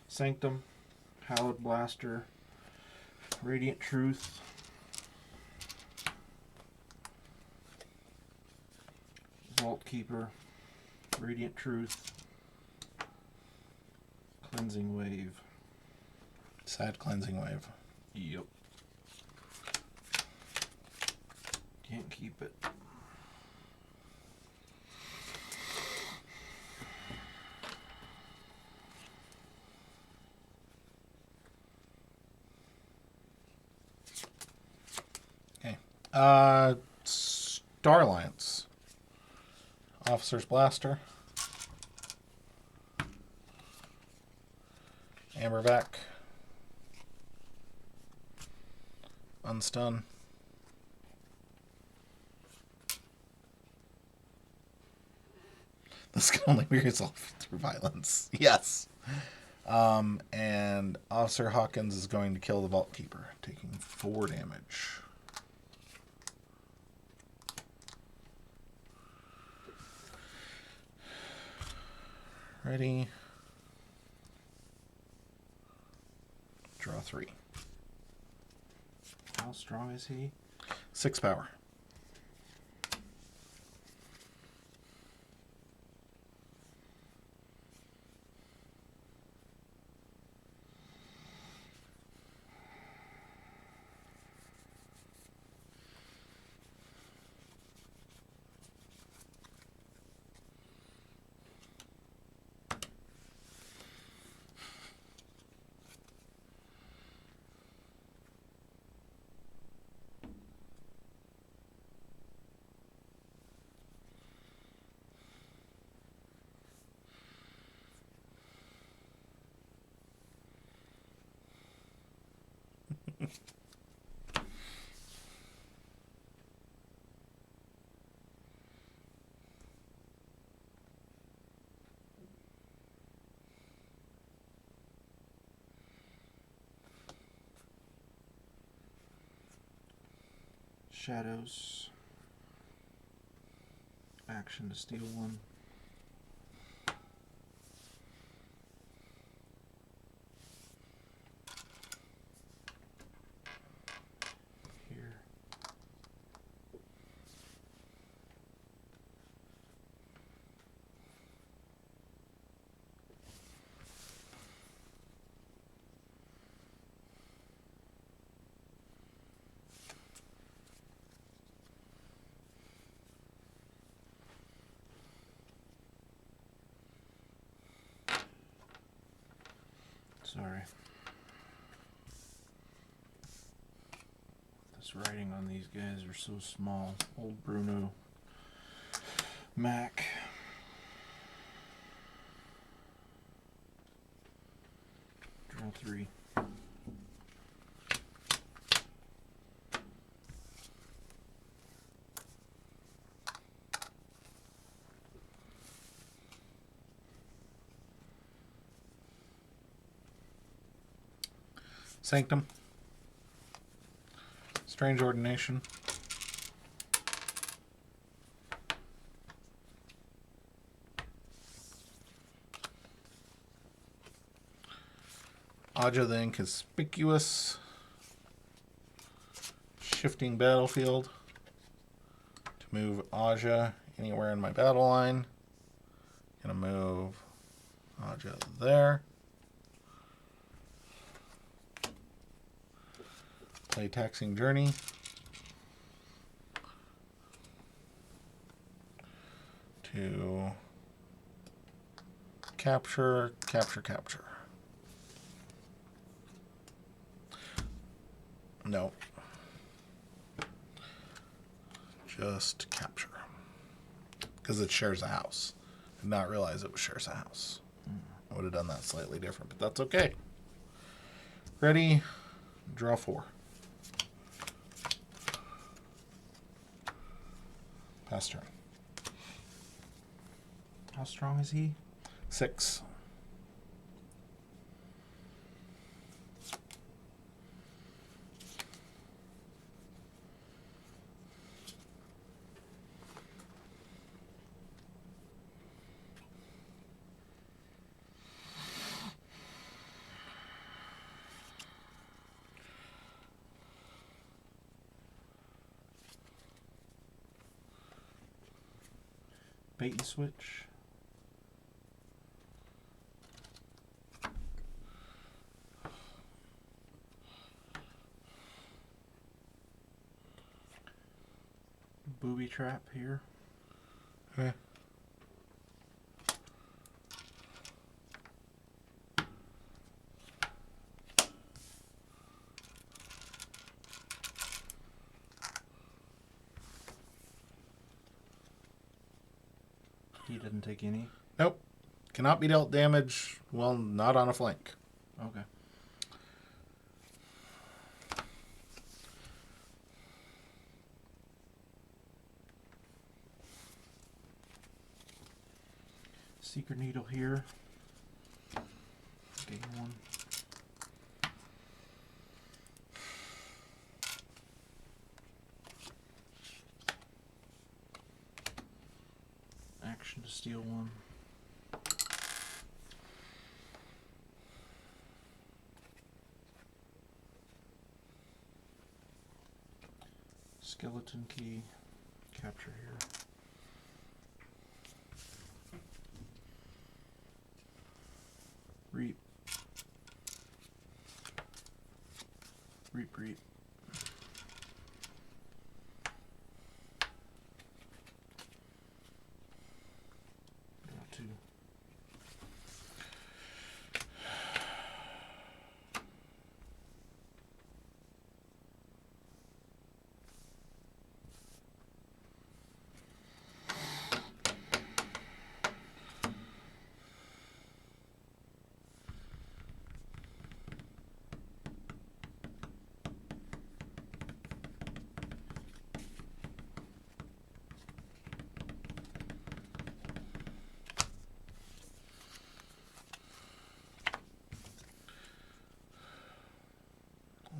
Sanctum. Hallowed Blaster. Radiant Truth. Vault Keeper. Radiant Truth. Cleansing Wave. Sad Cleansing Wave. Yep. Can't keep it. Okay. Star Alliance. Officer's Blaster. Amberback. Unstun. This can only be resolved through violence. Yes. And Officer Hawkins is going to kill the Vault Keeper, taking 4 damage. Ready. Draw 3. How strong is he? 6 power. Shadows. Action to steal one. Here. Sorry. This writing on these guys are so small. Old Bruno. Mac. Draw 3. Sanctum. Strange Ordination. Aja the Inconspicuous. Shifting Battlefield. To move Aja anywhere in my battle line. Gonna move Aja there. Play Taxing Journey. To capture. No. Just capture. Because it shares a house. Did not realize it shares a house. I would have done that slightly different, but that's okay. Ready? Draw 4. Pass turn. How strong is he? 6. Bait and switch. Booby trap here. Okay. He didn't take any. Nope. Cannot be dealt damage. Well, not on a flank. Okay. Secret Needle here. Gain 1. Action to steal 1. Skeleton key. Capture here. Reap. Reap. Draw 2.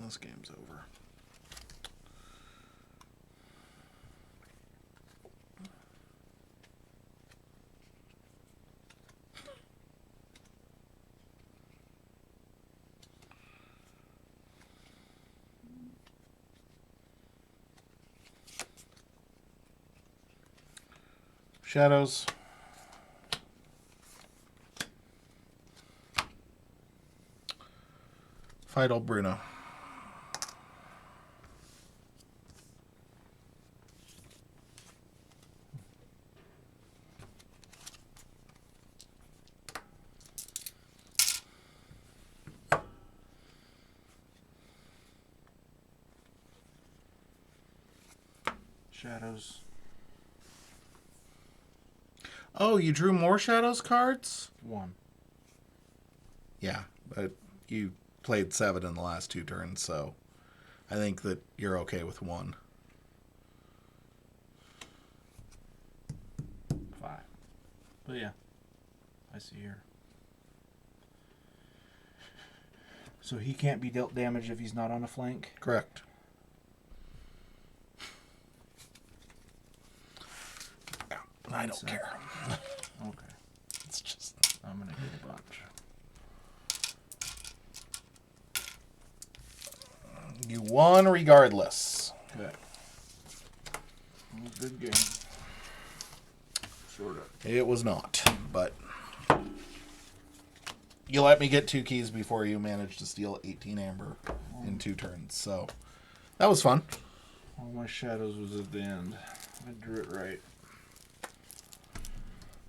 This game's over. Shadows. Fight old Bruno. Shadows. Oh, you drew more Shadows cards? 1. Yeah, but you played 7 in the last 2 turns, so I think that you're okay with 1. 5. But yeah, I see here. So he can't be dealt damage if he's not on a flank? Correct. I don't care. Okay. It's just... I'm going to get a bunch. You won regardless. Okay. Well, good game. Sort of. It was not, but you let me get 2 keys before you managed to steal 18 amber in 2 turns, so that was fun. All my shadows was at the end. I drew it right.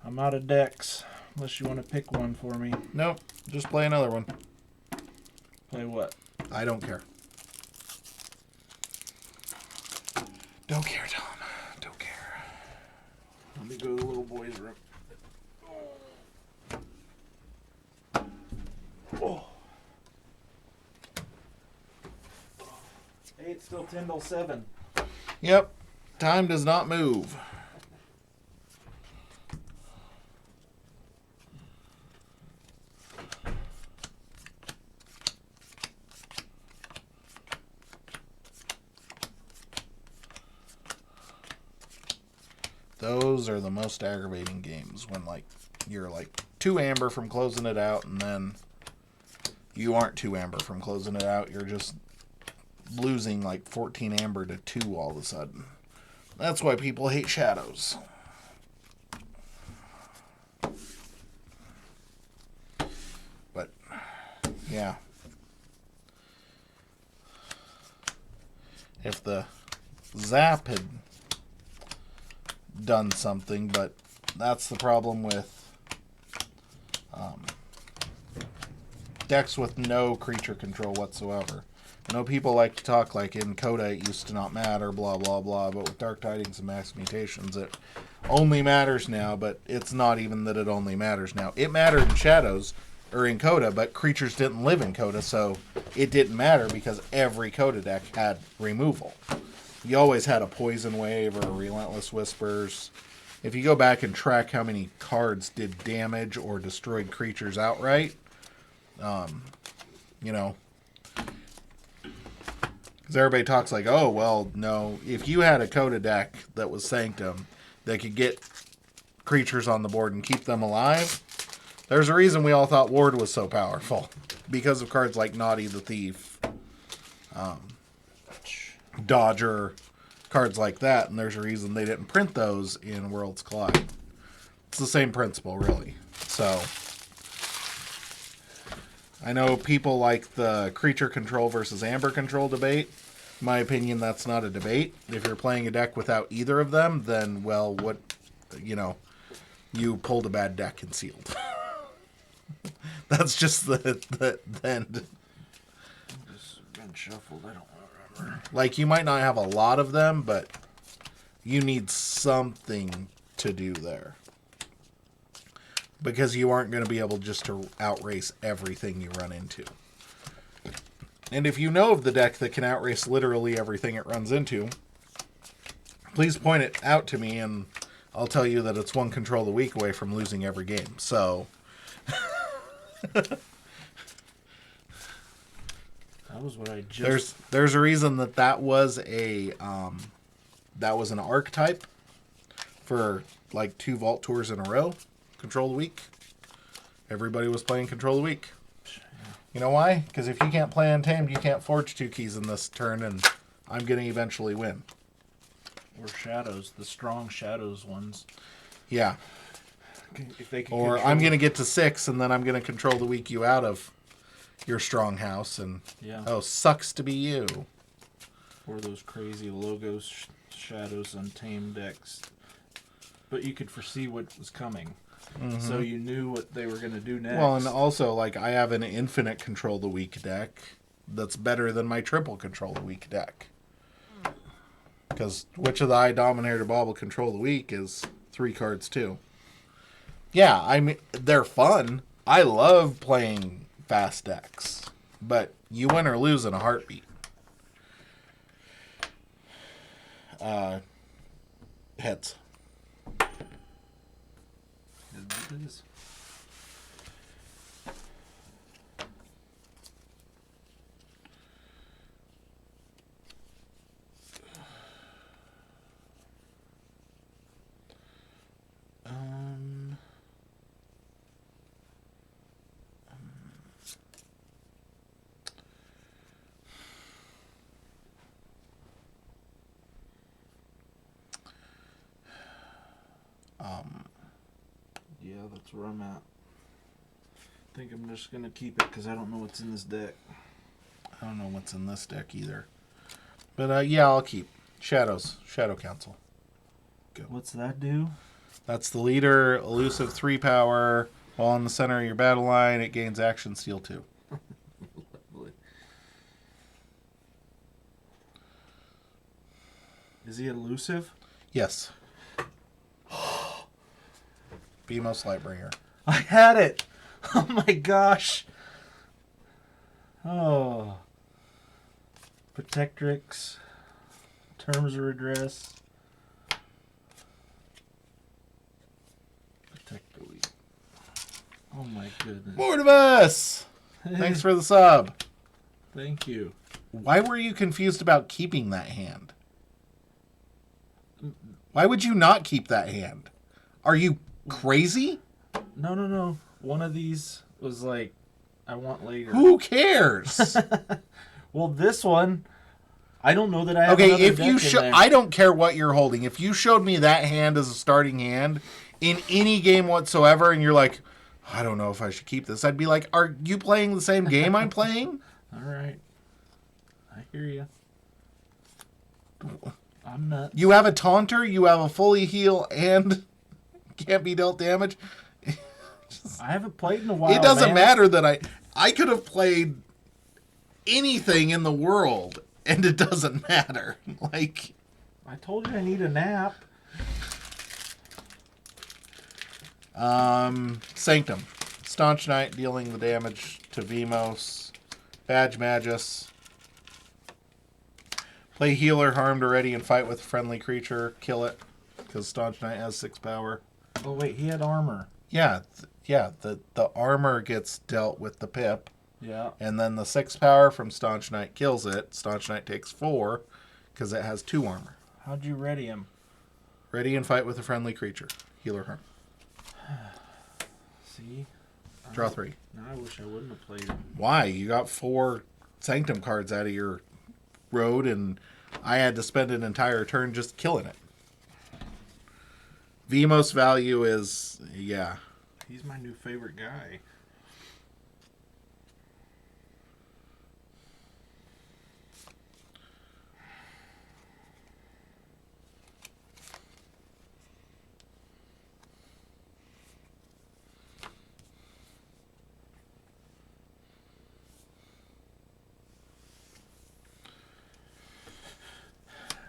I'm out of decks, unless you want to pick one for me. Nope, just play another one. Play what? I don't care. Don't care, Tom. Don't care. Let me go to the little boy's room. Oh. Hey, it's still 10 till 7. Yep, time does not move. Those are the most aggravating games when you're 2 amber from closing it out, and then you aren't 2 amber from closing it out. You're just losing 14 amber to 2 all of a sudden. That's why people hate shadows. But yeah, if the zap had done something, but that's the problem with decks with no creature control whatsoever. I know people like to talk like in Coda it used to not matter, blah blah blah, but with Dark Tidings and Max Mutations it only matters now, but it's not even that it only matters now. It mattered in Shadows, or in Coda, but creatures didn't live in Coda, so it didn't matter because every Coda deck had removal. You always had a Poison Wave or a Relentless Whispers. If you go back and track how many cards did damage or destroyed creatures outright, you know, because everybody talks like, oh, well, no, if you had a Coda deck that was Sanctum that could get creatures on the board and keep them alive, there's a reason we all thought Ward was so powerful. Because of cards like Naughty the Thief, Dodger, cards like that, and there's a reason they didn't print those in Worlds Collide. It's the same principle, really. So, I know people like the creature control versus amber control debate. In my opinion, that's not a debate. If you're playing a deck without either of them, then, well, what, you pulled a bad deck and sealed. That's just the end. Just been shuffled, I don't remember. Like, you might not have a lot of them, but you need something to do there. Because you aren't going to be able just to outrace everything you run into. And if you know of the deck that can outrace literally everything it runs into, please point it out to me, and I'll tell you that it's 1 control a week away from losing every game. So... That was what I just... There's a reason that was a that was an archetype for 2 Vault Tours in a row. Control the week. Everybody was playing Control the week. You know why? Because if you can't play Untamed, you can't forge 2 keys in this turn, and I'm going to eventually win. Or Shadows, the strong Shadows ones. Yeah. If they can Or control... I'm going to get to 6, and then I'm going to control the weak you out of your strong house, and oh, sucks to be you. Or those crazy logos, shadows, untamed decks. But you could foresee what was coming. Mm-hmm. So you knew what they were going to do next. Well, and also, like, I have an infinite control the weak deck that's better than my triple control the weak deck. Because Witch of the Eye, Dominator, Bauble, Control the Weak is 3 cards too. Yeah, I mean, they're fun. I love playing fast decks. But you win or lose in a heartbeat. Heads. It is. Yeah, that's where I'm at. I think I'm just going to keep it because I don't know what's in this deck. I don't know what's in this deck either. But yeah, I'll keep. Shadows. Shadow Council. Go. What's that do? That's the leader, elusive 3 power. While in the center of your battle line, it gains action, steal 2. Lovely. Is he elusive? Yes. Beamos Lightbringer. I had it! Oh my gosh! Oh. Protectrix. Terms of Redress. Protect the weak. Oh my goodness. Mortimus! Thanks for the sub. Thank you. Why were you confused about keeping that hand? Why would you not keep that hand? Are you crazy? No. One of these was like, I want later. Who cares? Well, this one, I don't know that I have okay, if deck you in show, there. I don't care what you're holding. If you showed me that hand as a starting hand in any game whatsoever, and you're like, I don't know if I should keep this, I'd be like, are you playing the same game I'm playing? All right. I hear you. I'm nuts. You have a taunter, you have a fully heal, and can't be dealt damage. I haven't played in a while. It doesn't matter that I could have played anything in the world, and it doesn't matter. Like, I told you I need a nap. Sanctum. Staunch Knight dealing the damage to Vemos. Badge Magus. Play healer, harmed already, and fight with a friendly creature. Kill it, because Staunch Knight has 6 power. Oh wait, he had armor. Yeah, the armor gets dealt with the pip. Yeah. And then the 6 power from Staunch Knight kills it. Staunch Knight takes 4, because it has 2 armor. How'd you ready him? Ready and fight with a friendly creature. Healer harm. See? Draw 3. No, I wish I wouldn't have played him. Why? You got 4 Sanctum cards out of your road, and I had to spend an entire turn just killing it. Vemos value is, yeah. He's my new favorite guy.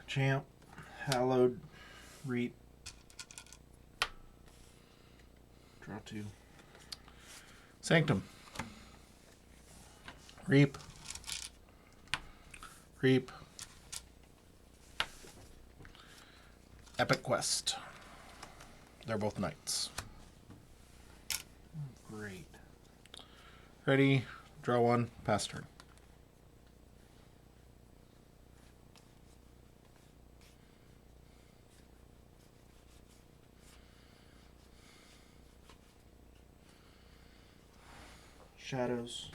Champ, Hallowed, Reap. Draw 2. Sanctum. Reap. Reap. Epic Quest. They're both knights. Great. Ready, draw 1, pass turn. Shadows.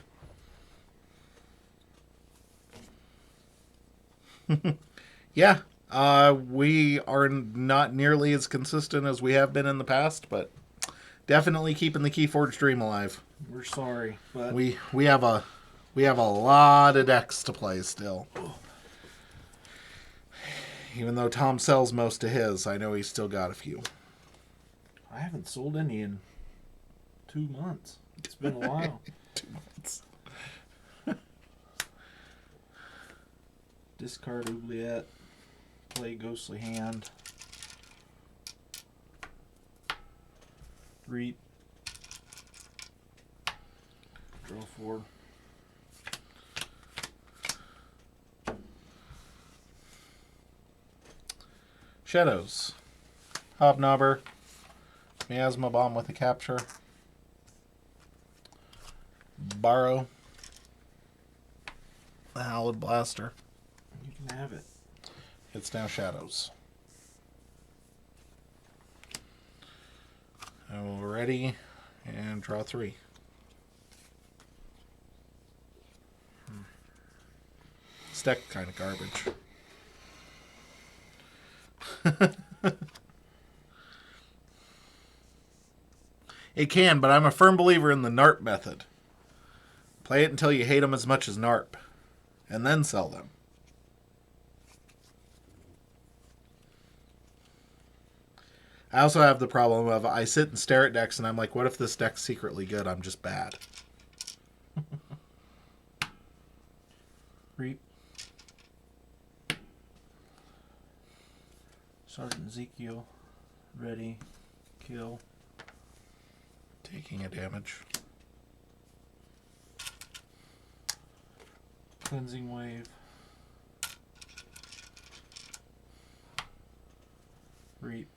Yeah, We are not nearly as consistent as we have been in the past, but definitely keeping the Keyforge dream alive. We're sorry, but We have a lot of decks to play still. Even though Tom sells most of his, I know he's still got a few. I haven't sold any in 2 months. It's been a while. 2 months. Discard Oubliette. Play Ghostly Hand. Reap. Draw 4. Shadows. Hobnobber. Miasma Bomb with a capture. Borrow. The Hallowed Blaster. You can have it. It's now Shadows. Ready, and draw 3. This deck kind of garbage. It can, but I'm a firm believer in the NARP method. Play it until you hate them as much as NARP, and then sell them. I also have the problem of I sit and stare at decks and I'm like, what if this deck's secretly good? I'm just bad. Reap. Sergeant Ezekiel. Ready. Kill. Taking a damage. Cleansing Wave. Reap.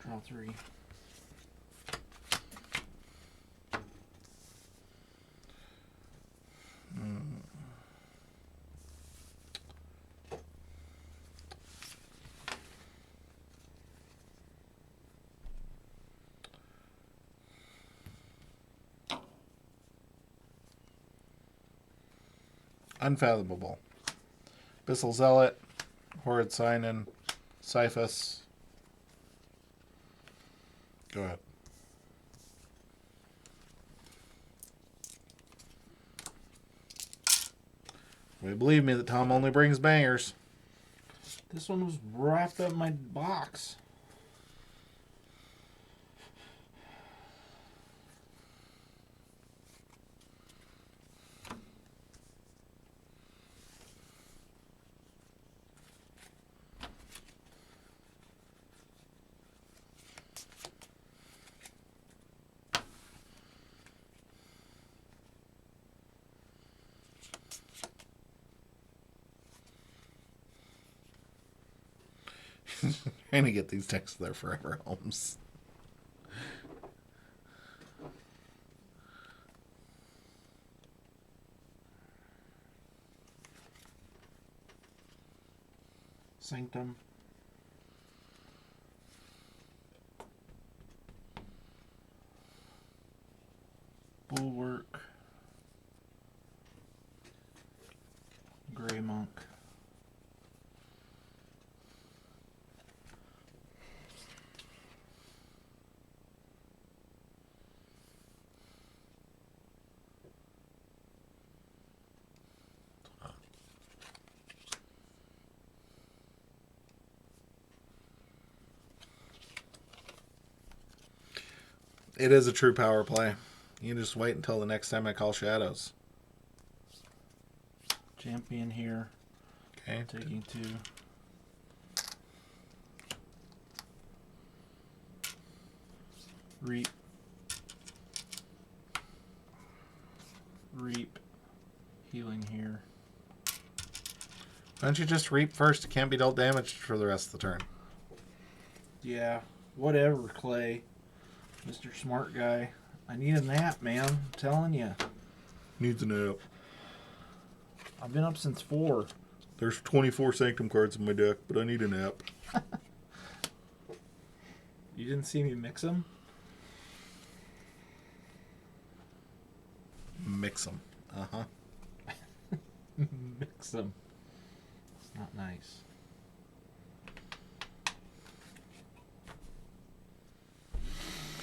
Draw 3. Unfathomable. Abyssal Zealot. Horrid Sign-In. Siphus. Go ahead. We believe me that Tom only brings bangers. This one was wrapped up in my box. Trying to get these decks to their forever homes. Sanctum. Bulwark. Grey Monk. It is a true power play. You just wait until the next time I call Shadows. Champion here. Okay. Taking 2. Reap. Reap. Healing here. Why don't you just reap first? It can't be dealt damage for the rest of the turn. Yeah. Whatever, Clay. Mr. Smart Guy. I need a nap, man. I'm telling you. Needs a nap. I've been up since 4. There's 24 Sanctum cards in my deck, but I need a nap. You didn't see me mix them? Mix them. Uh-huh. Mix them. Not nice.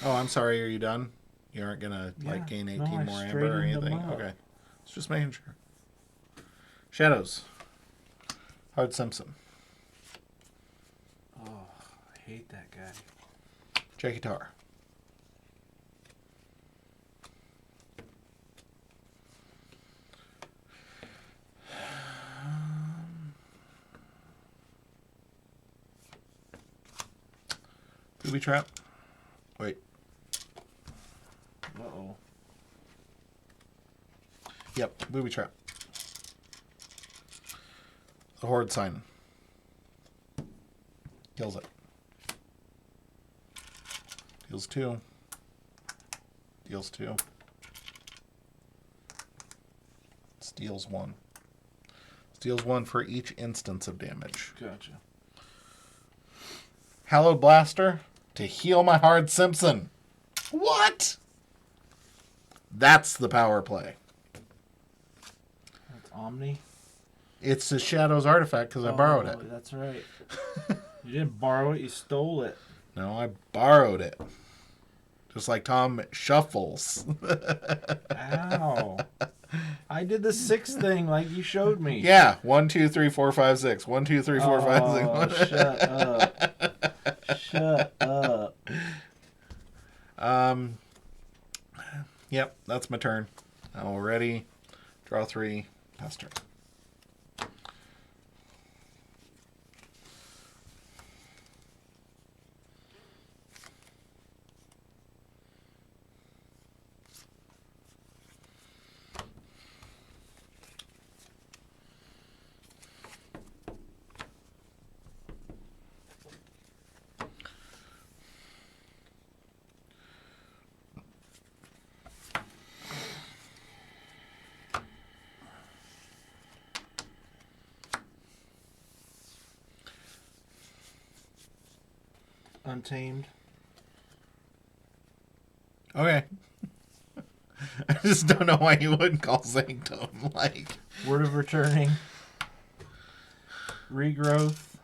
Oh, I'm sorry. Are you done? You aren't gonna like gain 18 more amber or anything? Okay. It's just making sure. Shadows. Hard Simpson. Oh, I hate that guy. Jackie Tar. Booby Trap. Wait. Uh-oh. Yep, Booby Trap. The Horde Sign. Kills it. Deals 2. Deals 2. Steals 1. Steals 1 for each instance of damage. Gotcha. Hallowed Blaster to heal my Hard Simpson. What? That's the power play. That's Omni? It's the Shadows artifact because I borrowed it. That's right. You didn't borrow it, you stole it. No, I borrowed it. Just like Tom Shuffles. Ow. I did the 6 thing like you showed me. Yeah. 1, 2, 3, 4, 5, 6. 1, 2, 3, 4, 5, 6. Shut up. Shut up. Yep, that's my turn. Already. Draw 3. Pass turn. Untamed. Okay. I just don't know why you wouldn't call Sanctum. Like, Word of Returning. Regrowth.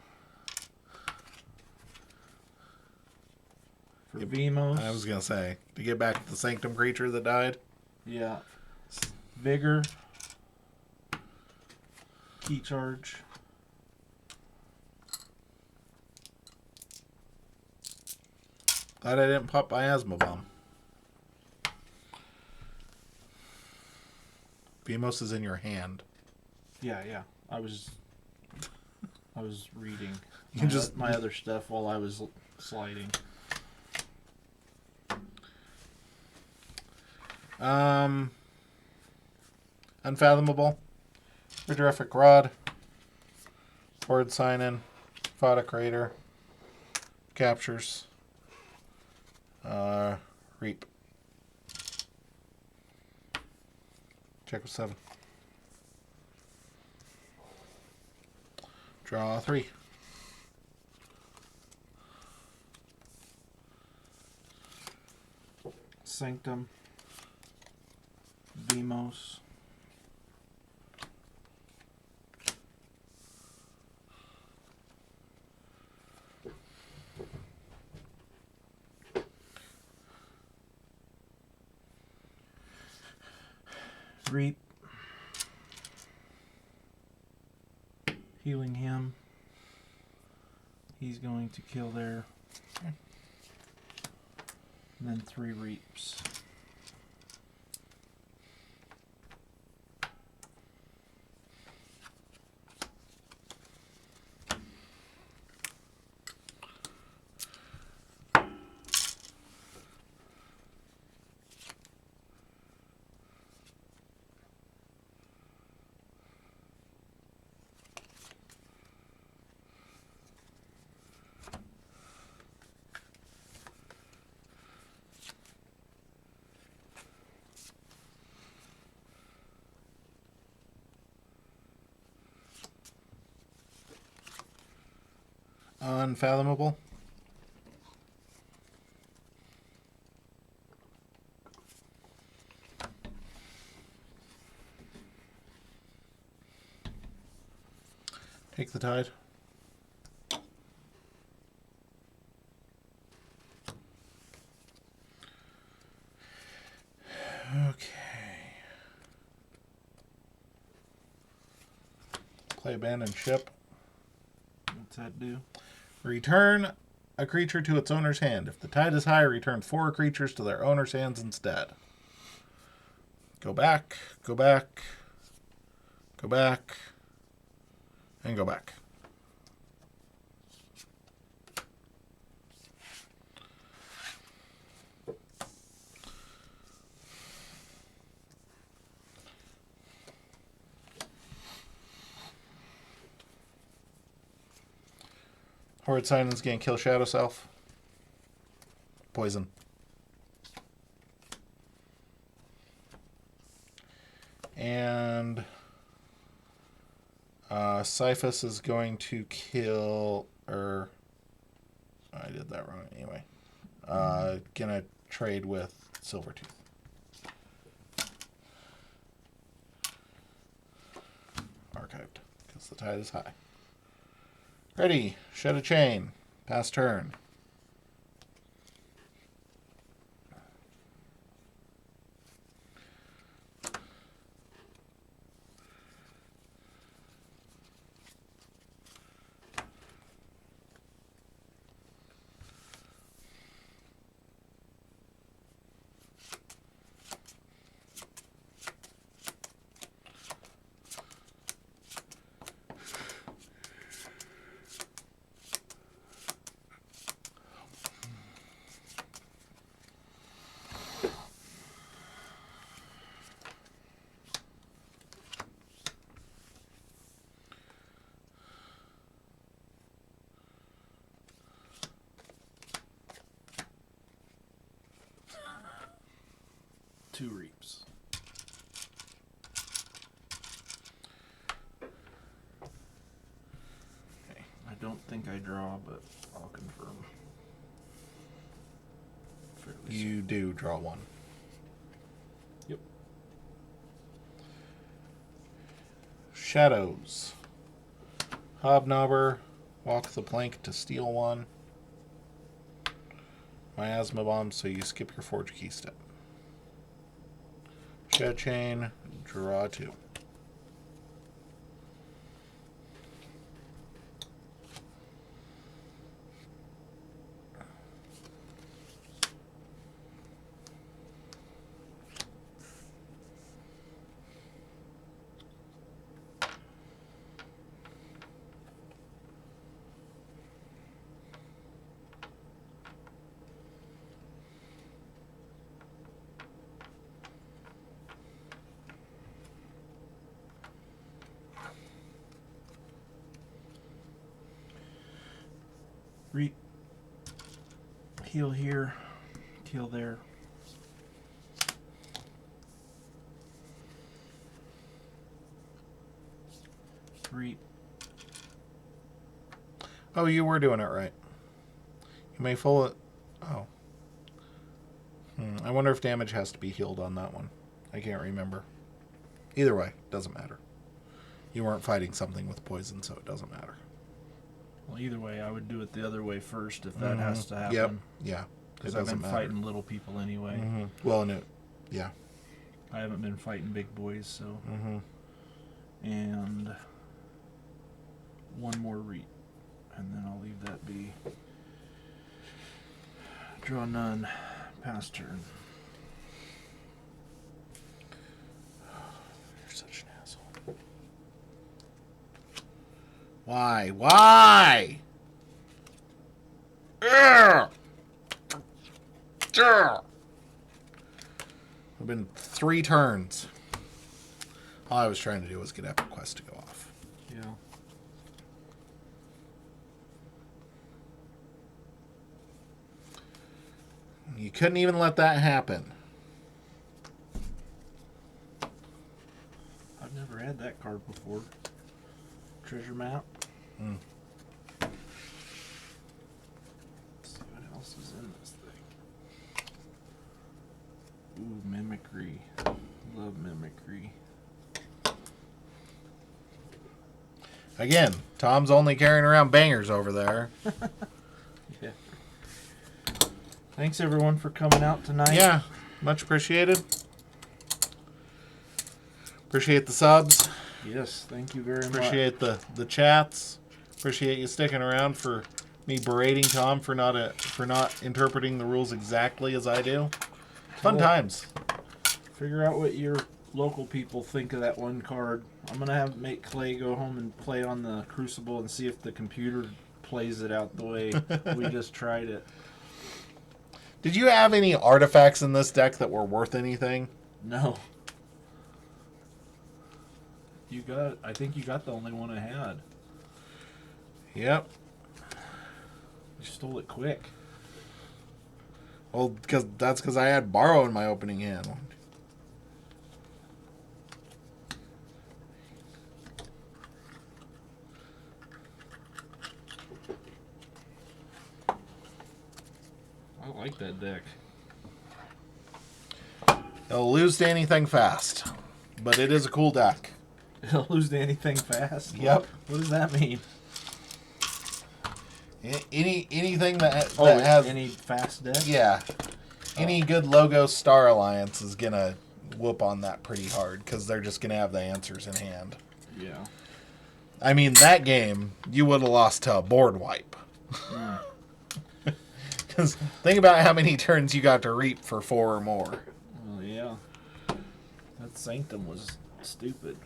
For Vemos. I was going to say, to get back to the Sanctum creature that died. Yeah. Vigor. Key charge. Glad I didn't pop Miasma Bomb. Vemos is in your hand. Yeah. I was reading just my other stuff while I was sliding. Unfathomable. Erific Rod. Horde Sign-In. Fada Crater. Captures. Reap. Check with 7. Draw 3. Sanctum. Vemos. Reap. Healing him. He's going to kill there. And then 3 reaps. Unfathomable. Take the tide. Okay. Play abandoned ship. What's that do? Return a creature to its owner's hand. If the tide is high, return 4 creatures to their owner's hands instead. Go back, go back, go back, and go back. Horrid Silence can't kill Shadow Self. Poison. And Cyphus is going to kill, I did that wrong anyway. Gonna trade with Silvertooth. Archived, because the tide is high. Ready, shed a chain, pass turn. Two reaps. Okay, I don't think I draw, but I'll confirm. You do draw 1. Yep. Shadows. Hobnobber. Walk the plank to steal 1. Miasma Bomb, so you skip your Forge Key step. Shed Chain. Draw 2. Reap. Heal here. Heal there. Reap. Oh, you were doing it right. You may full it. Oh. I wonder if damage has to be healed on that one. I can't remember. Either way, doesn't matter. You weren't fighting something with poison, so it doesn't matter. Well, either way, I would do it the other way first if that has to happen. Yep. Yeah. Because I've been fighting little people anyway. Well, yeah. I haven't been fighting big boys, so. And one more reap. And then I'll leave that be. Draw none. Pass turn. You're such an asshole. Why? Why? Ugh! Ugh! It's been 3 turns. All I was trying to do was get Epic Quest to go off. Yeah. You couldn't even let that happen. I've never had that card before. Treasure map. Let's see what else is in this thing. Ooh, mimicry. Love mimicry. Again, Tom's only carrying around bangers over there. Yeah. Thanks everyone for coming out tonight. Yeah, much appreciated. Appreciate the subs. Yes, thank you very much. Appreciate the chats. Appreciate you sticking around for me berating Tom for not interpreting the rules exactly as I do. Fun times. Figure out what your local people think of that one card. I'm gonna make Clay go home and play on the Crucible and see if the computer plays it out the way we just tried it. Did you have any artifacts in this deck that were worth anything? No. I think you got the only one I had. Yep. You stole it quick. Well, that's because I had Borrow in my opening hand. I like that deck. It'll lose to anything fast, but it is a cool deck. It'll lose to anything fast? Yep. What does that mean? Anything that has any fast deck? Yeah. Any good logo Star Alliance is going to whoop on that pretty hard because they're just going to have the answers in hand. Yeah. I mean, that game, you would have lost to a board wipe. Because think about how many turns you got to reap for 4 or more. Well, yeah. That Sanctum was stupid.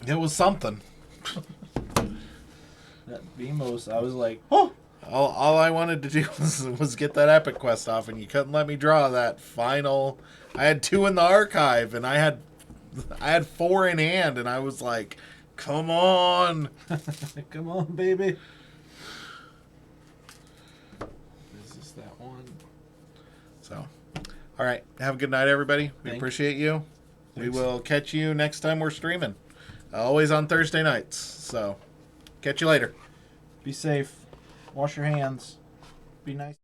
It was something. That Vimos, I was like, oh! All I wanted to do was get that epic quest off, and you couldn't let me draw that final. I had 2 in the archive, and I had 4 in hand, and I was like, come on. Come on, baby. Is this that one? So, all right. Have a good night, everybody. We Thanks. appreciate you. Thanks. We will catch you next time we're streaming. Always on Thursday nights. So, catch you later. Be safe. Wash your hands. Be nice.